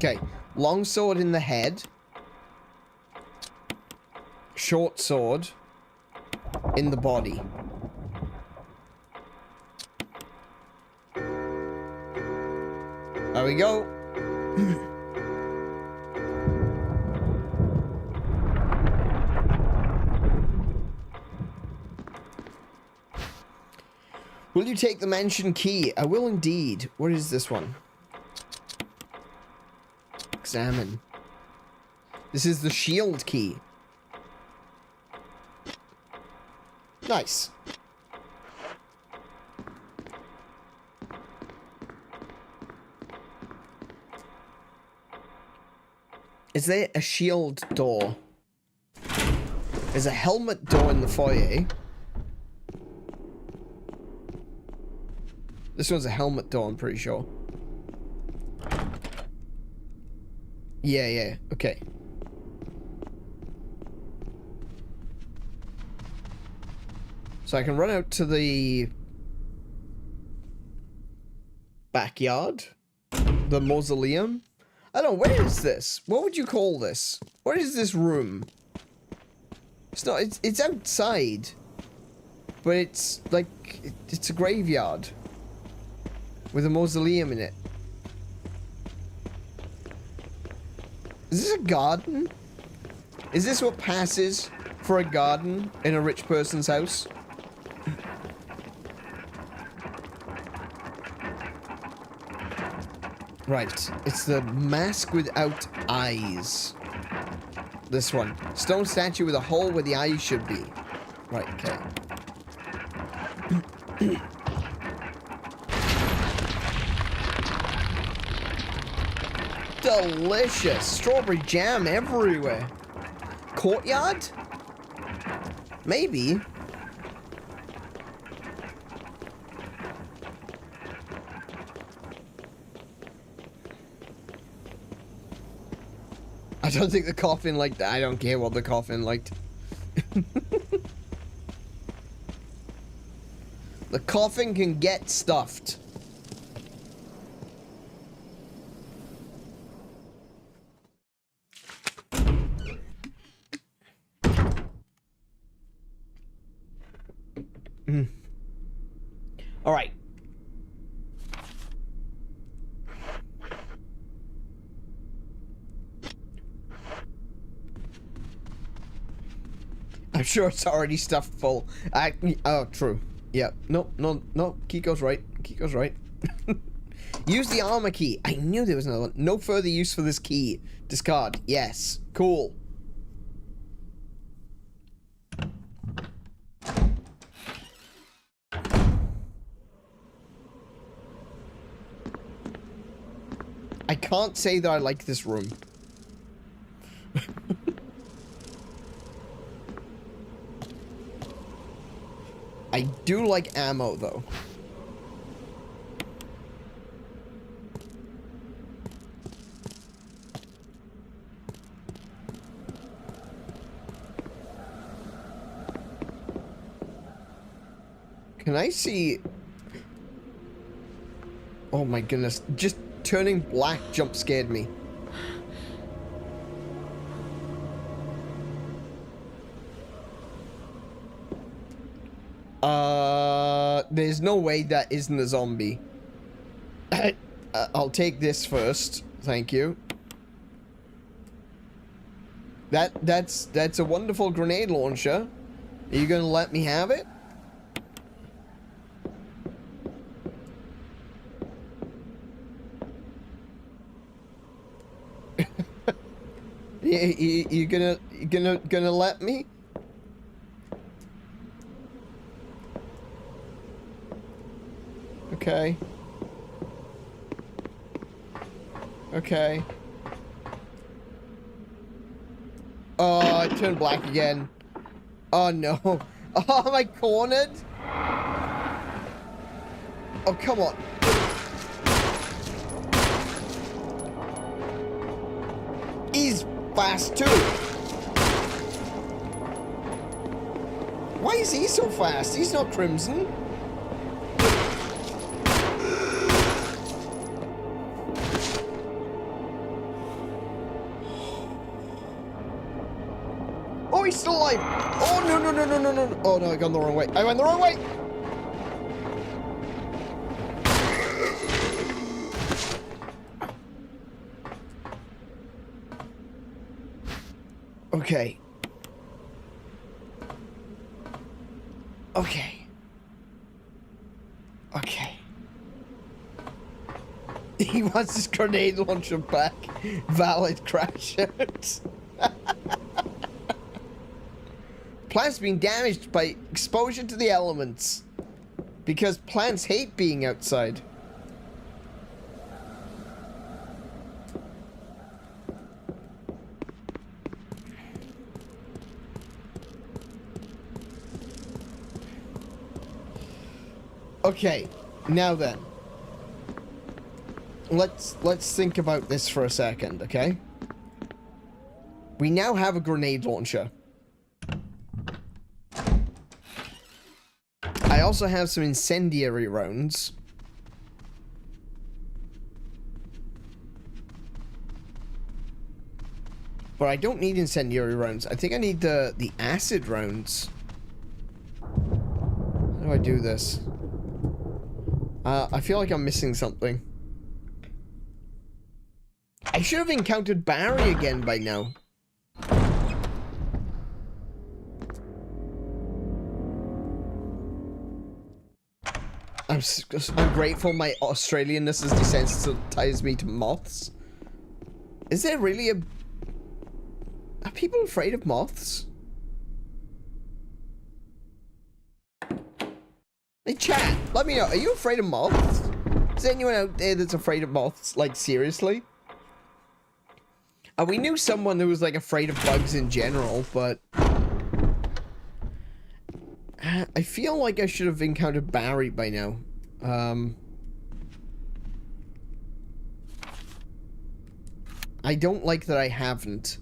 Okay, long sword in the head. Short sword in the body. There we go. Will you take the mansion key? I will indeed. What is this one? Examine. This is the shield key. Nice. Is there a shield door? There's a helmet door in the foyer. This one's a helmet door, I'm pretty sure. Yeah, okay. So I can run out to the backyard, the mausoleum. I don't know, where is this? What would you call this? What is this room? It's not, it's outside, but it's like, it's a graveyard with a mausoleum in it. Is this a garden? Is this what passes for a garden in a rich person's house? Right, it's the mask without eyes. This one. Stone statue with a hole where the eyes should be. Right, okay. Delicious. Strawberry jam everywhere. Courtyard? Maybe. I don't think the coffin liked that. I don't care what the coffin liked. The coffin can get stuffed. All right. I'm sure it's already stuffed full. Oh, true. Yeah. No. Key goes right. Key goes right. Use the armor key. I knew there was another one. No further use for this key. Discard. Yes. Cool. I can't say that I like this room. I do like ammo, though. Can I see... Oh my goodness. Just turning black jump scared me. There's no way that isn't a zombie. I'll take this first. Thank you. That's a wonderful grenade launcher. Are you gonna let me have it? you gonna let me? Okay. Okay. Oh, it turned black again. Oh no. Oh, am I cornered? Oh, come on. He's fast too. Why is he so fast? He's not Crimson. Oh, he's still alive. Oh, no. Oh, no, I gone the wrong way. I went the wrong way. Okay. Okay. Okay. He wants his grenade launcher back. Valid crash out. Plants being damaged by exposure to the elements. Because plants hate being outside. Okay, now then. Let's think about this for a second, okay? We now have a grenade launcher. I also have some incendiary rounds. But I don't need incendiary rounds. I think I need the acid rounds. How do I do this? I feel like I'm missing something. I should have encountered Barry again by now. I'm grateful my Australianness is desensitized me to moths. Is there really a... Are people afraid of moths? Hey chat, let me know, are you afraid of moths? Is there anyone out there that's afraid of moths? Like, seriously? We knew someone who was, like, afraid of bugs in general, but... I feel like I should have encountered Barry by now. I don't like that I haven't.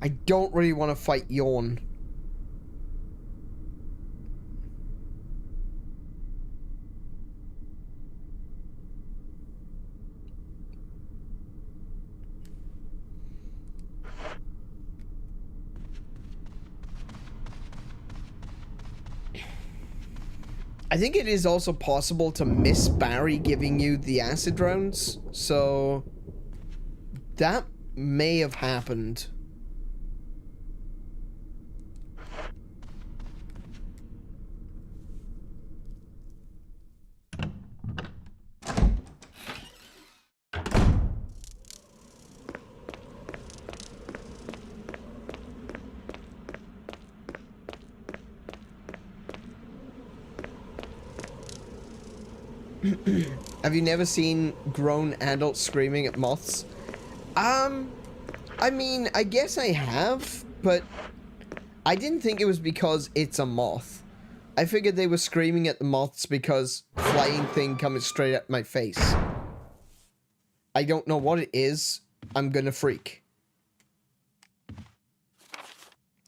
I don't really want to fight Yawn. I think it is also possible to miss Barry giving you the acid rounds, so that may have happened. Have you never seen grown adults screaming at moths? I mean, I guess I have, but I didn't think it was because it's a moth. I figured they were screaming at the moths because flying thing coming straight at my face. I don't know what it is. I'm gonna freak.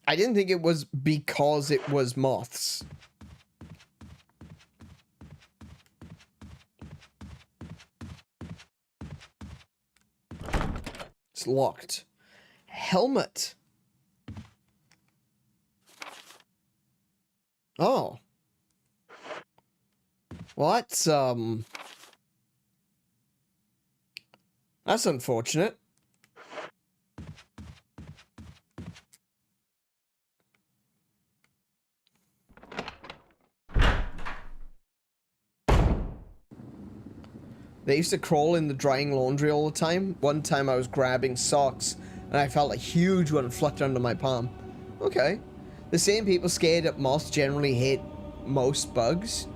I didn't think it was because it was moths. It's locked. Helmet. Oh. Well, that's unfortunate. They used to crawl in the drying laundry all the time. One time I was grabbing socks and I felt a huge one flutter under my palm. Okay. The same people scared at moths generally hate most bugs.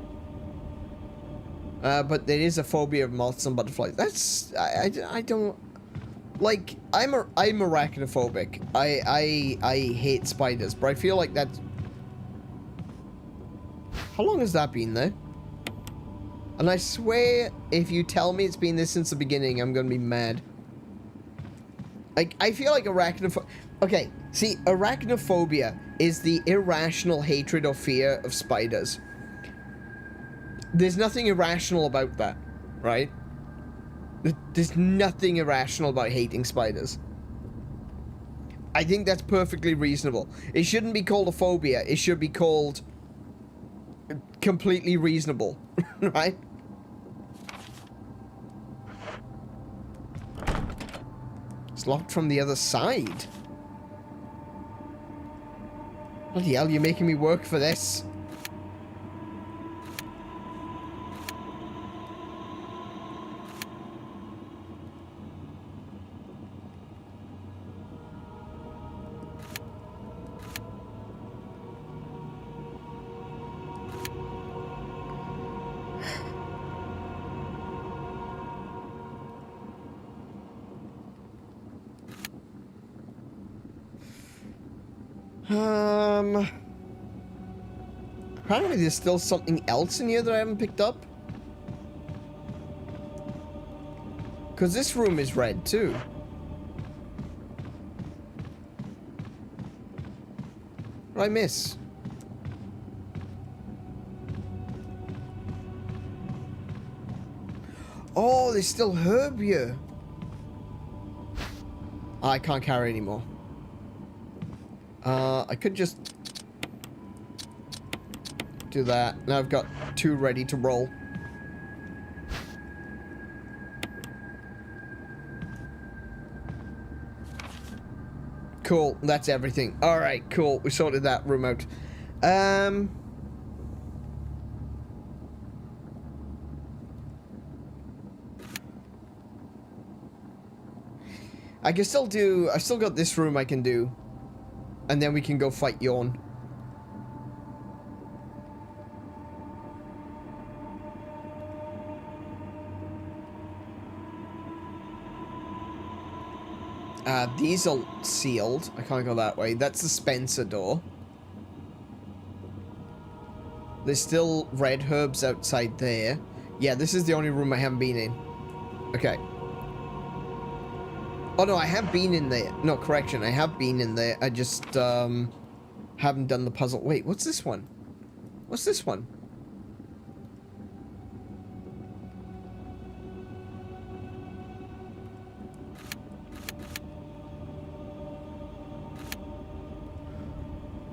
But there is a phobia of moths and butterflies. That's... I don't... Like, I'm arachnophobic. I hate spiders, but I feel like that's... How long has that been there? And I swear, if you tell me it's been there since the beginning, I'm gonna be mad. Like, I feel like arachnophobia... Okay, see, arachnophobia is the irrational hatred or fear of spiders. There's nothing irrational about that, right? There's nothing irrational about hating spiders. I think that's perfectly reasonable. It shouldn't be called a phobia. It should be called completely reasonable, right? It's locked from the other side. Bloody hell, you're making me work for this. Apparently there's still something else in here that I haven't picked up. Because this room is red too. What did I miss? Oh, there's still herb here. Oh, I can't carry anymore. I could just do that. Now I've got 2 ready to roll. Cool, that's everything. Alright, cool. We sorted that room out. I can still do... I've still got this room I can do. And then we can go fight Yawn. These are sealed. I can't go that way. That's the Spencer door. There's still red herbs outside there. Yeah, this is the only room I haven't been in. Okay. Oh no, I have been in there. No, correction, I have been in there. I just, haven't done the puzzle. Wait, what's this one? What's this one?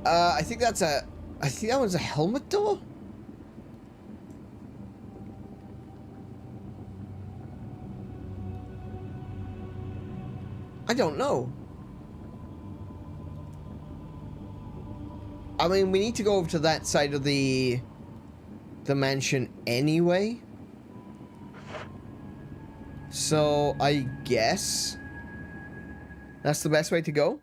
I think that's a... I think that one's a helmet door? I don't know. I mean, we need to go over to that side of the mansion anyway. So, I guess that's the best way to go.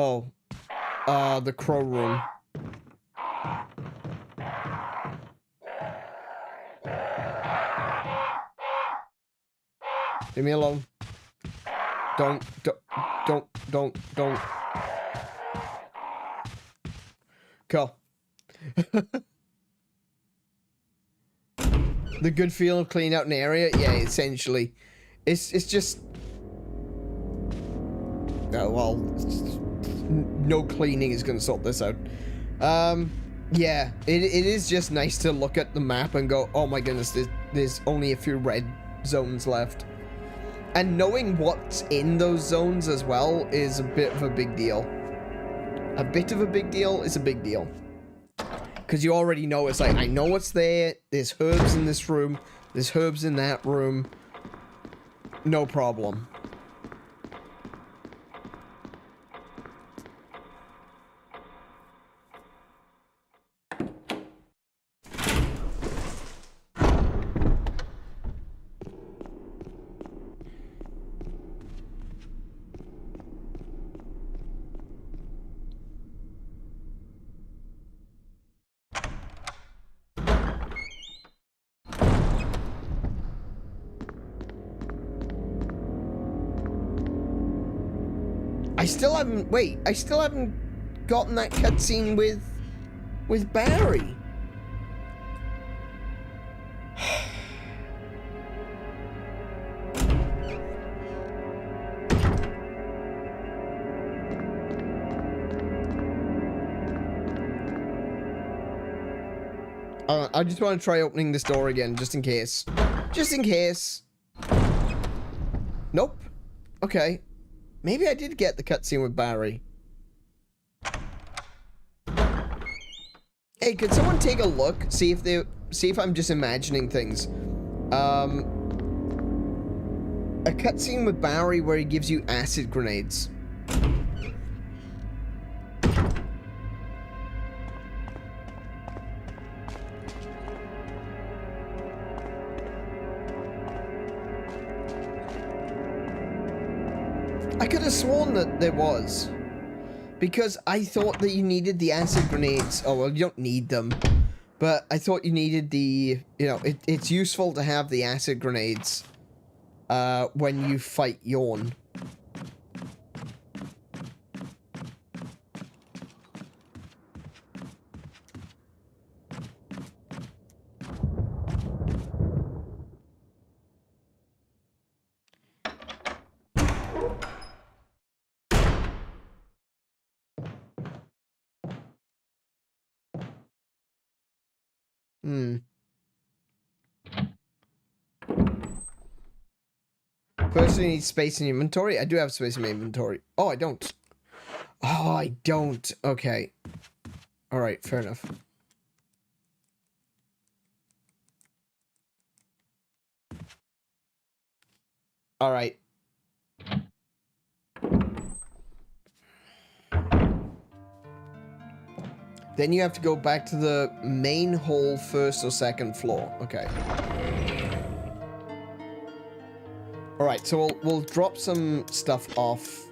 Oh, the crow room. Leave me alone. Don't. Cool. The good feeling of cleaning out an area? Yeah, essentially. It's just... Oh, well, no cleaning is going to sort this out. Yeah, it is just nice to look at the map and go, oh my goodness, there's only a few red zones left. And knowing what's in those zones as well is a bit of a big deal. A bit of a big deal is a big deal. Because you already know, it's like, I know what's there, there's herbs in this room, there's herbs in that room. No problem. I still haven't gotten that cutscene with Barry. I just want to try opening this door again, just in case. Just in case. Nope. Okay. Maybe I did get the cutscene with Barry. Hey, could someone take a look? See if I'm just imagining things. A cutscene with Barry where he gives you acid grenades. I could have sworn that there was. Because I thought that you needed the acid grenades. Oh, well, you don't need them. But I thought you needed the... You know, it's useful to have the acid grenades when you fight Yawn. First, you need space in your inventory. I do have space in my inventory. Oh, I don't. Oh, I don't. Okay. Alright, fair enough. Alright. Then you have to go back to the main hall, first or second floor. Okay. Alright, so we'll drop some stuff off.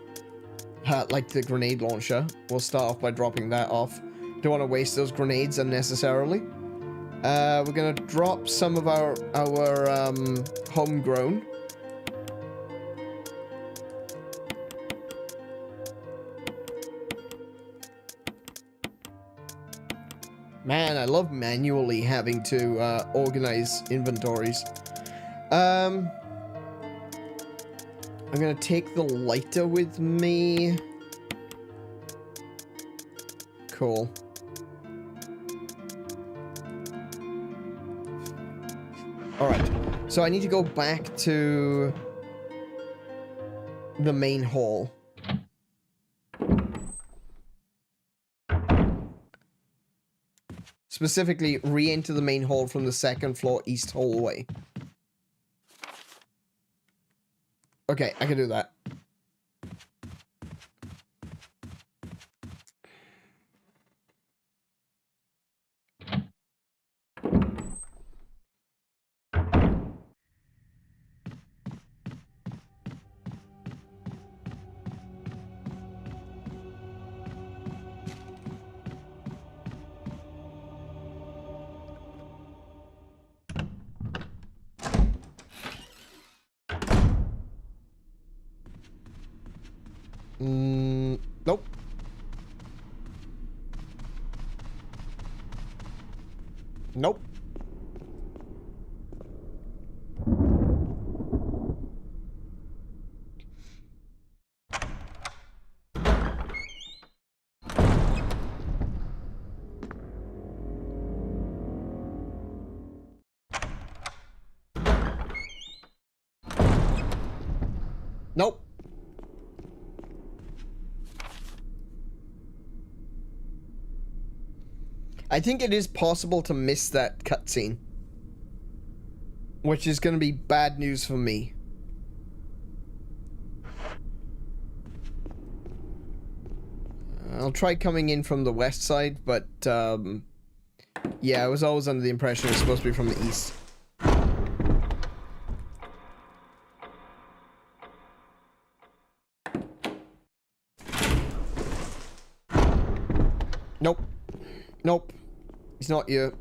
Like the grenade launcher. We'll start off by dropping that off. Don't want to waste those grenades unnecessarily. We're gonna drop some of our homegrown. Man, I love manually having to organize inventories. I'm gonna take the lighter with me. Cool. Alright, so I need to go back to the main hall. Specifically, re-enter the main hall from the second floor east hallway. Okay, I can do that. Nope. Nope. Nope. I think it is possible to miss that cutscene, which is going to be bad news for me. I'll try coming in from the west side, but yeah, I was always under the impression it was supposed to be from the east. Nope. Nope. He's not you.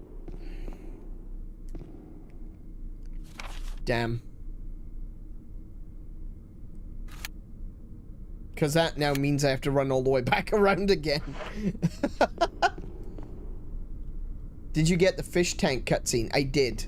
Damn. Because that now means I have to run all the way back around again. Did you get the fish tank cutscene? I did.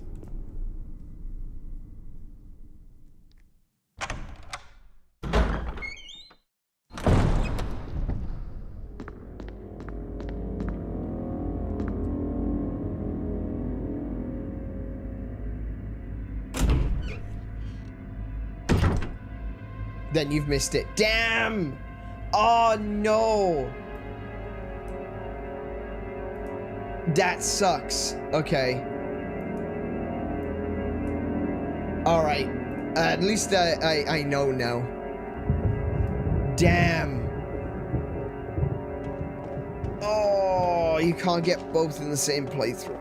Then you've missed it. Damn! Oh no! That sucks. Okay. Alright. At least I know now. Damn. Oh, you can't get both in the same playthrough.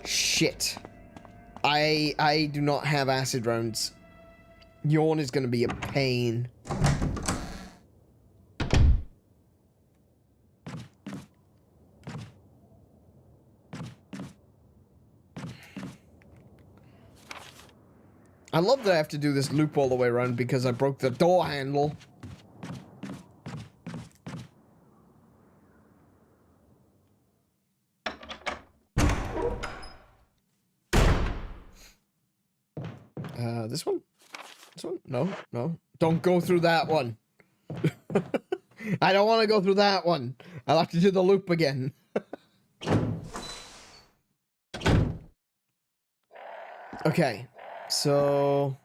Shit. I do not have acid rounds. Yawn is going to be a pain. I love that I have to do this loop all the way around because I broke the door handle. This one? This one? No, no. Don't go through that one. I don't want to go through that one. I'll have to do the loop again. Okay, so...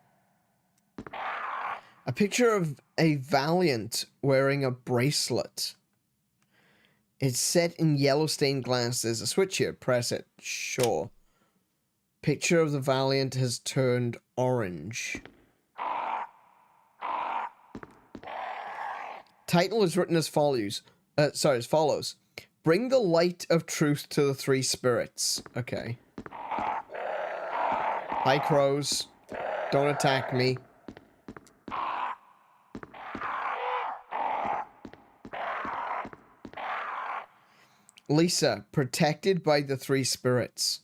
a picture of a Valiant wearing a bracelet. It's set in yellow stained glass. There's a switch here. Press it. Sure. Picture of the Valiant has turned orange. Title is written as follows. As follows. Bring the light of truth to the three spirits. Okay. Hi, crows. Don't attack me. Lisa, protected by the three spirits.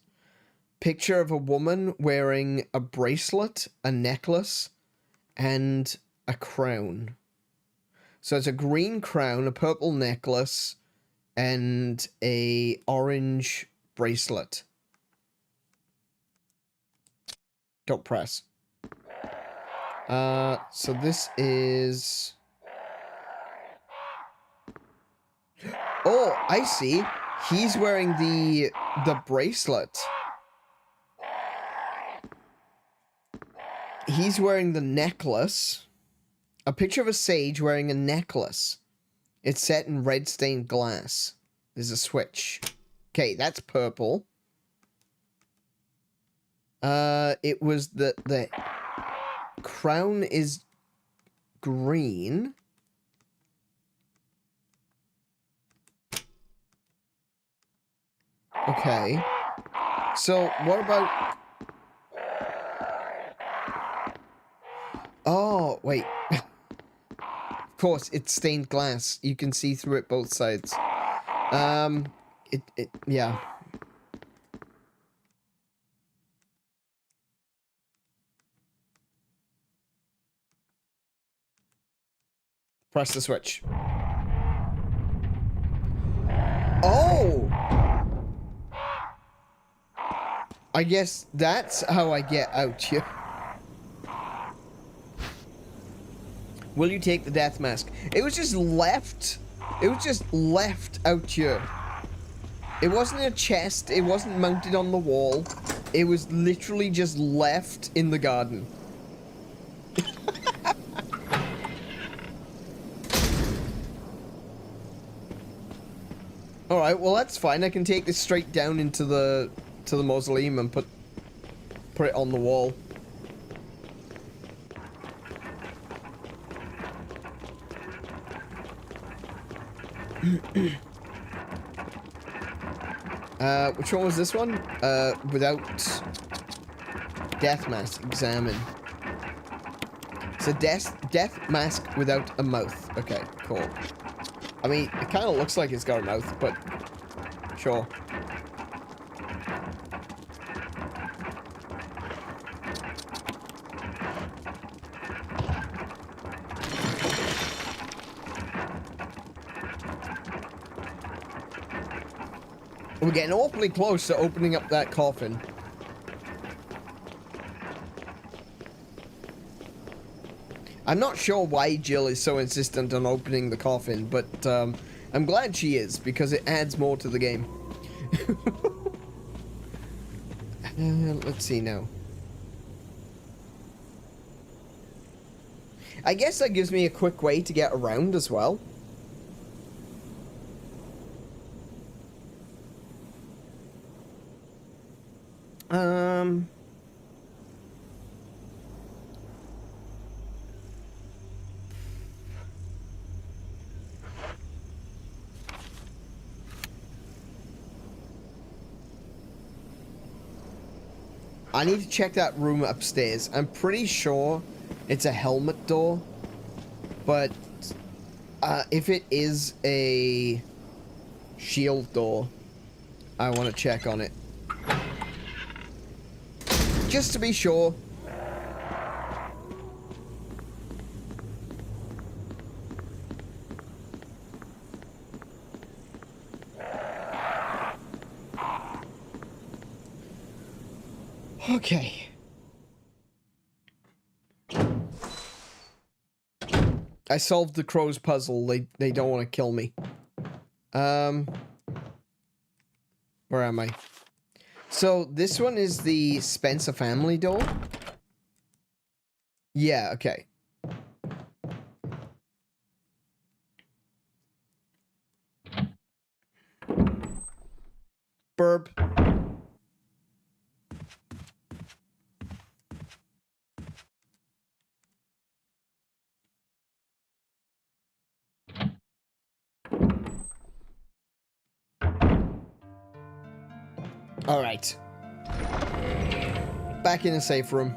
Picture of a woman wearing a bracelet, a necklace, and a crown. So it's a green crown, a purple necklace, and a orange bracelet. Don't press. So this is... oh, I see. He's wearing the bracelet. He's wearing the necklace. A picture of a sage wearing a necklace. It's set in red stained glass. There's a switch. Okay, that's purple. It was the crown is green. Okay. So, what about... oh, wait. Of course, it's stained glass. You can see through it both sides. Yeah. Press the switch. Oh! I guess that's how I get out here. Will you take the death mask? It was just left. It was just left out here. It wasn't a chest. It wasn't mounted on the wall. It was literally just left in the garden. Alright, well that's fine. I can take this straight down into the mausoleum and put it on the wall. Which one was this one? Without death mask, examine. So death mask without a mouth. Okay, cool. I mean, it kind of looks like it's got a mouth, but sure. We're getting awfully close to opening up that coffin. I'm not sure why Jill is so insistent on opening the coffin, but I'm glad she is, because it adds more to the game. Let's see now. I guess that gives me a quick way to get around as well. I need to check that room upstairs. I'm pretty sure it's a helmet door, but if it is a shield door, I want to check on it. Just to be sure. Okay. I solved the crow's puzzle. They don't want to kill me. Where am I? So this one is the Spencer family door. Yeah, okay. Burp. All right. Back in a safe room.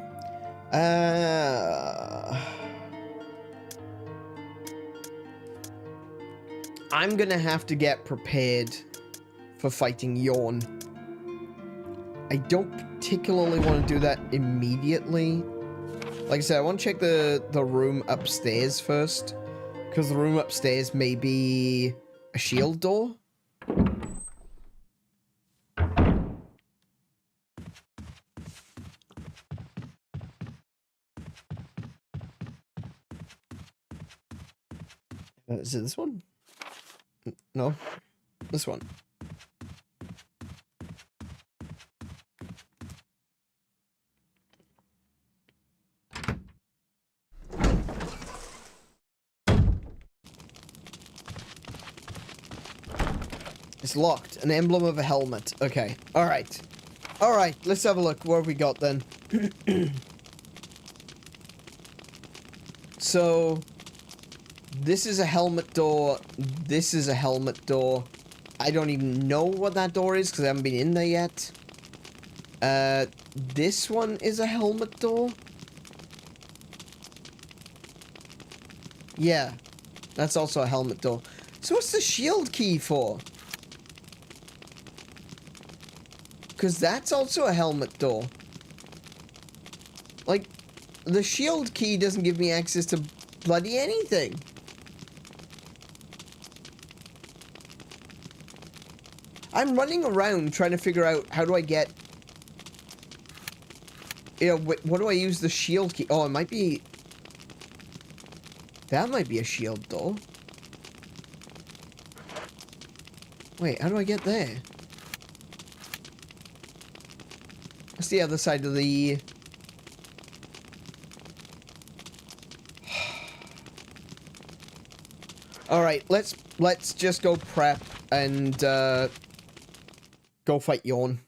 I'm gonna have to get prepared for fighting Yawn. I don't particularly want to do that immediately. Like I said, I want to check the room upstairs first, because the room upstairs may be a shield door. Is it this one? No, this one. It's locked. An emblem of a helmet. Okay. All right. All right. Let's have a look. What have we got then? So, this is a helmet door. This is a helmet door. I don't even know what that door is because I haven't been in there yet. This one is a helmet door. Yeah. That's also a helmet door. So what's the shield key for? Because that's also a helmet door. Like, the shield key doesn't give me access to bloody anything. I'm running around trying to figure out how do I get... You know, what do I use the shield key? Oh, it might be... That might be a shield door. Wait, how do I get there? What's the other side of the... Alright, let's just go prep and go fight Yawn.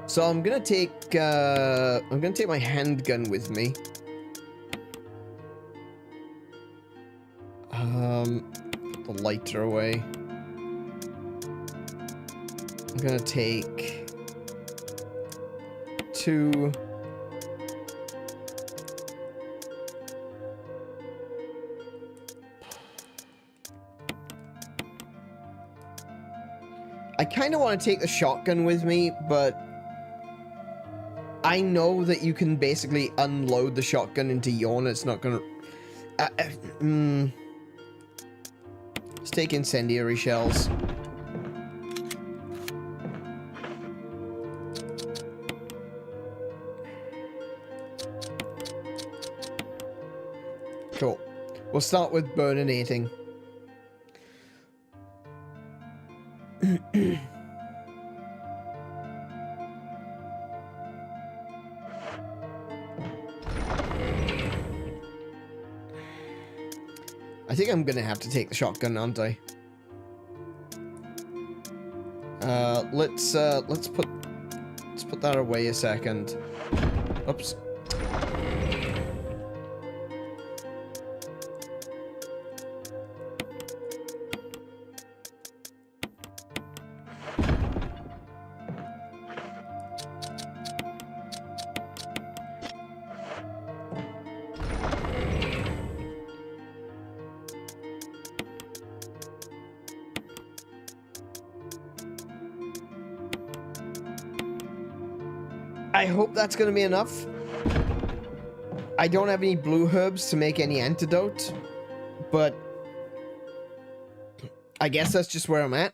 So I'm gonna take my handgun with me. Put the lighter away. I'm gonna take 2. I kind of want to take the shotgun with me, but I know that you can basically unload the shotgun into Yawn. It's not gonna... Let's take incendiary shells. Cool. We'll start with burninating. I think I'm gonna have to take the shotgun, aren't I? Let's put that away a second. Oops. I hope that's gonna be enough. I don't have any blue herbs to make any antidote, but I guess that's just where I'm at.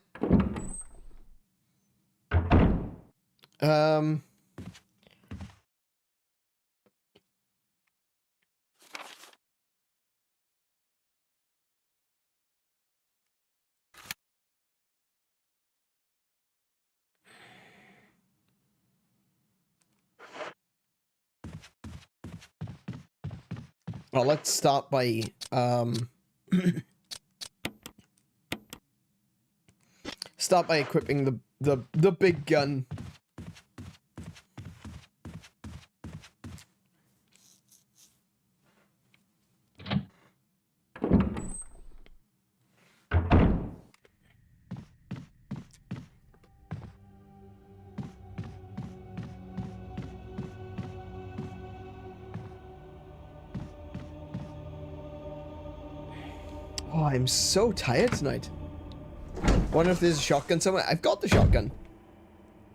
Well, let's start by, start by equipping the big gun. Oh, I'm so tired tonight. Wonder if there's a shotgun somewhere. I've got the shotgun.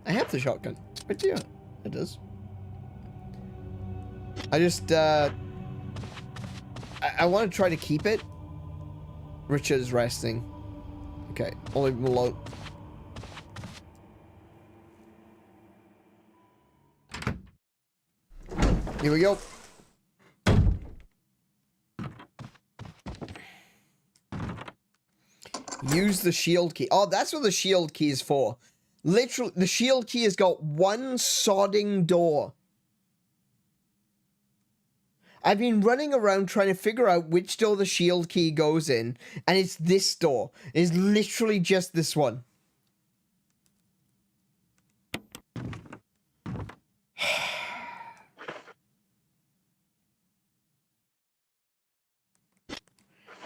I have the shotgun. But yeah, it is. I just, I want to try to keep it. Richard's resting. Okay, I'll leave him alone. Here we go. Use the shield key. Oh, that's what the shield key is for. Literally, the shield key has got one sodding door. I've been running around trying to figure out which door the shield key goes in, and it's this door. It's literally just this one.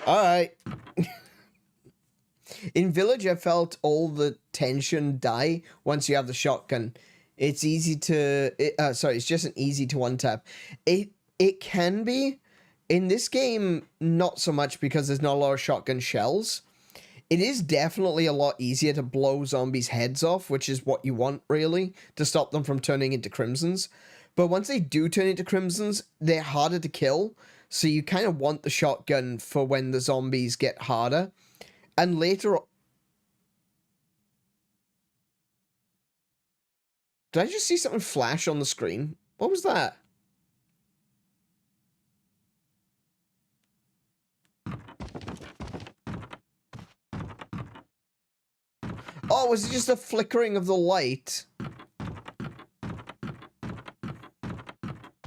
Alright. In Village, I felt all the tension die once you have the shotgun. It's easy to... sorry, it's just an easy to one-tap. It can be. In this game, not so much because there's not a lot of shotgun shells. It is definitely a lot easier to blow zombies' heads off, which is what you want, really, to stop them from turning into crimsons. But once they do turn into crimsons, they're harder to kill, so you kind of want the shotgun for when the zombies get harder. And later... Did I just see something flash on the screen? What was that? Oh, was it just a flickering of the light? I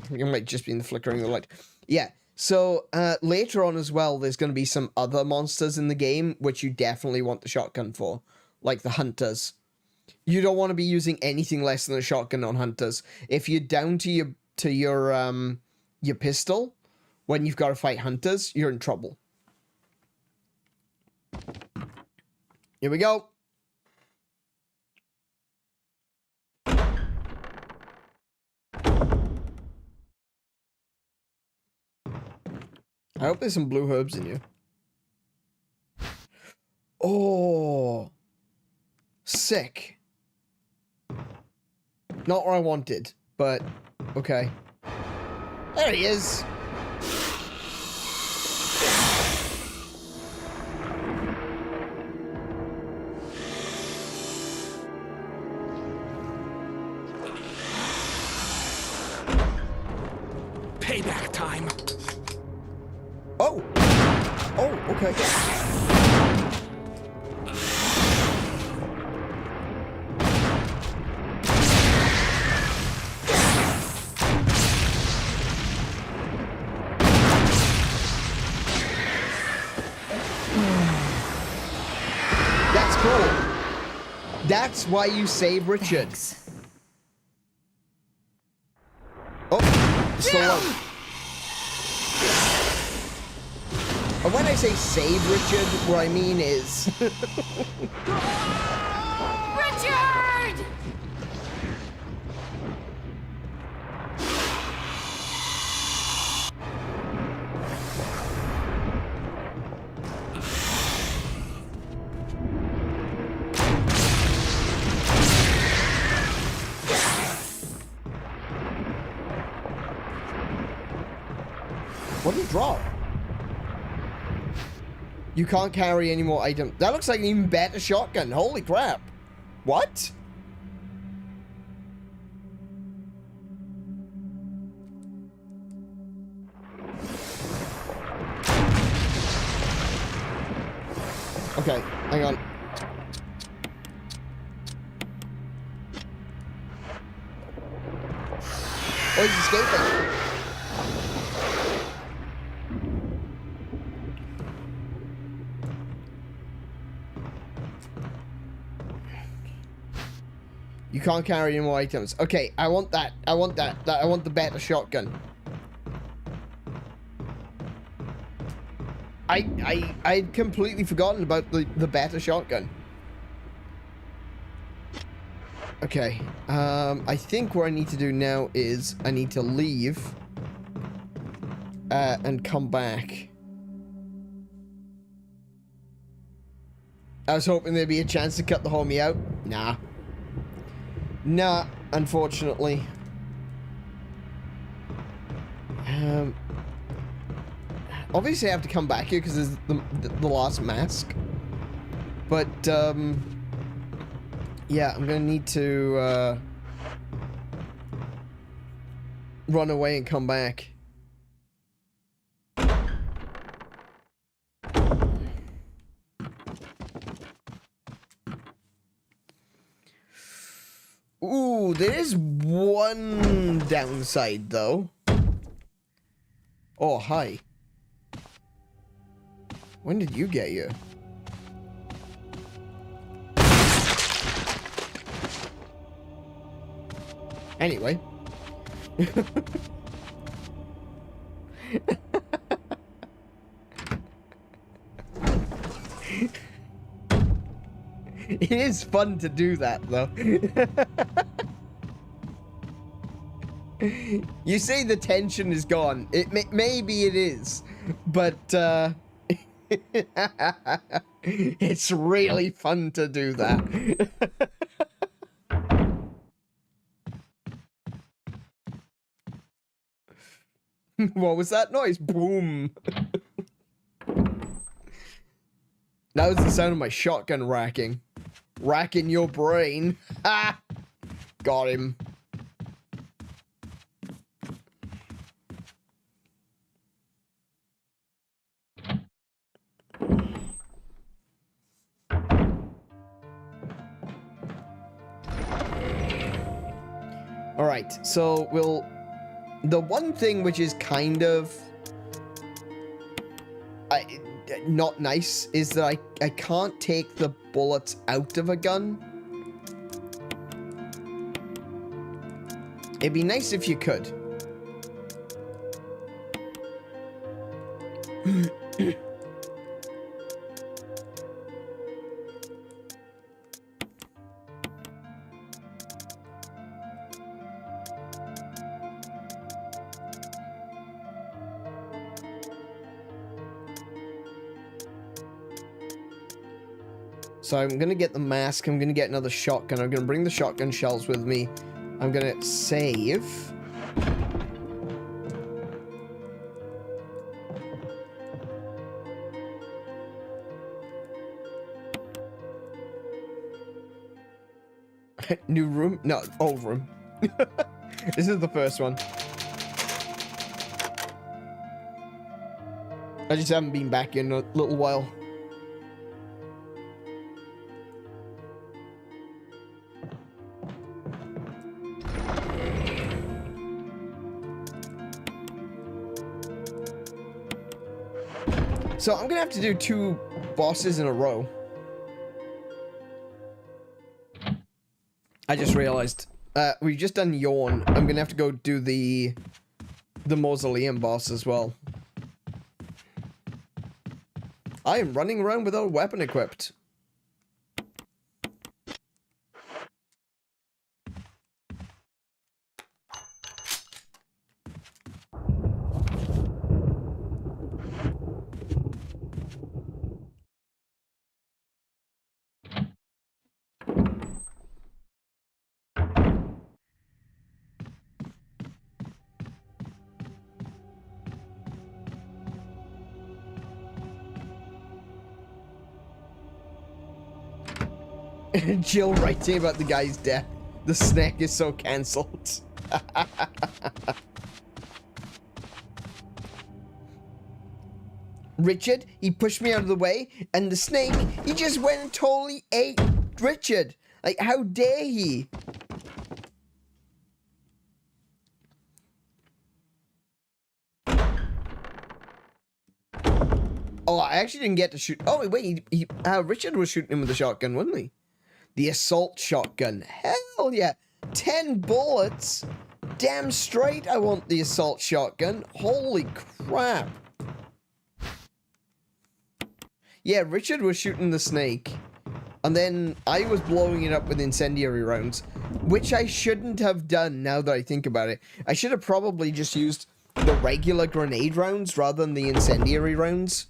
think it might just be in the flickering of the light. Yeah, so later on as well, there's going to be some other monsters in the game, which you definitely want the shotgun for. Like the hunters. You don't want to be using anything less than a shotgun on hunters. If you're down to your pistol, when you've got to fight hunters, you're in trouble. Here we go. I hope there's some blue herbs in you. Oh. Sick. Not what I wanted, but okay. There he is. Payback time. Oh. Oh, okay. That's cool. That's why you save Richard. Thanks. Oh, it's still alive. And when I say save Richard, what I mean is... Richard! What did he drop? You can't carry any more items. That looks like an even better shotgun. Holy crap. What? Okay, hang on. Oh, he's escaping. You can't carry any more items. Okay, I want that. I want that. I want the better shotgun. I'd completely forgotten about the better shotgun. Okay. I think what I need to do now is I need to leave and come back. I was hoping there'd be a chance to cut the homie out. Nah. Nah, unfortunately. Obviously I have to come back here because there's the last mask. But, yeah, I'm gonna need to, run away and come back. Ooh, there is one downside, though. Oh, hi. When did you get here? Anyway. It is fun to do that, though. You say the tension is gone. Maybe it is, but It's really fun to do that. What was that noise? Boom. That was the sound of my shotgun racking. Racking your brain. Ha! Got him. Alright, so we'll... The one thing which is kind of... not nice is that I can't take the bullets out of a gun. It'd be nice if you could. So I'm gonna get the mask, I'm gonna get another shotgun, I'm gonna bring the shotgun shells with me, I'm gonna save. New room? No, old room. This is the first one. I just haven't been back in a little while. So I'm gonna have to do 2 bosses in a row. I just realized. We've just done Yawn. I'm gonna have to go do the Mausoleum boss as well. I am running around without a weapon equipped. Jill writing about the guy's death. The snack is so cancelled. Richard, he pushed me out of the way, and the snake, he just went and totally ate Richard. Like, how dare he? Oh, I actually didn't get to shoot. Oh, wait, Richard was shooting him with a shotgun, wasn't he? The assault shotgun. Hell yeah. 10 bullets? Damn straight I want the assault shotgun. Holy crap. Yeah, Richard was shooting the snake. And then I was blowing it up with incendiary rounds. Which I shouldn't have done now that I think about it. I should have probably just used the regular grenade rounds rather than the incendiary rounds.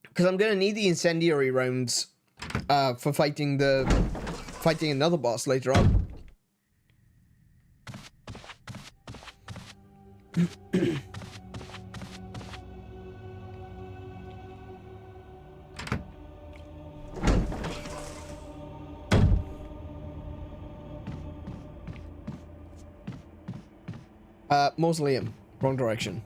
Because I'm gonna need the incendiary rounds for fighting another boss later on. Mausoleum. Wrong direction.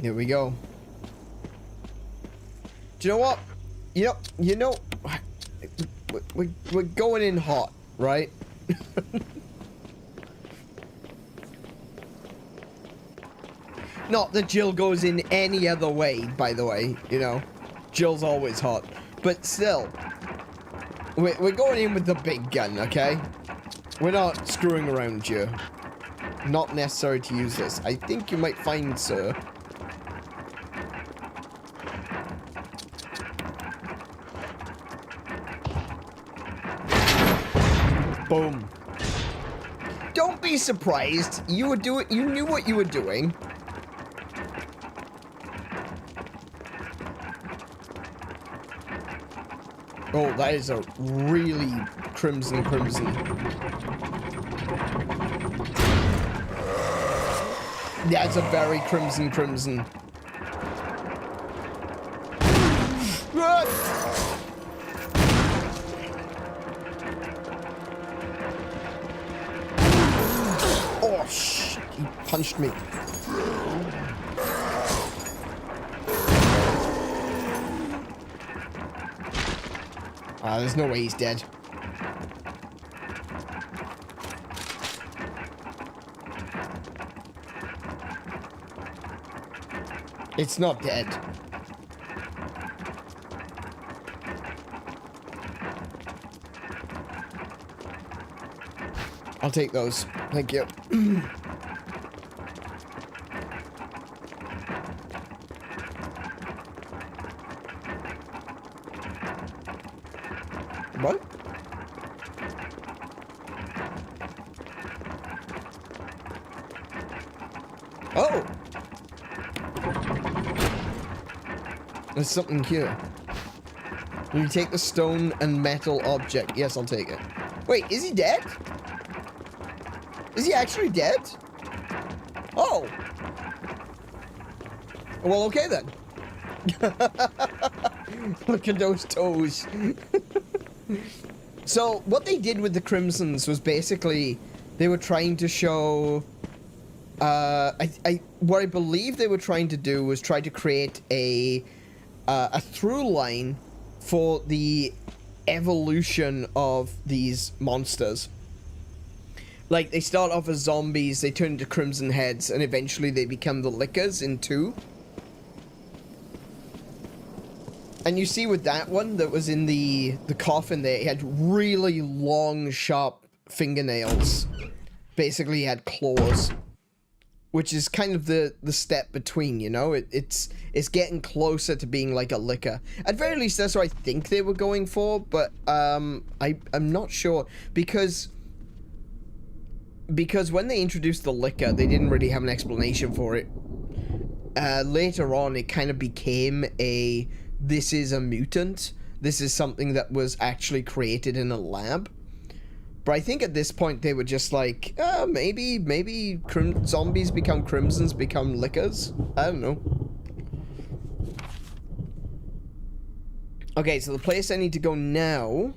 Here we go. Do you know what? You know, we're going in hot, right? Not that Jill goes in any other way, by the way, you know. Jill's always hot. But still, we're going in with the big gun, okay? We're not screwing around here. Not necessary to use this. I think you might find, sir. Boom. Don't be surprised. You knew what you were doing. Oh, that is a really crimson. Yeah, it's a very crimson. Oh, shit. He punched me. There's no way he's dead. It's not dead. I'll take those. Thank you. What? Oh! There's something here. You take the stone and metal object. Yes, I'll take it. Wait, is he dead? Is he actually dead? Oh! Well, okay then. Look at those toes. So, what they did with the Crimsons was basically they were trying to show... what I believe they were trying to do was try to create a through line for the evolution of these monsters. Like, they start off as zombies, they turn into Crimson Heads, and eventually they become the Lickers in 2. And you see with that one that was in the coffin there, he had really long, sharp fingernails. Basically, he had claws. Which is kind of the step between, you know? It's getting closer to being like a Licker. At very least, that's what I think they were going for, but I'm not sure. Because when they introduced the Licker, they didn't really have an explanation for it. Later on, it kind of became a... This is a mutant. This is something that was actually created in a lab. But I think at this point they were just like, maybe zombies become Crimsons, become Lickers. I don't know. Okay, so the place I need to go now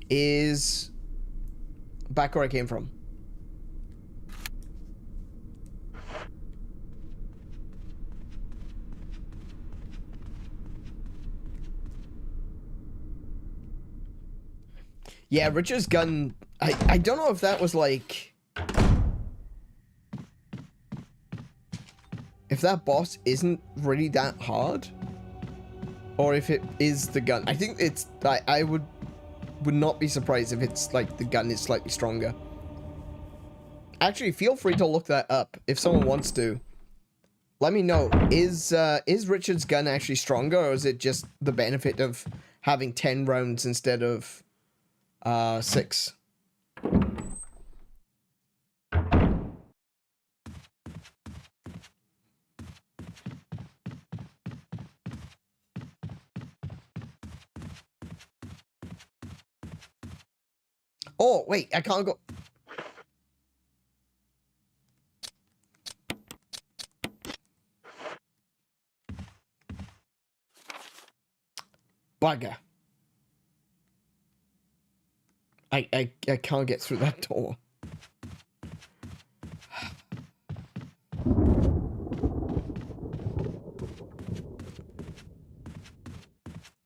is back where I came from. Yeah, Richard's gun, I don't know if that was like... If that boss isn't really that hard. Or if it is the gun. I think it's... I would not be surprised if it's like the gun is slightly stronger. Actually, feel free to look that up if someone wants to. Let me know. Is Richard's gun actually stronger, or is it just the benefit of having 10 rounds instead of... 6. Oh, wait, I can't go... Bugger. I can't get through that door.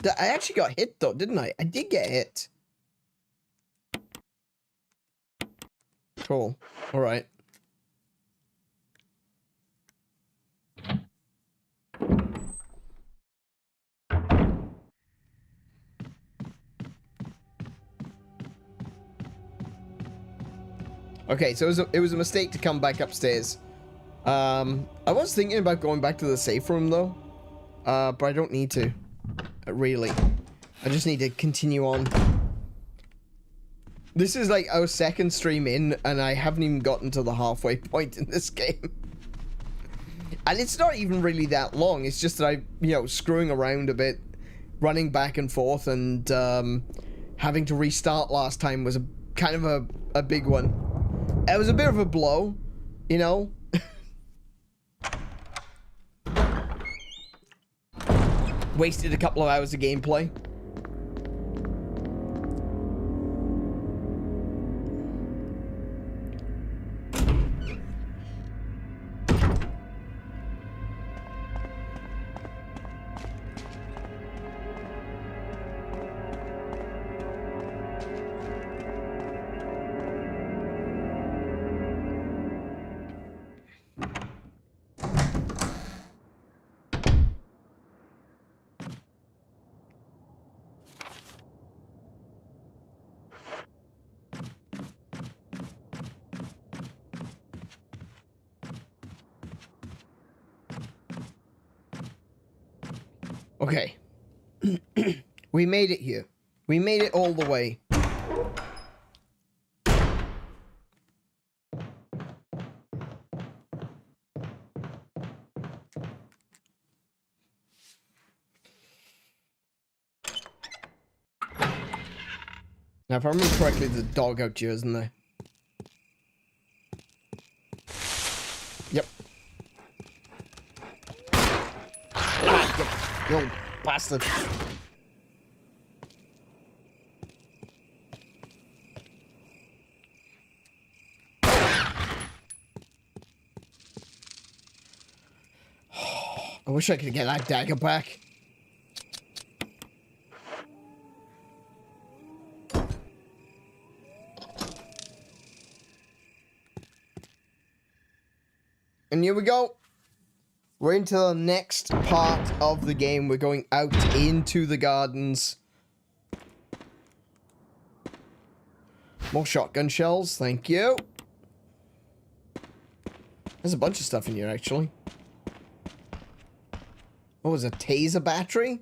I actually got hit though, didn't I? I did get hit. Cool. All right. Okay, so it was a mistake to come back upstairs. I was thinking about going back to the safe room though, but I don't need to. Really, I just need to continue on. This is like our second stream in, and I haven't even gotten to the halfway point in this game. And it's not even really that long. It's just that I, you know, screwing around a bit, running back and forth, and having to restart last time was a kind of a big one. It was a bit of a blow, you know. Wasted a couple of hours of gameplay. Okay. We made it here. We made it all the way. Now, if I remember correctly, there's a dog out here, isn't there? Yep. Ah, you bastard. I wish I could get that dagger back. And here we go. We're into the next part of the game. We're going out into the gardens. More shotgun shells, thank you. There's a bunch of stuff in here, actually. What was it, taser battery?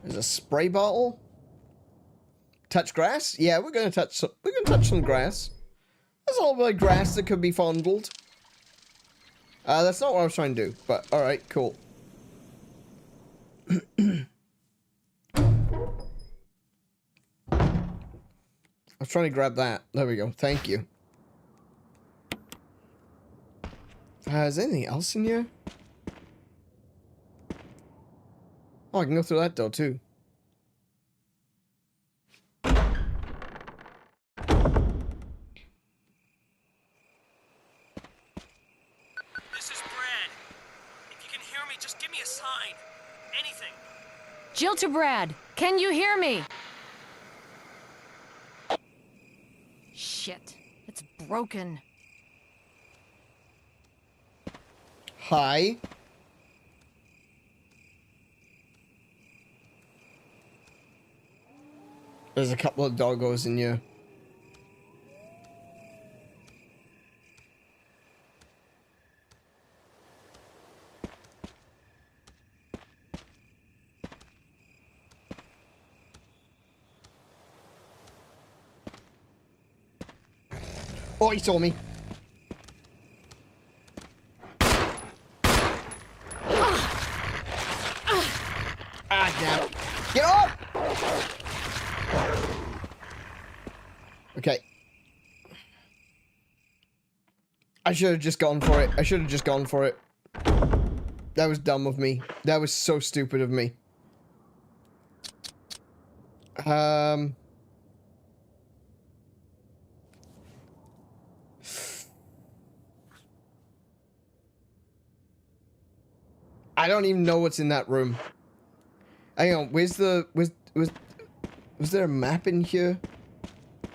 There's a spray bottle. Touch grass? Yeah, we're gonna touch some grass. There's a little bit of grass that could be fondled. That's not what I was trying to do, but alright, cool. I was trying to grab that. There we go. Thank you. Is there anything else in here? Oh, I can go through that door too. This is Brad. If you can hear me, just give me a sign. Anything. Jill to Brad. Can you hear me? Shit. It's broken. Hi. There's a couple of doggos in here. Oh, he saw me. Ah, damn. Get up! Okay. I should have just gone for it. I should have just gone for it. That was dumb of me. That was so stupid of me. I don't even know what's in that room. Hang on, was there a map in here?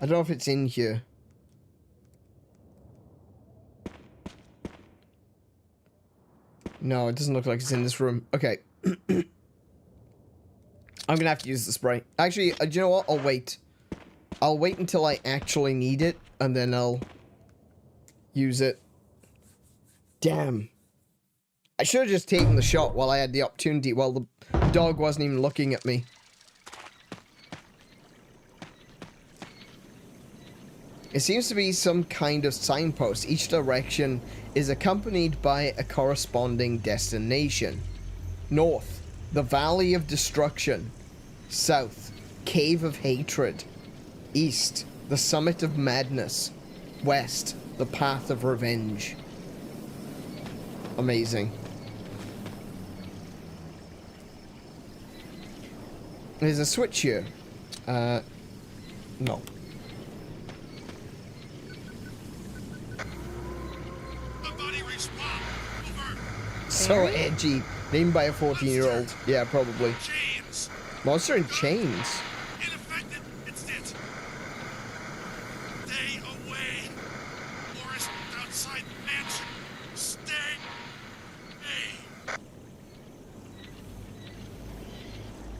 I don't know if it's in here. No, it doesn't look like it's in this room. Okay. I'm gonna have to use the spray. Actually, do you know what? I'll wait. I'll wait until I actually need it, and then I'll use it. Damn. I should have just taken the shot while I had the opportunity, while the dog wasn't even looking at me. It seems to be some kind of signpost. Each direction is accompanied by a corresponding destination. North, the Valley of Destruction. South, Cave of Hatred. East, the Summit of Madness. West, the Path of Revenge. Amazing. There's a switch here. No. So edgy. Named by a 14-year-old. Yeah, probably. Chains. Monster in chains. Ineffective. It's it. Stay away. Forest outside mansion. Stay.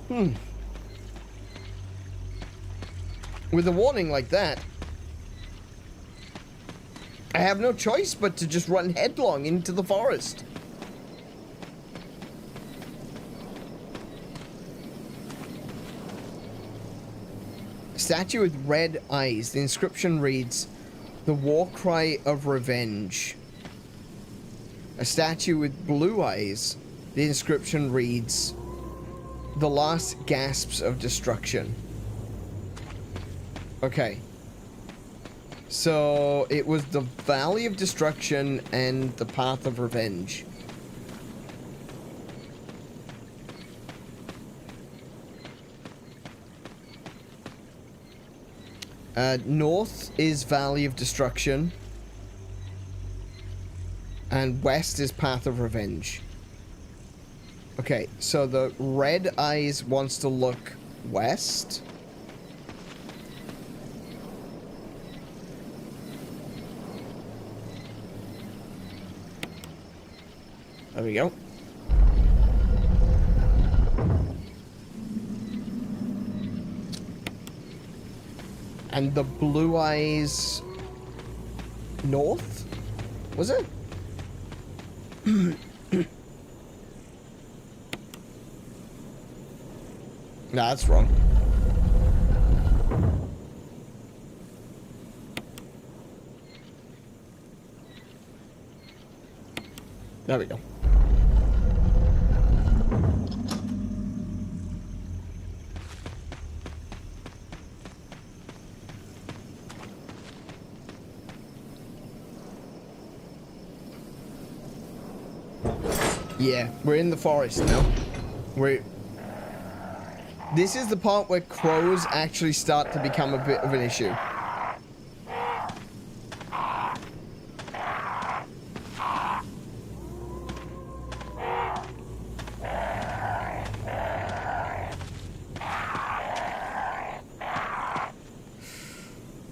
Hey. With a warning like that, I have no choice but to just run headlong into the forest. Statue with red eyes. The inscription reads, "The war cry of revenge." A statue with blue eyes. The inscription reads, "The last gasps of destruction." Okay. So it was the Valley of Destruction and the Path of Revenge. North is Valley of Destruction. And west is Path of Revenge. Okay, so the red eyes wants to look west. There we go. And the blue eyes north? Was it? No, that's wrong. There we go. Yeah, we're in the forest now. This is the part where crows actually start to become a bit of an issue.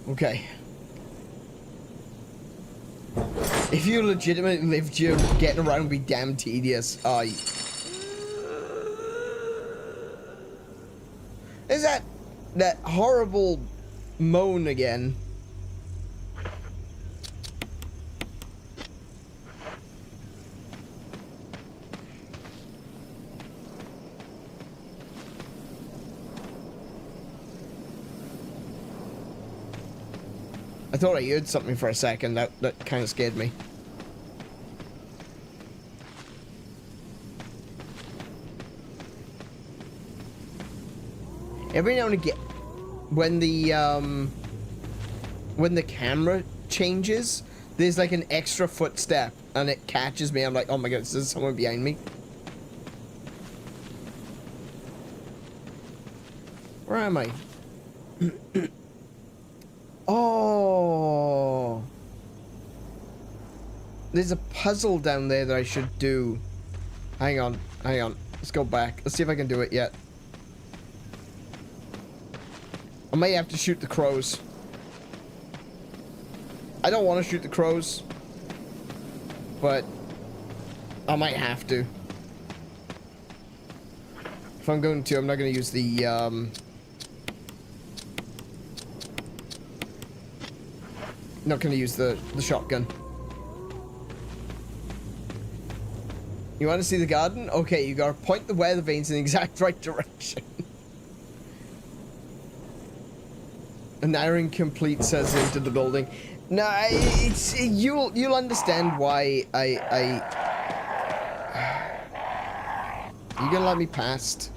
Okay. If you legitimately lived here, getting around would be damn tedious. Is that horrible moan again? I thought I heard something for a second. That kind of scared me. Every now and again, when the camera changes, there's like an extra footstep, and it catches me. I'm like, oh my god, there's someone behind me. Where am I? Oh, there's a puzzle down there that I should do. Hang on. Let's go back. Let's see if I can do it yet. I may have to shoot the crows. I don't want to shoot the crows, but I might have to. If I'm going to, I'm not going to use the, not going to use the shotgun. You want to see the garden? Okay, you gotta point the weather vanes in the exact right direction. An iron complete says into the building. No, it's you'll understand why I You gonna let me past?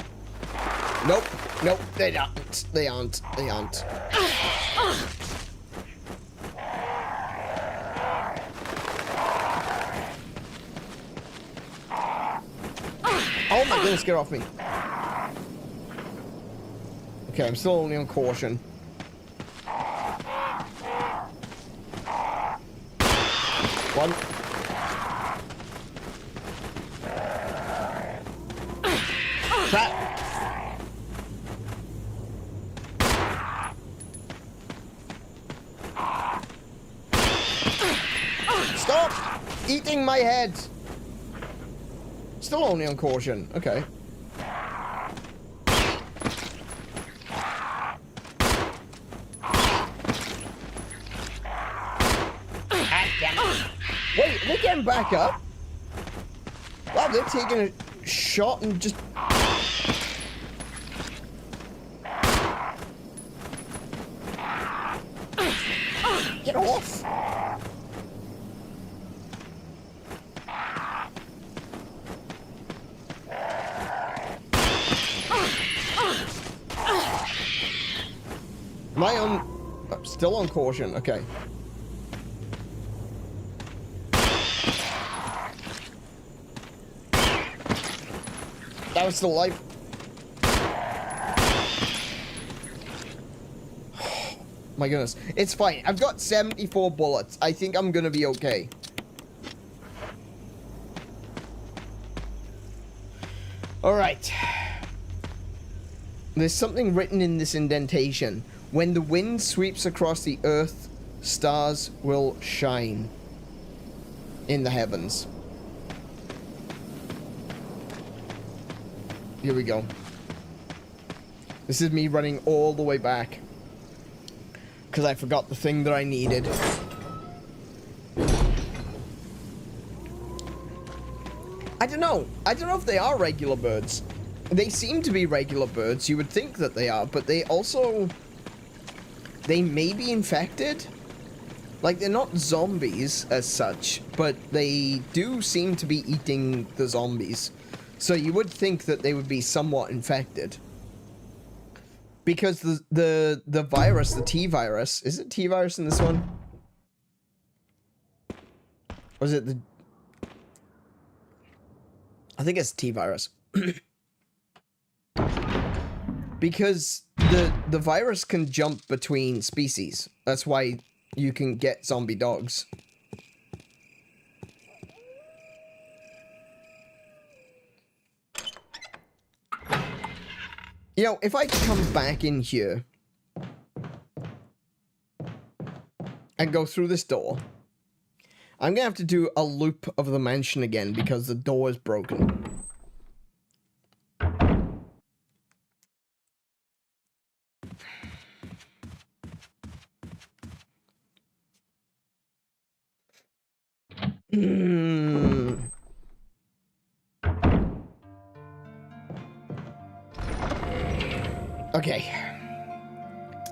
Nope, nope, they aren't. They aren't. They aren't. Oh my goodness, get off me. Okay, I'm still only on caution. One. Crap. Stop eating my head. Still only on caution. Okay. Wait, they're getting back up? Wow, they're taking a shot and just... Get off! Am I on... I'm still on caution, okay. That was still alive. My goodness. It's fine. I've got 74 bullets. I think I'm gonna be okay. Alright. There's something written in this indentation. When the wind sweeps across the earth, stars will shine in the heavens. Here we go. This is me running all the way back. Because I forgot the thing that I needed. I don't know. I don't know if they are regular birds. They seem to be regular birds. You would think that they are, but they also... They may be infected. Like, they're not zombies as such, but they do seem to be eating the zombies. So you would think that they would be somewhat infected. Because the virus, the T-virus... Is it T-virus in this one? Or is it the... I think it's T-virus. Because the virus can jump between species. That's why you can get zombie dogs. You know, if I come back in here and go through this door, I'm gonna have to do a loop of the mansion again because the door is broken. Okay.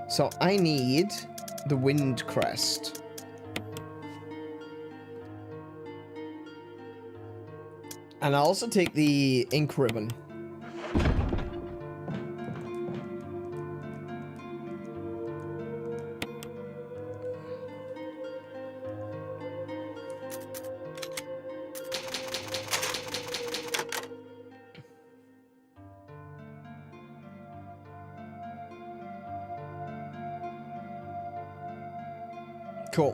So I need the wind crest. And I'll also take the ink ribbon. Cool.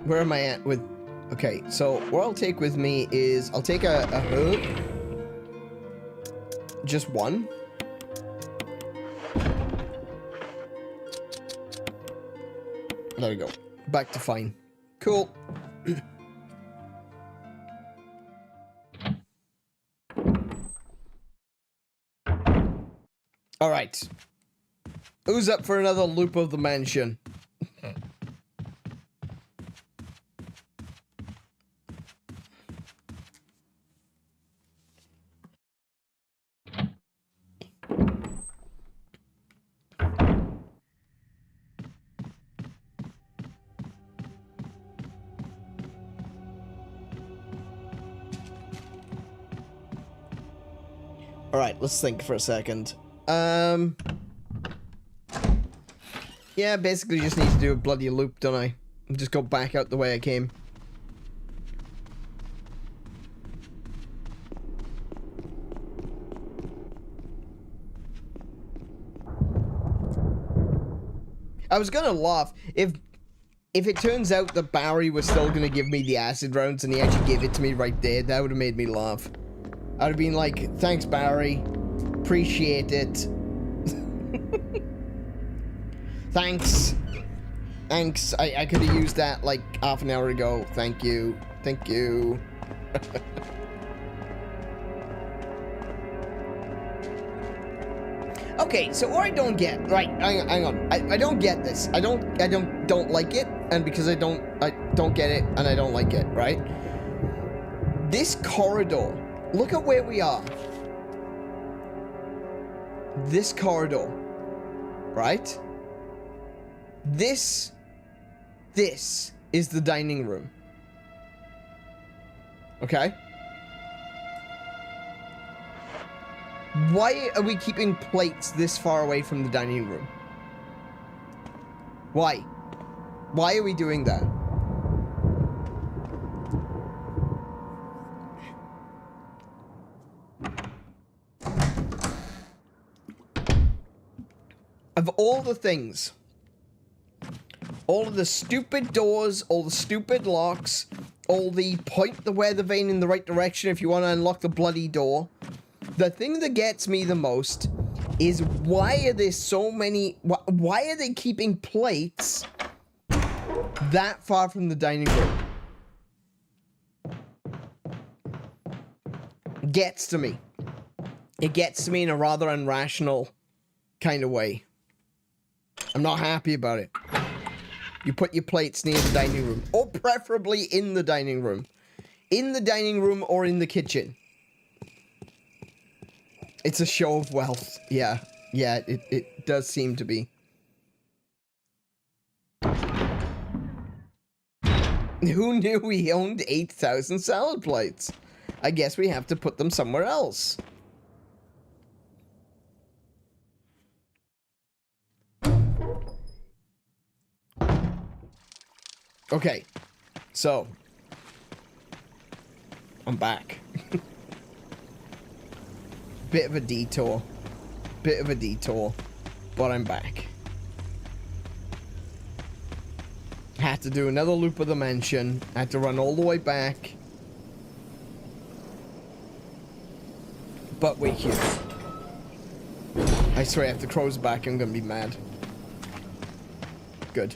Where am I at with... Okay, so what I'll take with me is I'll take a herb. Just one. There we go. Back to fine. Cool. Alright. Who's up for another loop of the mansion? Alright, let's think for a second. Yeah, basically just need to do a bloody loop, don't I? And just go back out the way I came. I was gonna laugh if it turns out that Barry was still gonna give me the acid rounds and he actually gave it to me right there. That would have made me laugh. I'd have been like, thanks, Barry. Appreciate it. Thanks. Thanks. I could have used that like half an hour ago. Thank you. Thank you. Okay, so what I don't get, right, hang on. I don't get this. I don't like it, and because I don't get it and I don't like it, right? This corridor, look at where we are. This corridor, right? This is the dining room. Okay? Why are we keeping plates this far away from the dining room? Why? Why are we doing that? Of all the things, all of the stupid doors, all the stupid locks, all the point the weather vane in the right direction if you want to unlock the bloody door, the thing that gets me the most is why are there so many, why are they keeping plates that far from the dining room? It gets to me. It gets to me in a rather irrational kind of way. I'm not happy about it. You put your plates near the dining room, or preferably in the dining room. In the dining room or in the kitchen. It's a show of wealth. Yeah, it does seem to be. Who knew we owned 8,000 salad plates? I guess we have to put them somewhere else. Okay, so I'm back. Bit of a detour, but I'm back. Had to do another loop of the mansion. Had to run all the way back, but we're here. I swear, if the crow's back, I'm gonna be mad. Good.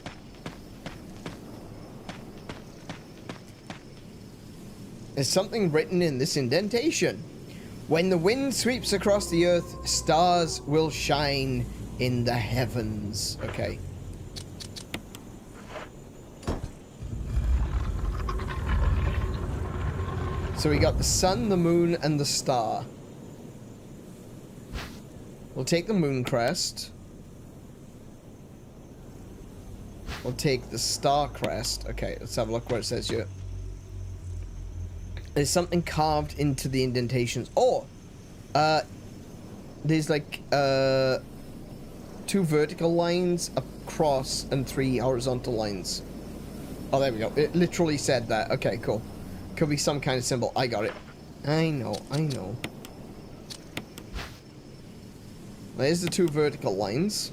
There's something written in this indentation. When the wind sweeps across the earth, stars will shine in the heavens. Okay. So we got the sun, the moon, and the star. We'll take the moon crest. We'll take the star crest. Okay, let's have a look what it says here. There's something carved into the indentations. Oh! There's like, 2 vertical lines across and 3 horizontal lines. Oh, there we go. It literally said that. Okay, cool. Could be some kind of symbol. I got it. I know. There's the 2 vertical lines.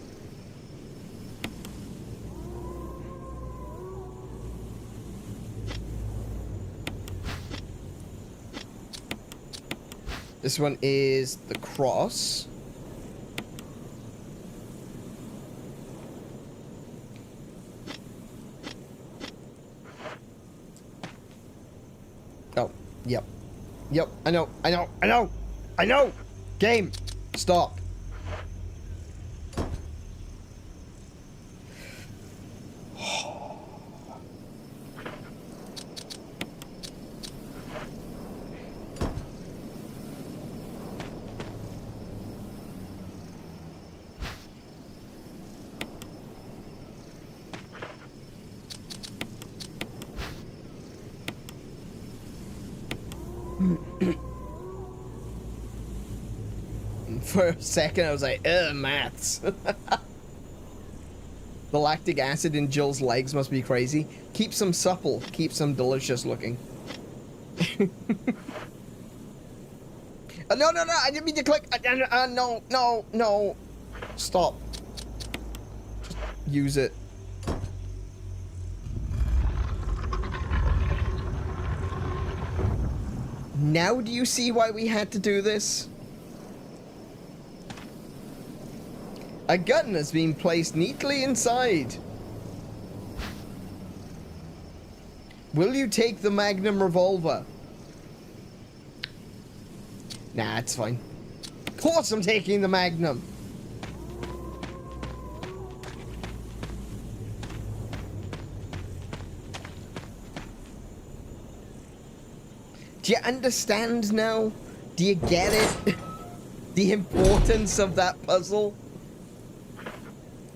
This one is the cross. Oh, yep. Yep, I know. Game, stop. For a second, I was like, ugh, maths. The lactic acid in Jill's legs must be crazy. Keeps them supple, keeps them delicious looking. No, I didn't mean to click. No. Stop. Just use it. Now do you see why we had to do this? A gun has been placed neatly inside. Will you take the Magnum revolver? Nah, it's fine. Of course I'm taking the Magnum. Do you understand now? Do you get it? The importance of that puzzle?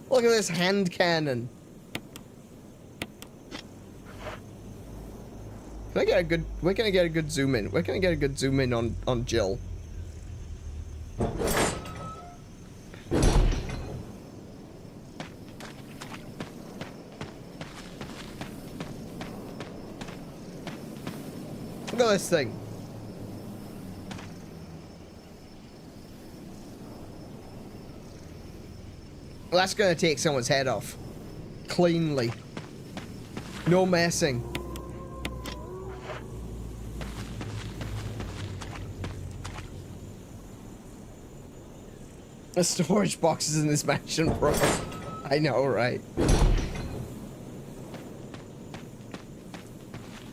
Look at this hand cannon. Can I get a good... Where can I get a good zoom in? Where can I get a good zoom in on Jill? Look at this thing. Well, that's gonna take someone's head off. Cleanly. No messing. The storage boxes in this mansion, bro. I know, right?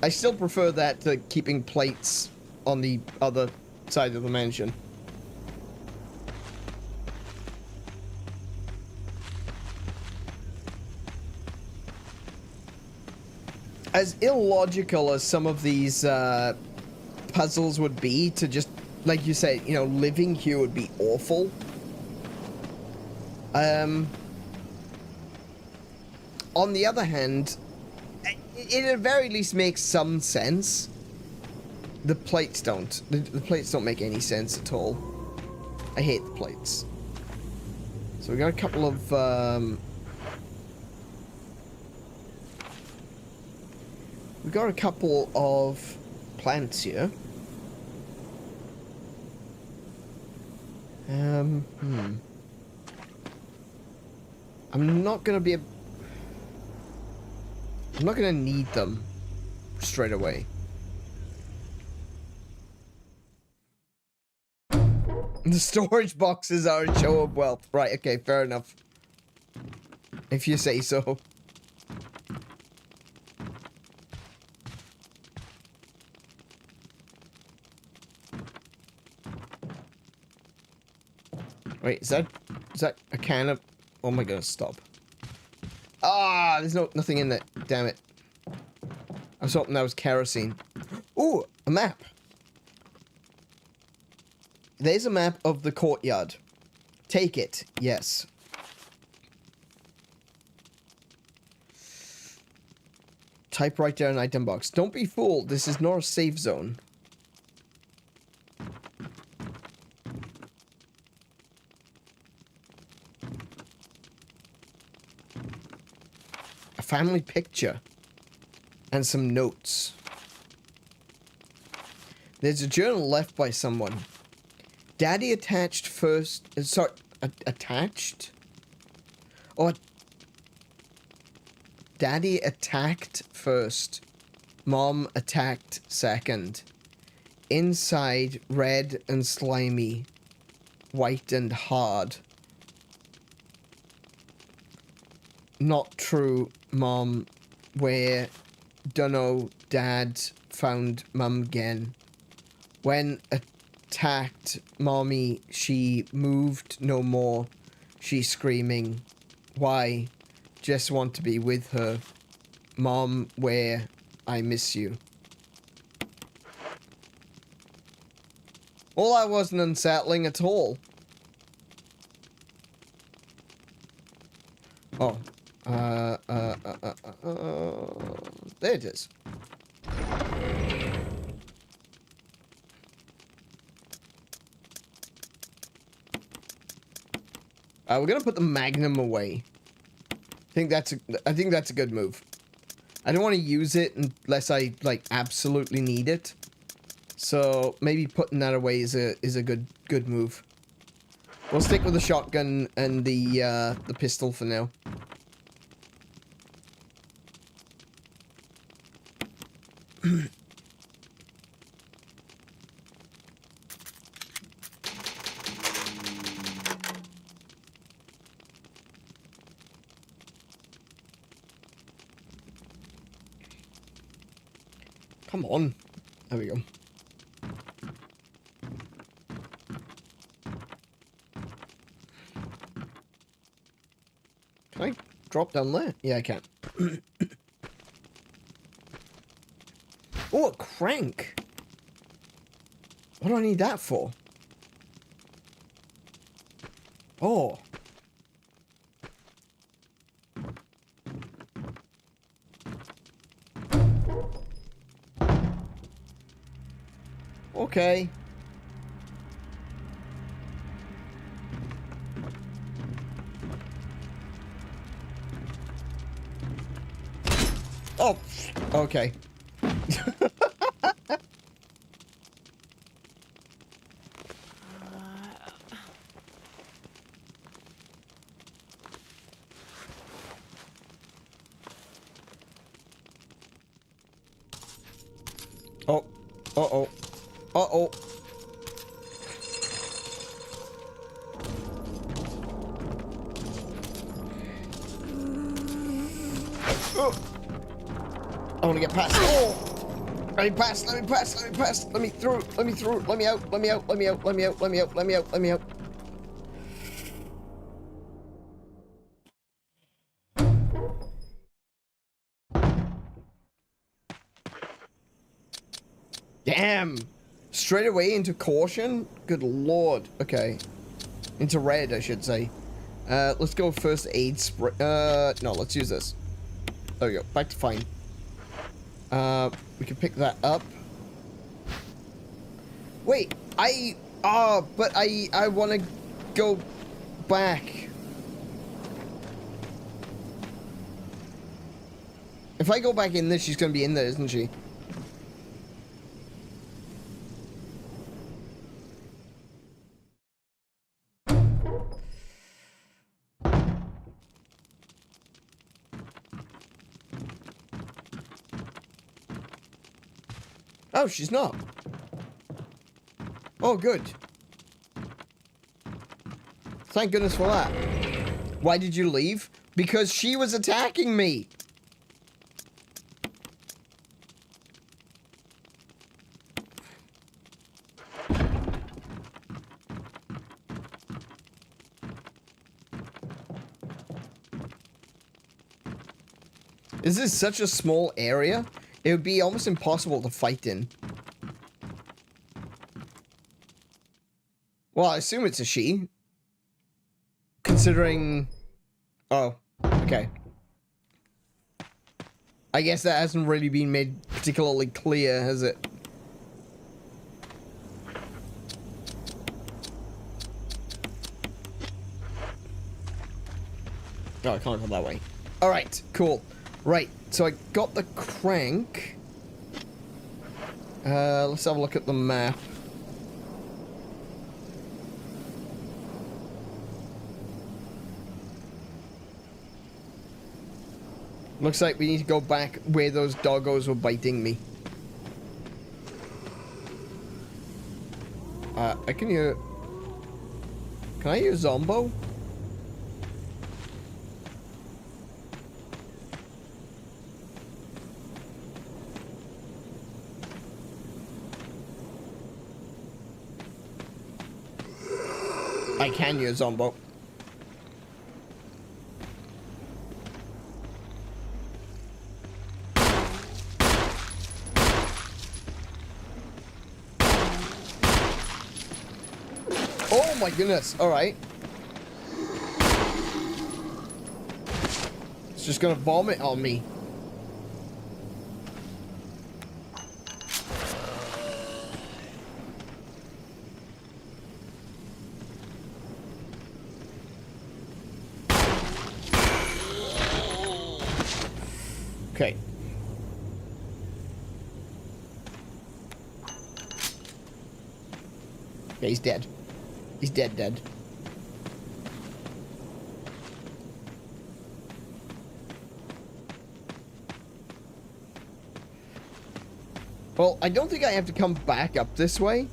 I still prefer that to keeping plates on the other side of the mansion. As illogical as some of these puzzles would be, to just, like you say, you know, living here would be awful. On the other hand, it at the very least makes some sense. The plates don't. The plates don't make any sense at all. I hate the plates. So we got a couple of, we got a couple of plants here. I'm not gonna be I'm not gonna need them straight away. The storage boxes are a show of wealth. Right, okay, fair enough. If you say so. Wait, is that a can of... Oh my god, stop. Ah, there's nothing in it. Damn it. I was hoping that was kerosene. Ooh, a map. There's a map of the courtyard. Take it. Yes. Typewriter and item box. Don't be fooled. This is not a safe zone. A family picture. And some notes. There's a journal left by someone. Daddy attached first... Sorry, attached? Or... Daddy attacked first. Mom attacked second. inside red and slimy, white and hard. Not true, Mom. Where dunno, Dad found Mum again. When attacked Mommy, she moved no more. She's screaming. Why? Just want to be with her. Mom, where? I miss you. Well, that wasn't unsettling at all. Oh. There it is. We're gonna put the Magnum away. I think that's a good move. I don't want to use it unless I like absolutely need it. So maybe putting that away is a good move. We'll stick with the shotgun and the pistol for now. Come on. There we go. Can I drop down there? Yeah, I can. Oh, a crank. What do I need that for? Oh. Okay. Oh, okay. Oh. Uh-oh. Uh-oh. I want to get past. Oh! Let me pass, let me pass, let me pass, let me through, let me through, let me out, let me out, let me out, let me out, let me out, let me out, let me out. Damn! Straight away into caution? Good lord. Okay. Into red, I should say. Let's go first aid spray. No, let's use this. There we go. Back to fine. We can pick that up. Wait, but I want to go back. If I go back in there, she's going to be in there, isn't she? Oh, she's not. Oh, good. Thank goodness for that. Why did you leave? Because she was attacking me. This is such a small area. It would be almost impossible to fight in. Well, I assume it's a she. Considering... Oh, okay. I guess that hasn't really been made particularly clear, has it? Oh, I can't go that way. Alright, cool. Right, so I got the crank. Let's have a look at the map. Looks like we need to go back where those doggos were biting me. I can use... Can I use Zombo? I can use Zombo. Oh my goodness, alright. It's just gonna vomit on me. Okay. Yeah, he's dead. He's dead. Well, I don't think I have to come back up this way.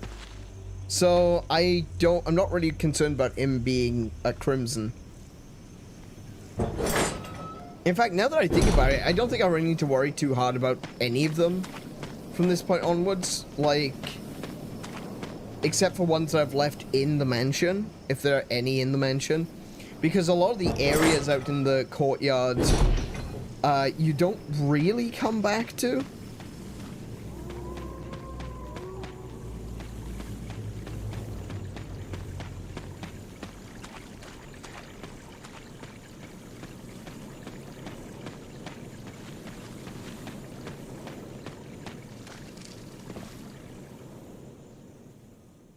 So, I'm not really concerned about him being a Crimson. In fact, now that I think about it, I don't think I really need to worry too hard about any of them from this point onwards. Like, except for ones that I've left in the mansion, if there are any in the mansion. Because a lot of the areas out in the courtyard, you don't really come back to.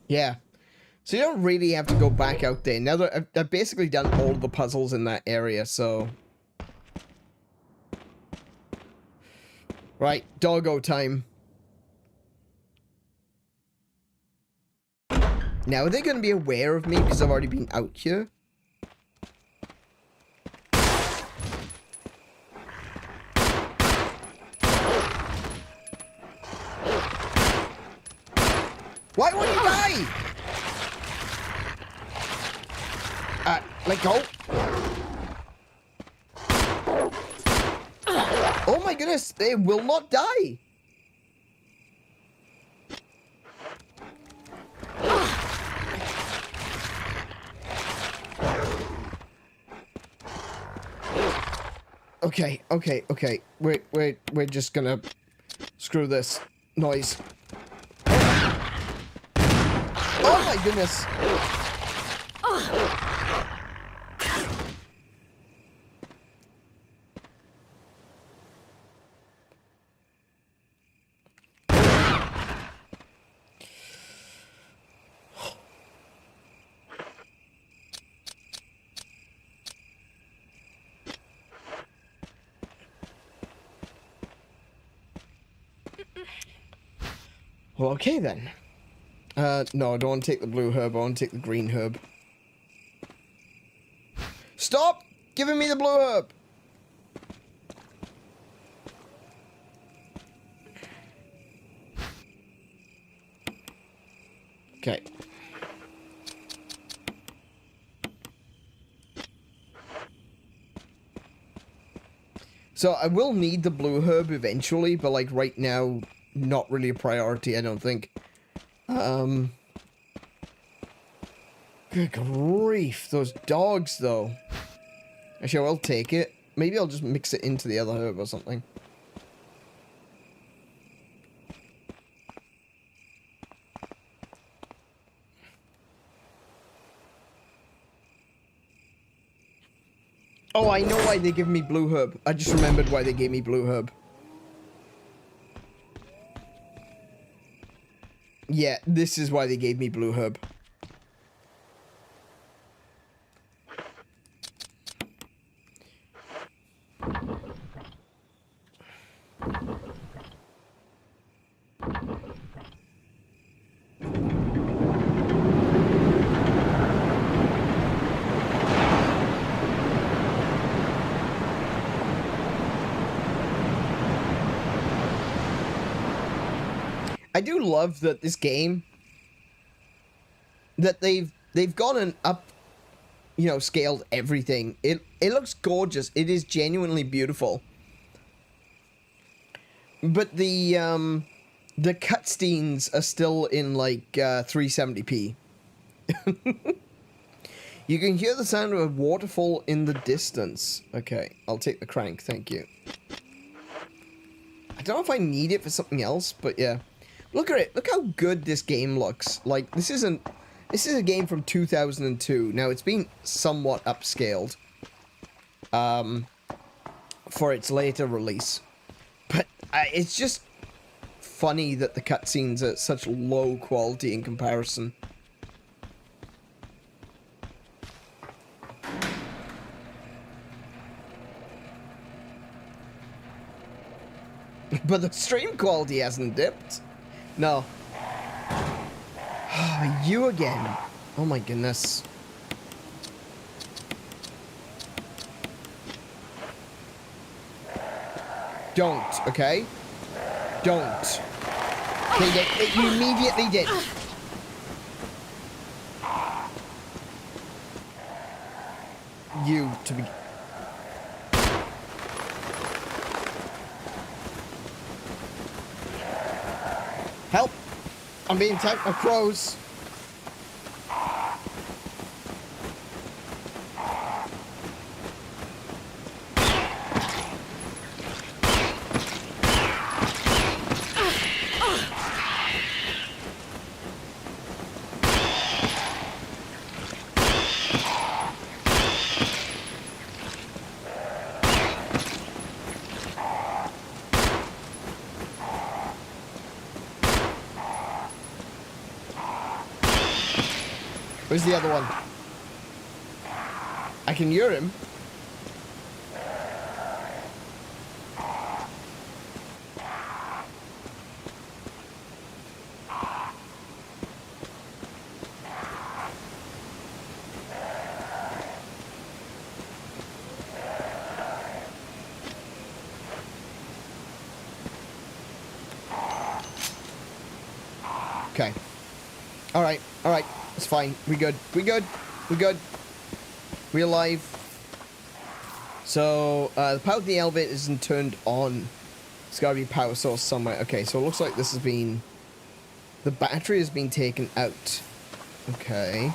Yeah. So you don't really have to go back out there. Now that I've basically done all the puzzles in that area, so... Right, doggo time. Now, are they going to be aware of me because I've already been out here? Why won't you die? Let go. Oh my goodness, they will not die. Okay. We're just gonna screw this noise. Oh my goodness. Well, okay then. No, I don't want to take the blue herb. I want to take the green herb. Stop giving me the blue herb! Okay. So, I will need the blue herb eventually, but, like, right now, not really a priority, I don't think. Good grief, those dogs, though. Actually, I will take it. Maybe I'll just mix it into the other herb or something. Oh, I know why they give me blue herb. I just remembered why they gave me blue herb. Yeah, this is why they gave me blue herb. I do love that this game that they've gone and up, you know, scaled everything. It looks gorgeous. It is genuinely beautiful. But the cutscenes are still in like 370p. You can hear the sound of a waterfall in the distance. Okay, I'll take the crank, thank you. I don't know if I need it for something else, but yeah. Look at it. Look how good this game looks. Like, this is a game from 2002. Now, it's been somewhat upscaled for its later release. But it's just funny that the cutscenes are such low quality in comparison. But the stream quality hasn't dipped. No. You again. Oh my goodness. Don't, okay? Don't. You immediately did. You to be... Help! I'm being attacked by crows. Where's the other one? I can hear him. Okay. Alright, alright. It's fine. We good. We good. We good. We alive. So, the power of the elevator isn't turned on. It's gotta be power source somewhere. Okay, so it looks like this has been... The battery has been taken out. Okay.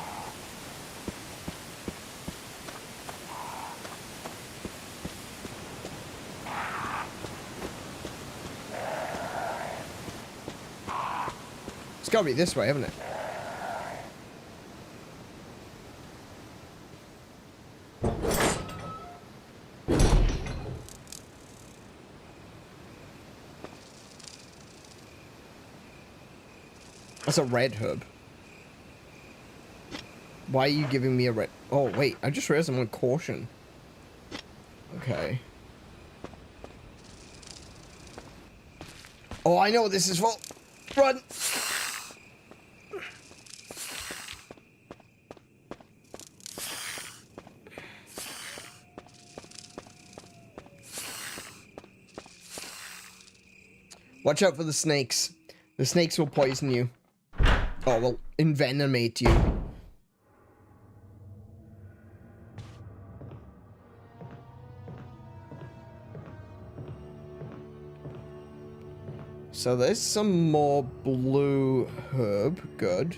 It's gotta be this way, haven't it? That's a red herb. Why are you giving me a red... Oh, wait. I just realized I'm on caution. Okay. Oh, I know what this is for. Run! Watch out for the snakes. The snakes will poison you. Oh, well, envenomate you. So there's some more blue herb. Good.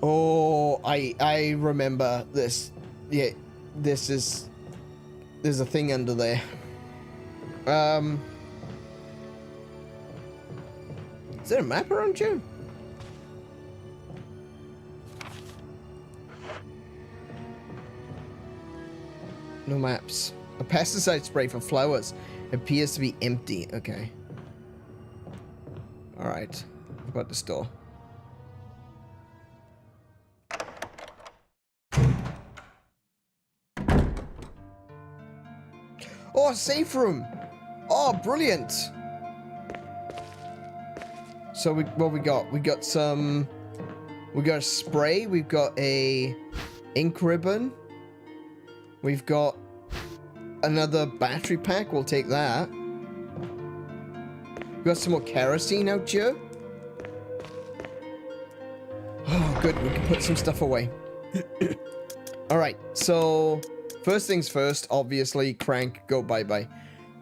Oh, I remember this. Yeah, this is... There's a thing under there. Is there a map around you? No maps. A pesticide spray for flowers appears to be empty. Okay. Alright. About the store. Oh, a safe room. Oh, brilliant. So what we got? We got a spray. We've got a ink ribbon. We've got another battery pack. We'll take that. We got some more kerosene out here. Oh, good. We can put some stuff away. Alright, so first things first, obviously, Crank, go bye-bye.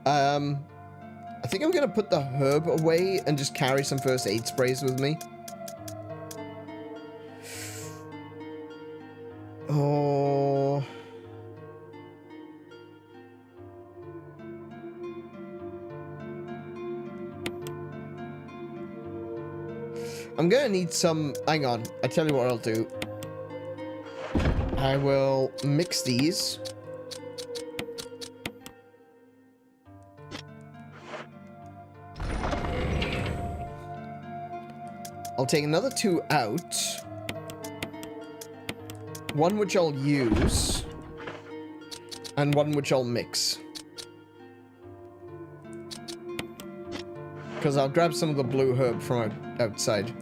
I think I'm gonna put the herb away and just carry some first aid sprays with me. Oh... I'm gonna need some... Hang on. I tell you what I'll do. I will mix these. I'll take another 2 out. One which I'll use. And one which I'll mix. Because I'll grab some of the blue herb from outside.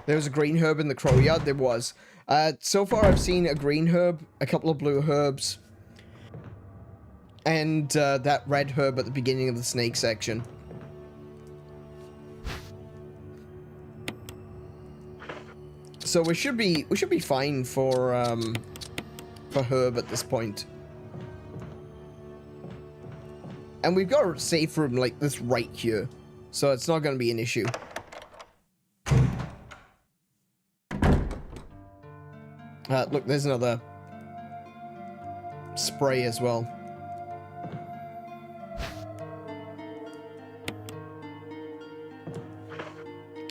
There was a green herb in the crow yard. There was. So far I've seen a green herb, a couple of blue herbs, and that red herb at the beginning of the snake section. So we should be fine for herb at this point. And we've got a safe room like this right here, so it's not going to be an issue. Look, there's another spray as well.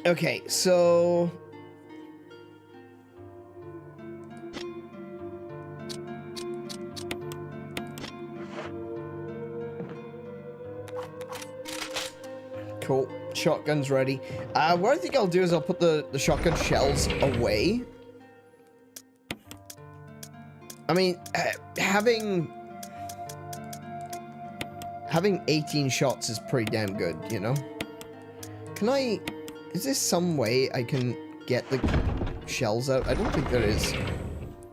Okay, so... Cool. Shotgun's ready. What I think I'll do is I'll put the shotgun shells away. I mean, having 18 shots is pretty damn good, you know? Can I... Is there some way I can get the shells out? I don't think there is.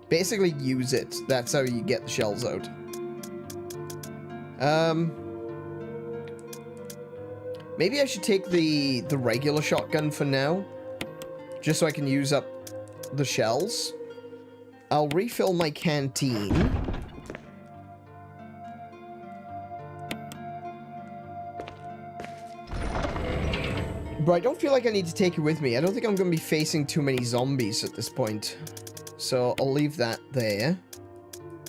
Basically, use it. That's how you get the shells out. Maybe I should take the regular shotgun for now. Just so I can use up the shells. I'll refill my canteen. But I don't feel like I need to take it with me. I don't think I'm going to be facing too many zombies at this point. So I'll leave that there.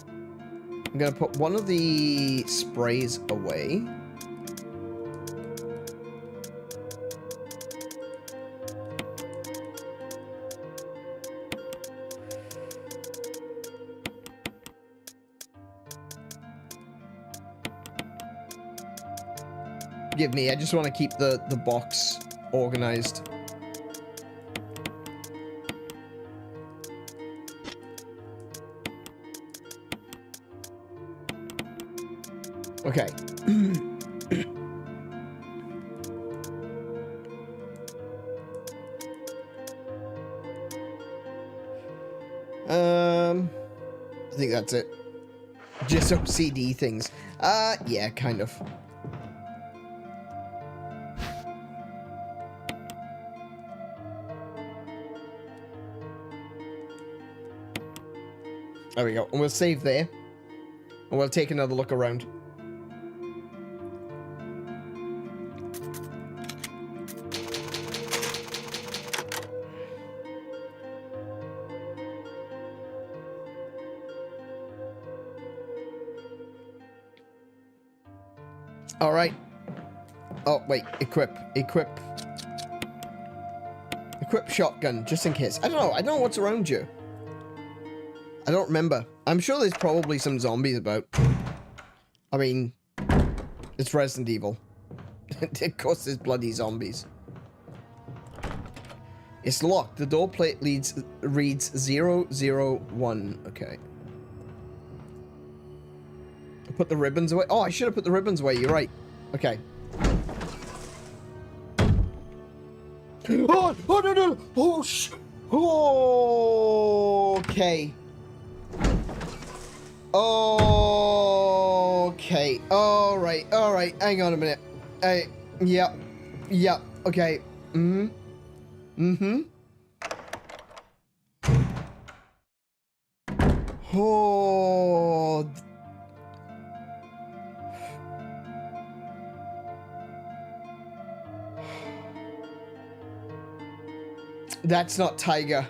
I'm going to put one of the sprays away. Forgive me, I just want to keep the box organized. Okay. I think that's it. Just OCD things. Yeah, kind of. There we go. And we'll save there. And we'll take another look around. Alright. Oh, wait. Equip. Equip shotgun, just in case. I don't know. I don't know what's around you. I don't remember. I'm sure there's probably some zombies about. I mean, it's Resident Evil. Of course there's bloody zombies. It's locked. The door plate reads 001. Okay. Put the ribbons away. Oh, I should have put the ribbons away. You're right. Okay. Oh, oh no, no. Oh, oh, okay. Okay. Alright, hang on a minute. Yep, okay. Oh. That's not Tiger.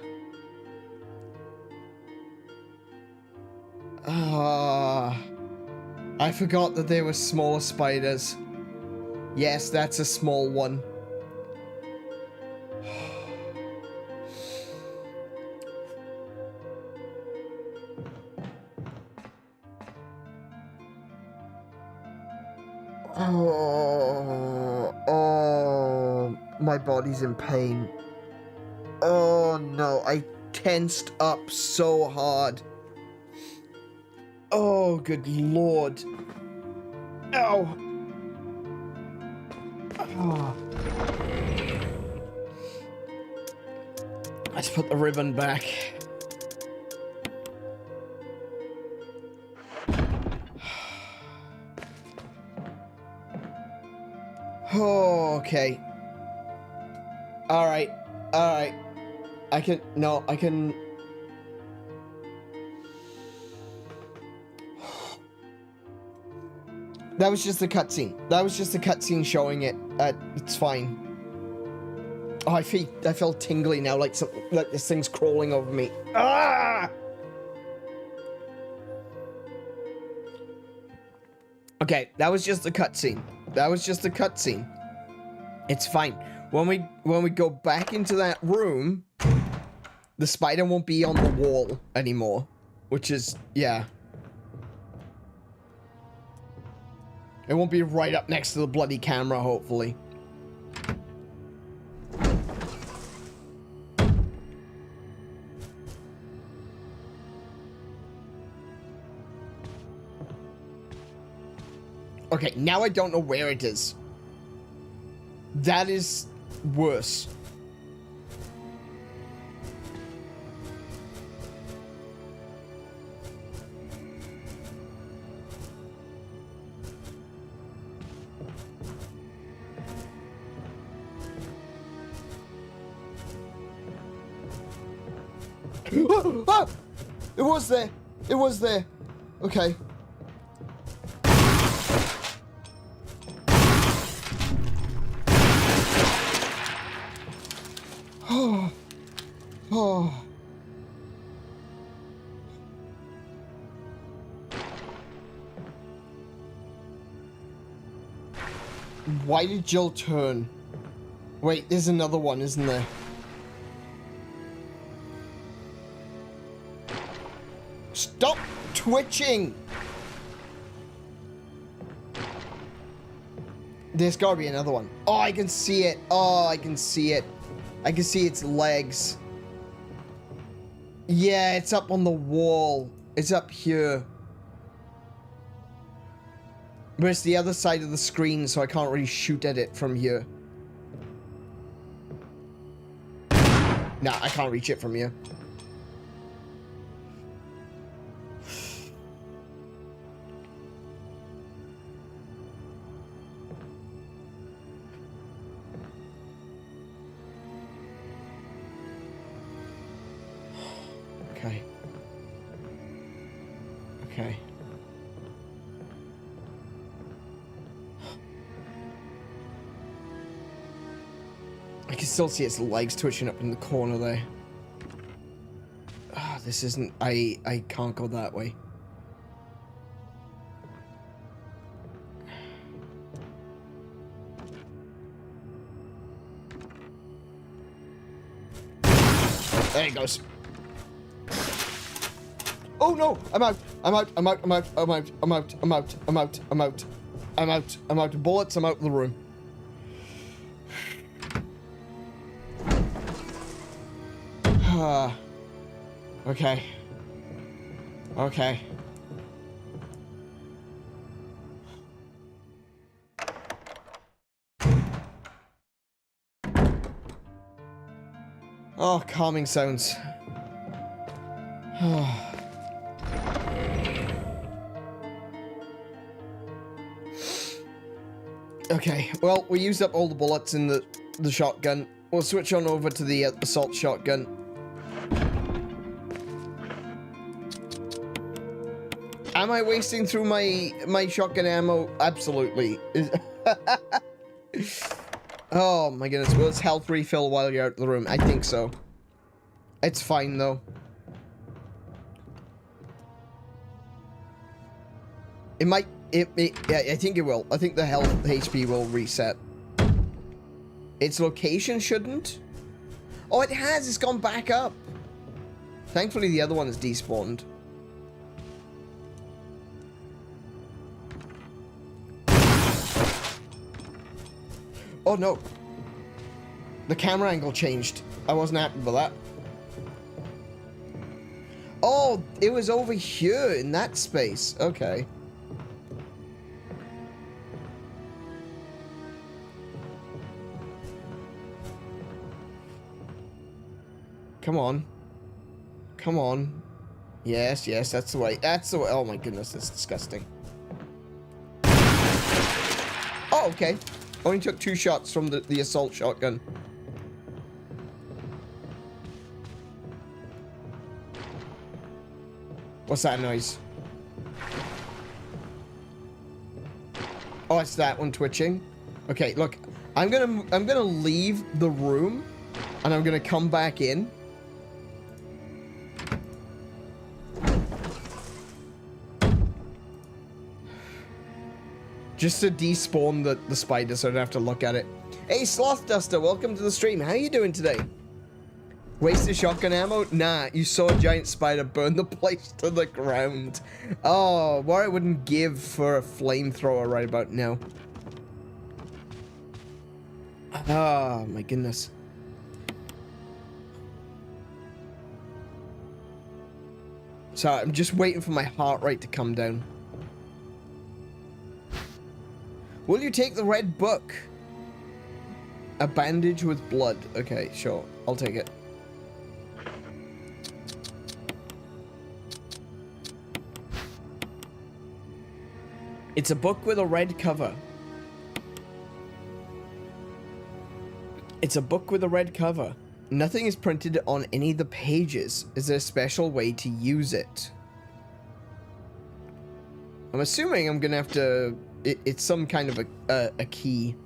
I forgot that there were smaller spiders. Yes, that's a small one. Oh, my body's in pain. Oh no, I tensed up so hard. Oh, good lord. Ow. Oh. Let's put the ribbon back. Oh, okay. Alright. I can... That was just a cutscene showing it. It's fine. Oh, I feel tingly now, like this thing's crawling over me. Ah! Okay, that was just a cutscene. It's fine. When we go back into that room, the spider won't be on the wall anymore, which is, yeah. It won't be right up next to the bloody camera, hopefully. Okay, now I don't know where it is. That is worse. Ah! It was there. It was there. Okay. Oh. Oh. Why did Jill turn? Wait, there's another one, isn't there? Stop twitching! There's gotta be another one. Oh, I can see it. Oh, I can see it. I can see its legs. Yeah, it's up on the wall. It's up here. But it's the other side of the screen, so I can't really shoot at it from here. Nah, I can't reach it from here. Okay. Okay. I can still see its legs twitching up in the corner there. Ah, this isn't... I can't go that way. There it goes. Oh no! I'm out! I'm out! I'm out! I'm out! I'm out! I'm out! I'm out! I'm out! I'm out! I'm out! I'm out of bullets. I'm out of the room. Okay. Okay. Oh, calming sounds. Okay, well, we used up all the bullets in the shotgun. We'll switch on over to the assault shotgun. Am I wasting through my shotgun ammo? Absolutely. Oh my goodness, will its health refill while you're out of the room? I think so. It's fine though. It might, yeah, I think it will. I think the health HP will reset. Its location shouldn't. Oh, it has, it's gone back up. Thankfully the other one is despawned. Oh no. The camera angle changed. I wasn't happy with that. Oh, it was over here in that space. Okay. Come on. Come on. Yes, yes, that's the way. That's the way. Oh my goodness, that's disgusting. Oh, okay. Only took 2 shots from the assault shotgun. What's that noise? Oh, it's that one twitching. Okay, look, I'm gonna leave the room, and I'm gonna come back in. Just to despawn the spider so I don't have to look at it. Hey, Sloth Duster, welcome to the stream. How you doing today? Wasted shotgun ammo? Nah, you saw a giant spider burn the place to the ground. Oh, what I wouldn't give for a flamethrower right about now. Oh, my goodness. So I'm just waiting for my heart rate to come down. Will you take the red book? A bandage with blood. Okay, sure. I'll take it. It's a book with a red cover. It's a book with a red cover. Nothing is printed on any of the pages. Is there a special way to use it? I'm assuming I'm gonna have to... It's some kind of a key.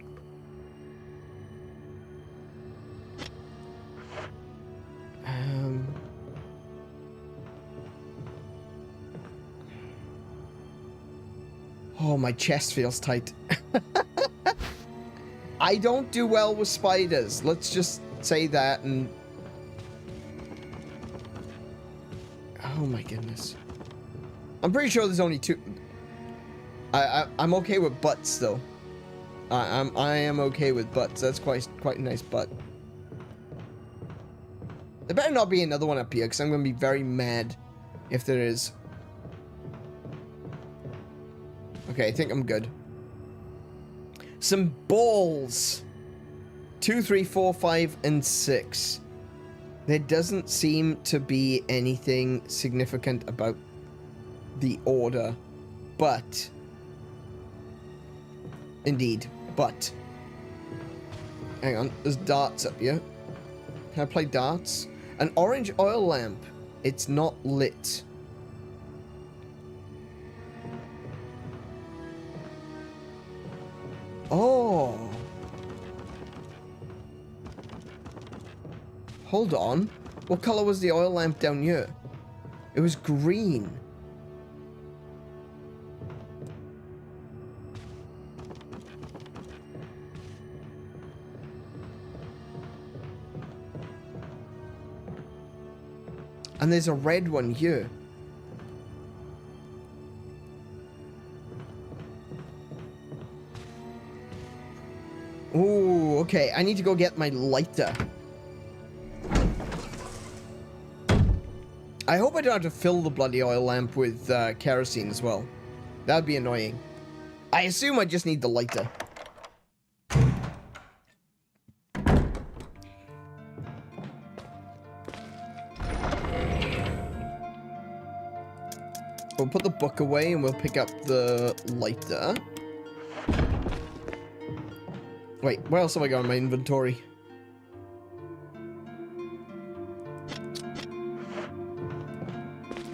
Oh, my chest feels tight. I don't do well with spiders. Let's just say that and... Oh my goodness. I'm pretty sure there's only 2... I'm okay with butts though. I am okay with butts. That's quite a nice butt. There better not be another one up here, because I'm gonna be very mad if there is. Okay, I think I'm good. Some balls. 2, 3, 4, 5, and 6. There doesn't seem to be anything significant about the order, but... Indeed, but... Hang on, there's darts up here. Can I play darts? An orange oil lamp. It's not lit. Oh. Hold on. What color was the oil lamp down here? It was green. And there's a red one here. Ooh, okay. I need to go get my lighter. I hope I don't have to fill the bloody oil lamp with kerosene as well. That would be annoying. I assume I just need the lighter. We'll put the book away and we'll pick up the lighter. Wait, where else have I got in my inventory?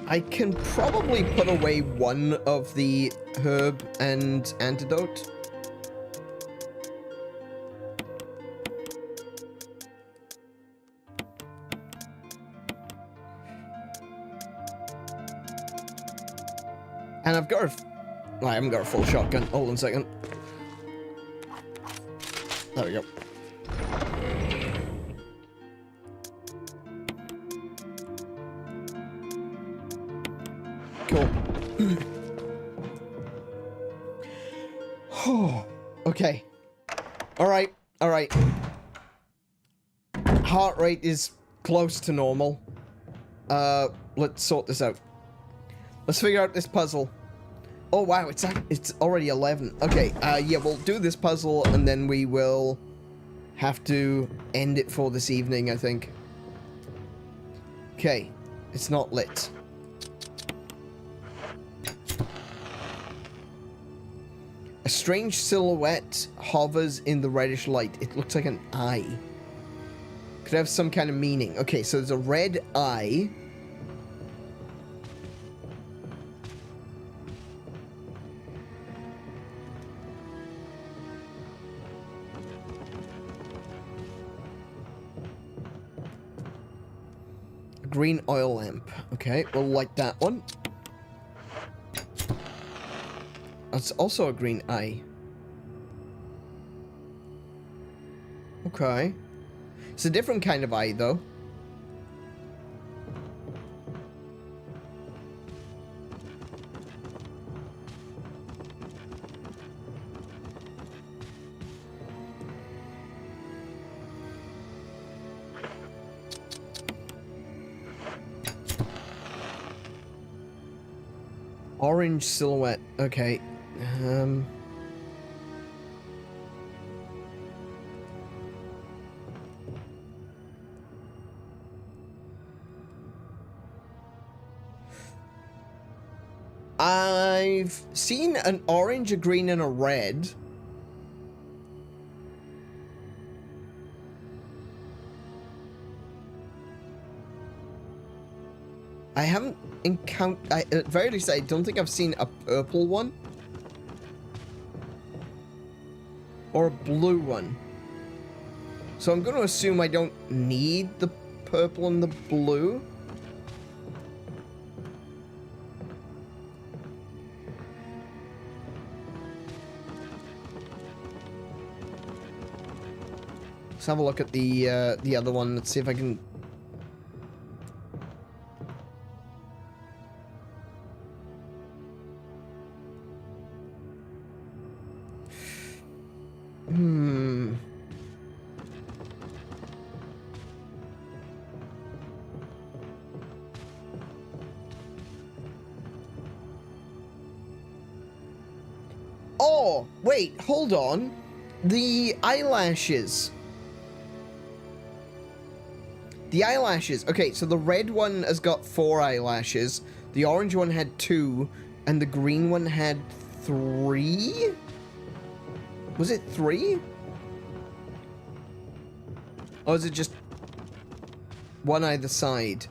I can probably put away one of the herb and antidote. And I've got a... well, I haven't got a full shotgun. Hold on a second. There we go. Cool. Okay. Alright, alright. Heart rate is close to normal. Let's sort this out. Let's figure out this puzzle. Oh wow, it's already 11. Okay, yeah, we'll do this puzzle and then we will have to end it for this evening, I think. Okay, it's not lit. A strange silhouette hovers in the reddish light. It looks like an eye. Could have some kind of meaning. Okay, so there's a red eye. A green oil lamp. Okay, we'll light that one. It's also a green eye. Okay. It's a different kind of eye, though. Orange silhouette. Okay. I've seen an orange, a green, and a red. I haven't encountered... at the very least, I don't think I've seen a purple one. Or a blue one. So I'm going to assume I don't need the purple and the blue. Let's have a look at the other one. Let's see if I can... Oh, wait, hold on. The eyelashes. The eyelashes. Okay, so the red one has got 4 eyelashes. The orange one had 2. And the green one had 3? Was it 3? Or is it just one either side?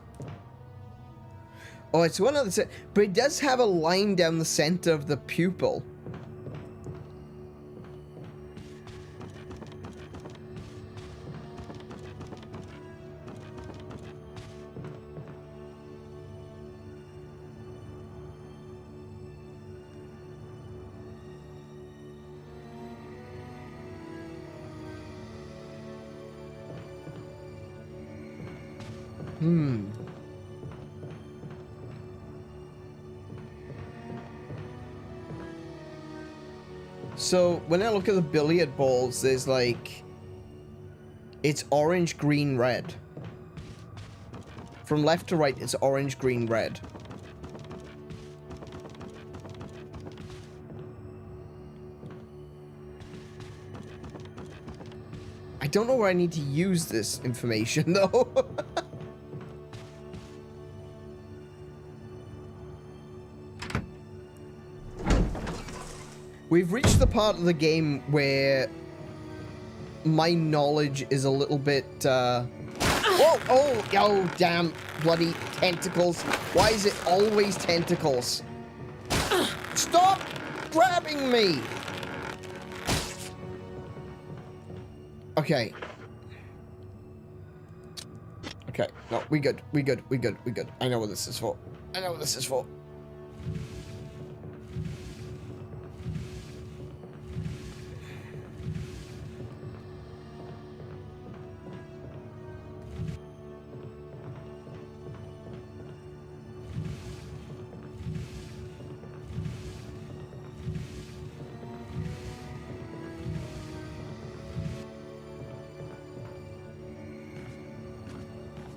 Oh, it's one other side. But it does have a line down the center of the pupil. So, when I look at the billiard balls, there's like... it's orange, green, red. From left to right, it's orange, green, red. I don't know where I need to use this information, though. We've reached the part of the game where my knowledge is a little bit, oh, damn, bloody tentacles. Why is it always tentacles? Stop grabbing me! Okay. Okay, no, we good. I know what this is for.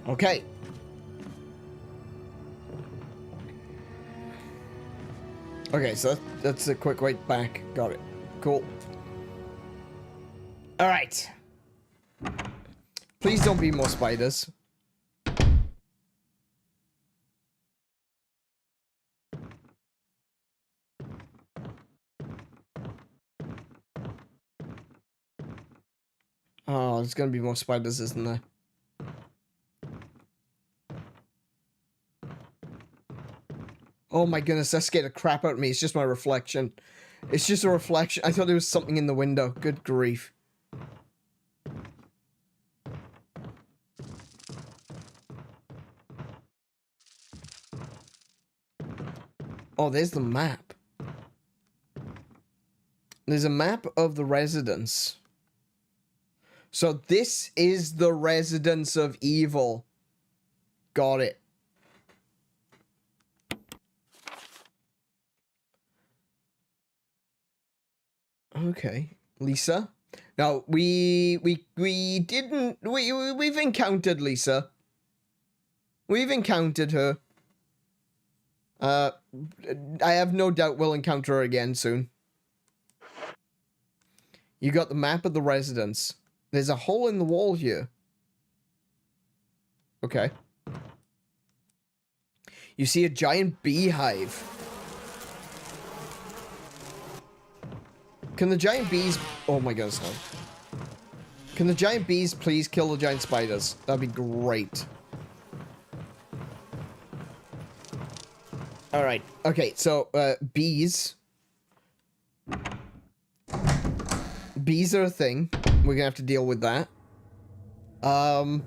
Okay. Okay, so that's a quick way back. Got it. Cool. Alright. Please don't be more spiders. Oh, there's gonna be more spiders, isn't there? Oh my goodness, that scared the crap out of me. It's just my reflection. It's just a reflection. I thought there was something in the window. Good grief. Oh, there's the map. There's a map of the residence. So this is the residence of evil. Got it. Okay, Lisa. Now we've encountered Lisa. We've encountered her. I have no doubt we'll encounter her again soon. You got the map of the residence. There's a hole in the wall here. Okay. You see a giant beehive. Can the giant bees... Oh my goodness, no. Can the giant bees please kill the giant spiders? That'd be great. Alright, okay, so, bees. Bees are a thing. We're gonna have to deal with that. Oh!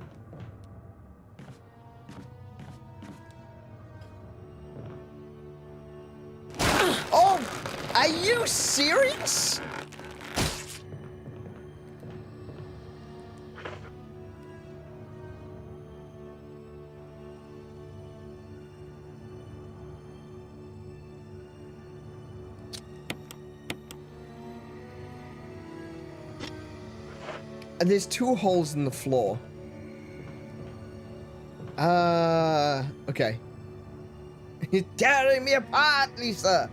Are you serious? There's 2 holes in the floor. Okay. You're tearing me apart, Lisa!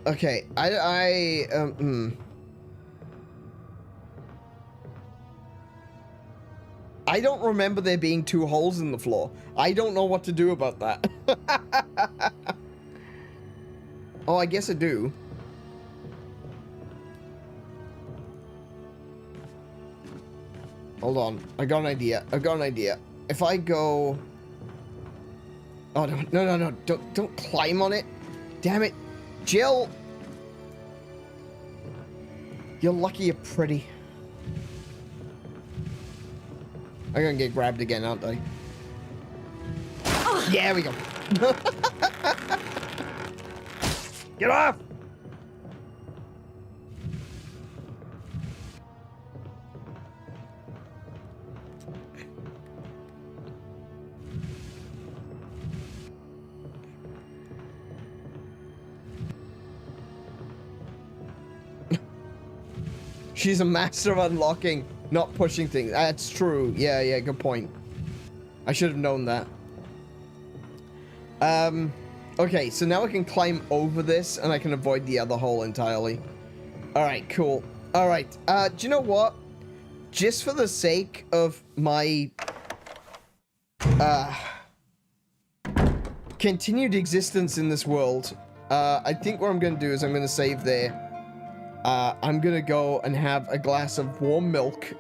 Okay, I don't remember there being 2 holes in the floor. I don't know what to do about that. Oh, I guess I do. Hold on. I got an idea. If I go... Oh, no. Don't climb on it. Damn it. Jill! You're lucky you're pretty. I'm gonna get grabbed again, aren't I? Yeah, we go. Get off! She's a master of unlocking, not pushing things. That's true. Yeah, good point. I should have known that. Okay, so now I can climb over this, and I can avoid the other hole entirely. Alright, cool. Alright, do you know what? Just for the sake of my... continued existence in this world, I think what I'm going to do is I'm going to save there. I'm going to go and have a glass of warm milk.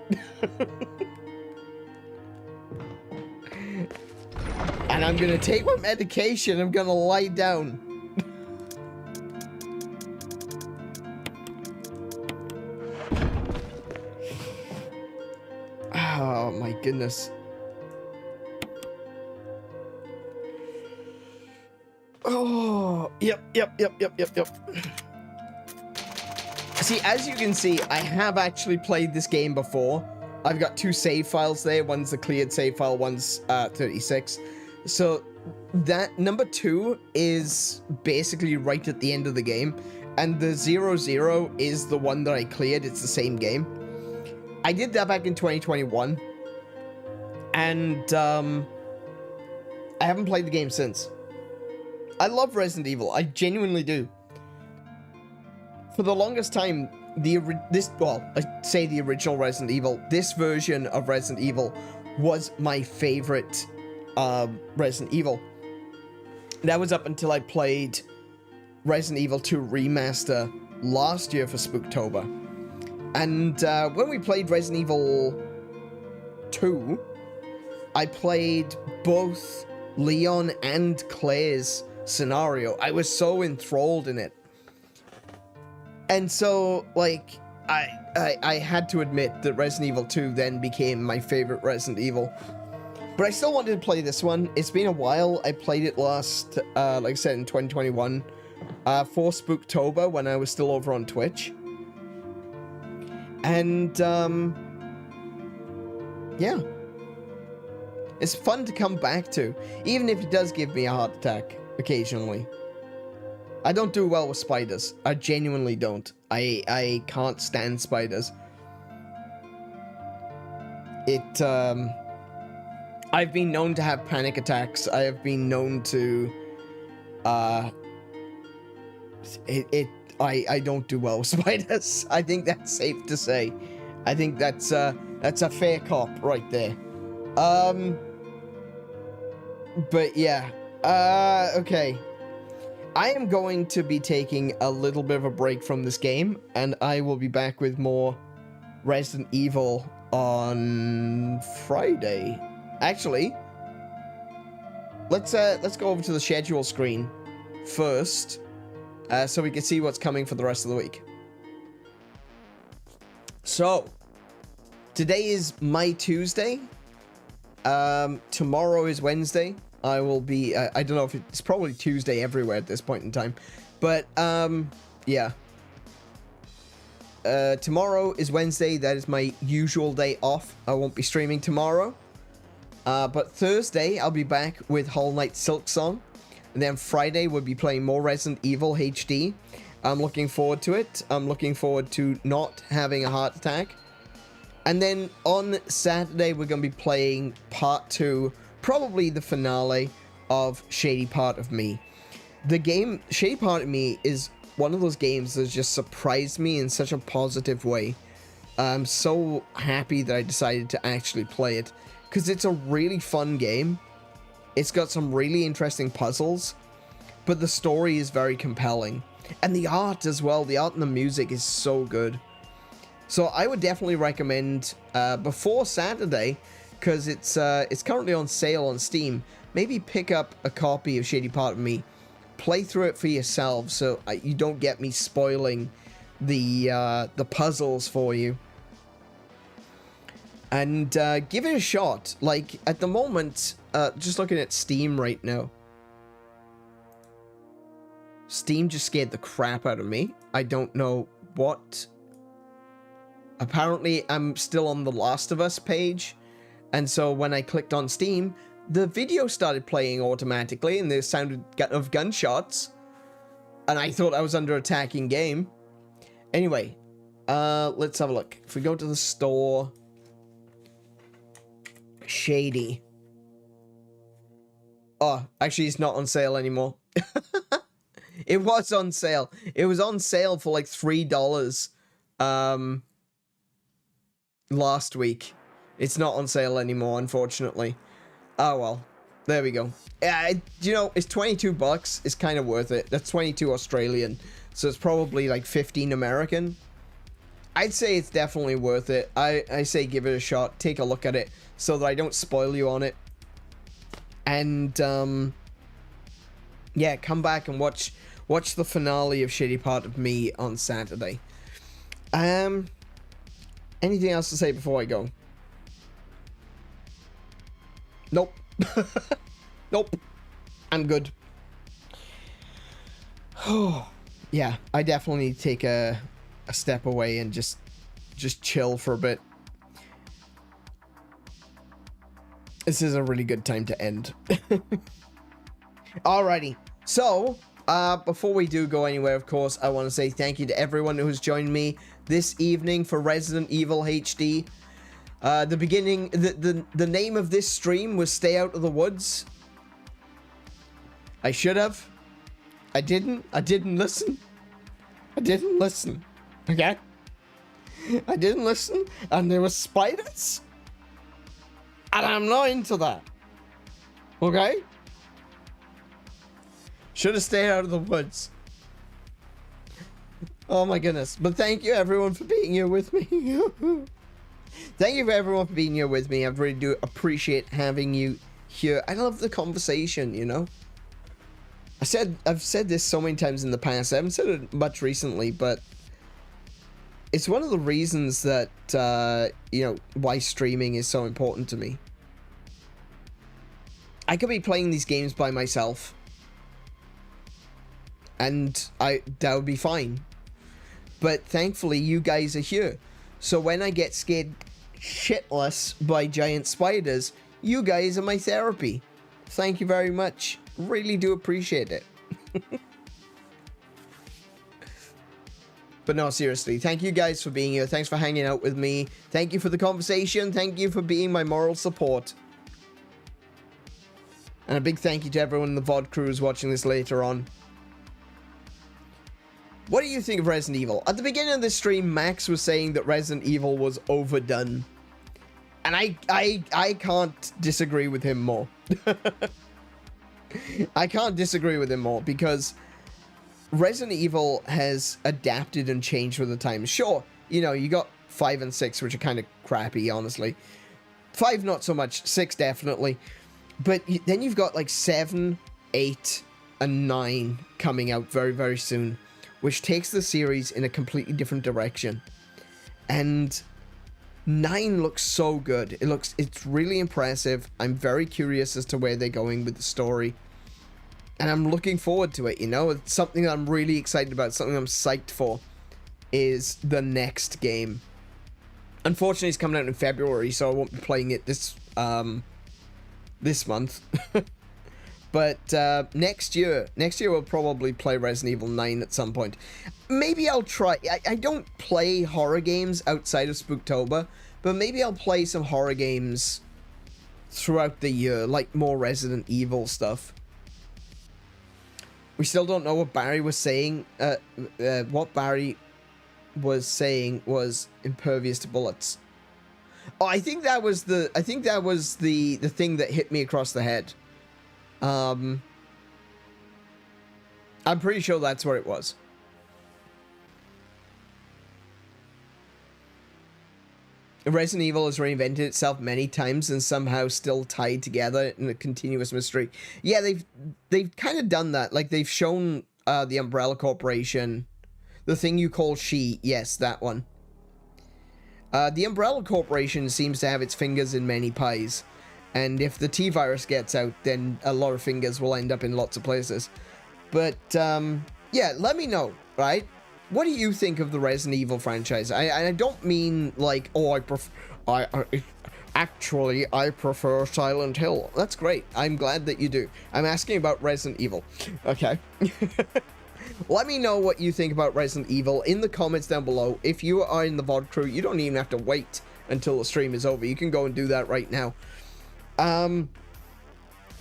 And I'm going to take my medication. I'm going to lie down. Oh my goodness. Oh, yep. See, as you can see, I have actually played this game before. I've got 2 save files there. One's the cleared save file, one's 36. So that number 2 is basically right at the end of the game. And the 00 is the one that I cleared. It's the same game. I did that back in 2021. And I haven't played the game since. I love Resident Evil. I genuinely do. For the longest time, the original Resident Evil, this version of Resident Evil was my favorite Resident Evil. That was up until I played Resident Evil 2 Remaster last year for Spooktober. And when we played Resident Evil 2, I played both Leon and Claire's scenario. I was so enthralled in it. And so, like, I had to admit that Resident Evil 2 then became my favorite Resident Evil. But I still wanted to play this one. It's been a while. I played it last, like I said, in 2021 for Spooktober when I was still over on Twitch. And, yeah. It's fun to come back to, even if it does give me a heart attack occasionally. I don't do well with spiders. I genuinely don't. I can't stand spiders. I've been known to have panic attacks. I have been known to, I don't do well with spiders. I think that's safe to say. I think that's a fair cop right there. But yeah, okay. I am going to be taking a little bit of a break from this game, and I will be back with more Resident Evil on Friday. Actually, let's go over to the schedule screen first, so we can see what's coming for the rest of the week. So, today is my Tuesday. Tomorrow is Wednesday. I will be, I don't know if it's probably Tuesday everywhere at this point in time, but, yeah. Tomorrow is Wednesday. That is my usual day off. I won't be streaming tomorrow. But Thursday, I'll be back with Hollow Knight Silksong. And then Friday, we'll be playing more Resident Evil HD. I'm looking forward to it. I'm looking forward to not having a heart attack. And then on Saturday, we're going to be playing part 2, probably the finale of Shady Part of Me. The game, Shady Part of Me, is one of those games that just surprised me in such a positive way. I'm so happy that I decided to actually play it, because it's a really fun game. It's got some really interesting puzzles, but the story is very compelling. And the art as well, the art and the music is so good. So I would definitely recommend, before Saturday, because it's currently on sale on Steam, maybe pick up a copy of Shady Part of Me. Play through it for yourself so you don't get me spoiling the puzzles for you. And give it a shot. Like, at the moment, just looking at Steam right now. Steam just scared the crap out of me. I don't know what. Apparently, I'm still on the Last of Us page. And so when I clicked on Steam, the video started playing automatically and the sound of gunshots. And I thought I was under attack in game. Anyway, let's have a look. If we go to the store. Shady. Oh, actually it's not on sale anymore. It was on sale. It was on sale for like $3 last week. It's not on sale anymore, unfortunately. Oh well. There we go. You know, it's 22 bucks. It's kind of worth it. That's 22 Australian. So it's probably like 15 American. I'd say it's definitely worth it. I say give it a shot. Take a look at it so that I don't spoil you on it. And, yeah, come back and watch the finale of Shitty Part of Me on Saturday. Anything else to say before I go? Nope. Nope. I'm good. Oh, yeah, I definitely need to take a step away and just chill for a bit. This is a really good time to end. Alrighty. So, before we do go anywhere, of course, I want to say thank you to everyone who has joined me this evening for Resident Evil HD. The name of this stream was Stay Out of the Woods. I should have. I didn't listen. I didn't listen. Okay? I didn't listen, and there were spiders. And I'm not into that. Okay? Should have stayed out of the woods. Oh my goodness. But thank you everyone for being here with me. Thank you for everyone for being here with me. I really do appreciate having you here. I love the conversation, you know? I've said this so many times in the past. I haven't said it much recently, but it's one of the reasons that, you know, why streaming is so important to me. I could be playing these games by myself, and that would be fine. But thankfully, you guys are here. So when I get scared shitless by giant spiders, you guys are my therapy. Thank you very much. Really do appreciate it. But no, seriously, thank you guys for being here. Thanks for hanging out with me. Thank you for the conversation. Thank you for being my moral support. And a big thank you to everyone in the VOD crew who's watching this later on. What do you think of Resident Evil? At the beginning of this stream, Max was saying that Resident Evil was overdone. And I can't disagree with him more. I can't disagree with him more, because Resident Evil has adapted and changed with the times. Sure, you know, you got 5 and 6, which are kind of crappy, honestly. 5 not so much, 6 definitely. But then you've got like 7, 8, and 9 coming out very, very soon, which takes the series in a completely different direction. And 9 looks so good. It's really impressive. I'm very curious as to where they're going with the story. And I'm looking forward to it, you know? It's something that I'm really excited about, something I'm psyched for, is the next game. Unfortunately, it's coming out in February, so I won't be playing it this month. But next year we'll probably play Resident Evil 9 at some point. Maybe I'll try. I don't play horror games outside of Spooktober, but maybe I'll play some horror games throughout the year, like more Resident Evil stuff. We still don't know what Barry was saying. What Barry was saying was impervious to bullets. Oh, I think that was the thing that hit me across the head. I'm pretty sure that's what it was. Resident Evil has reinvented itself many times and somehow still tied together in a continuous mystery. Yeah, they've kind of done that. Like, they've shown the Umbrella Corporation, the thing you call She. Yes, that one. The Umbrella Corporation seems to have its fingers in many pies. And if the T-Virus gets out, then a lot of fingers will end up in lots of places. But, yeah, let me know, right? What do you think of the Resident Evil franchise? I don't mean, like, oh, actually, I prefer Silent Hill. That's great. I'm glad that you do. I'm asking about Resident Evil. Okay. Let me know what you think about Resident Evil in the comments down below. If you are in the VOD crew, you don't even have to wait until the stream is over. You can go and do that right now.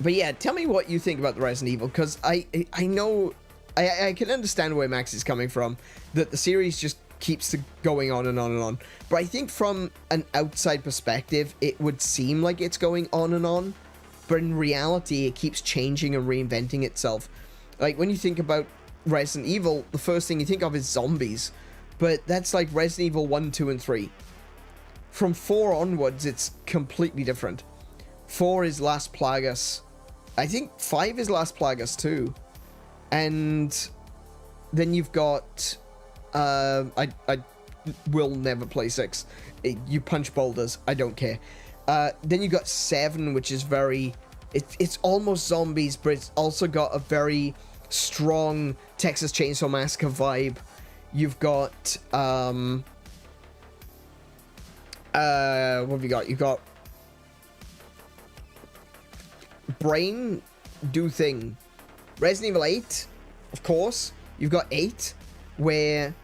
But yeah, tell me what you think about the Resident Evil, because I know, I can understand where Max is coming from, that the series just keeps going on and on and on. But I think from an outside perspective, it would seem like it's going on and on. but in reality, it keeps changing and reinventing itself. Like, when you think about Resident Evil, the first thing you think of is zombies, but that's like Resident Evil 1, 2, and 3. From 4 onwards, it's completely different. 4 is Las Plagas. I think 5 is Las Plagas too. And then you've got... I will never play 6. You punch boulders. I don't care. Then you got 7, which is very... It's almost zombies, but it's also got a very strong Texas Chainsaw Massacre vibe. You've got... what have you got? You've got... Brain Do Thing. Resident Evil 8, of course. You've got 8, where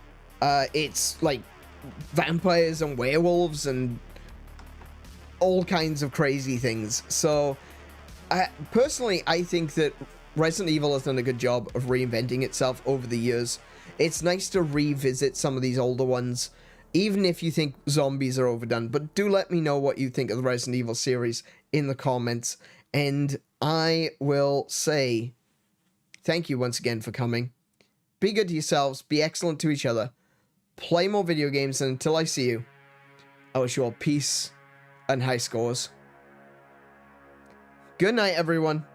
it's like vampires and werewolves and all kinds of crazy things. So, personally, I think that Resident Evil has done a good job of reinventing itself over the years. It's nice to revisit some of these older ones, even if you think zombies are overdone. But do let me know what you think of the Resident Evil series in the comments. And I will say thank you once again for coming. Be good to yourselves. Be excellent to each other. Play more video games. And until I see you, I wish you all peace and high scores. Good night, everyone.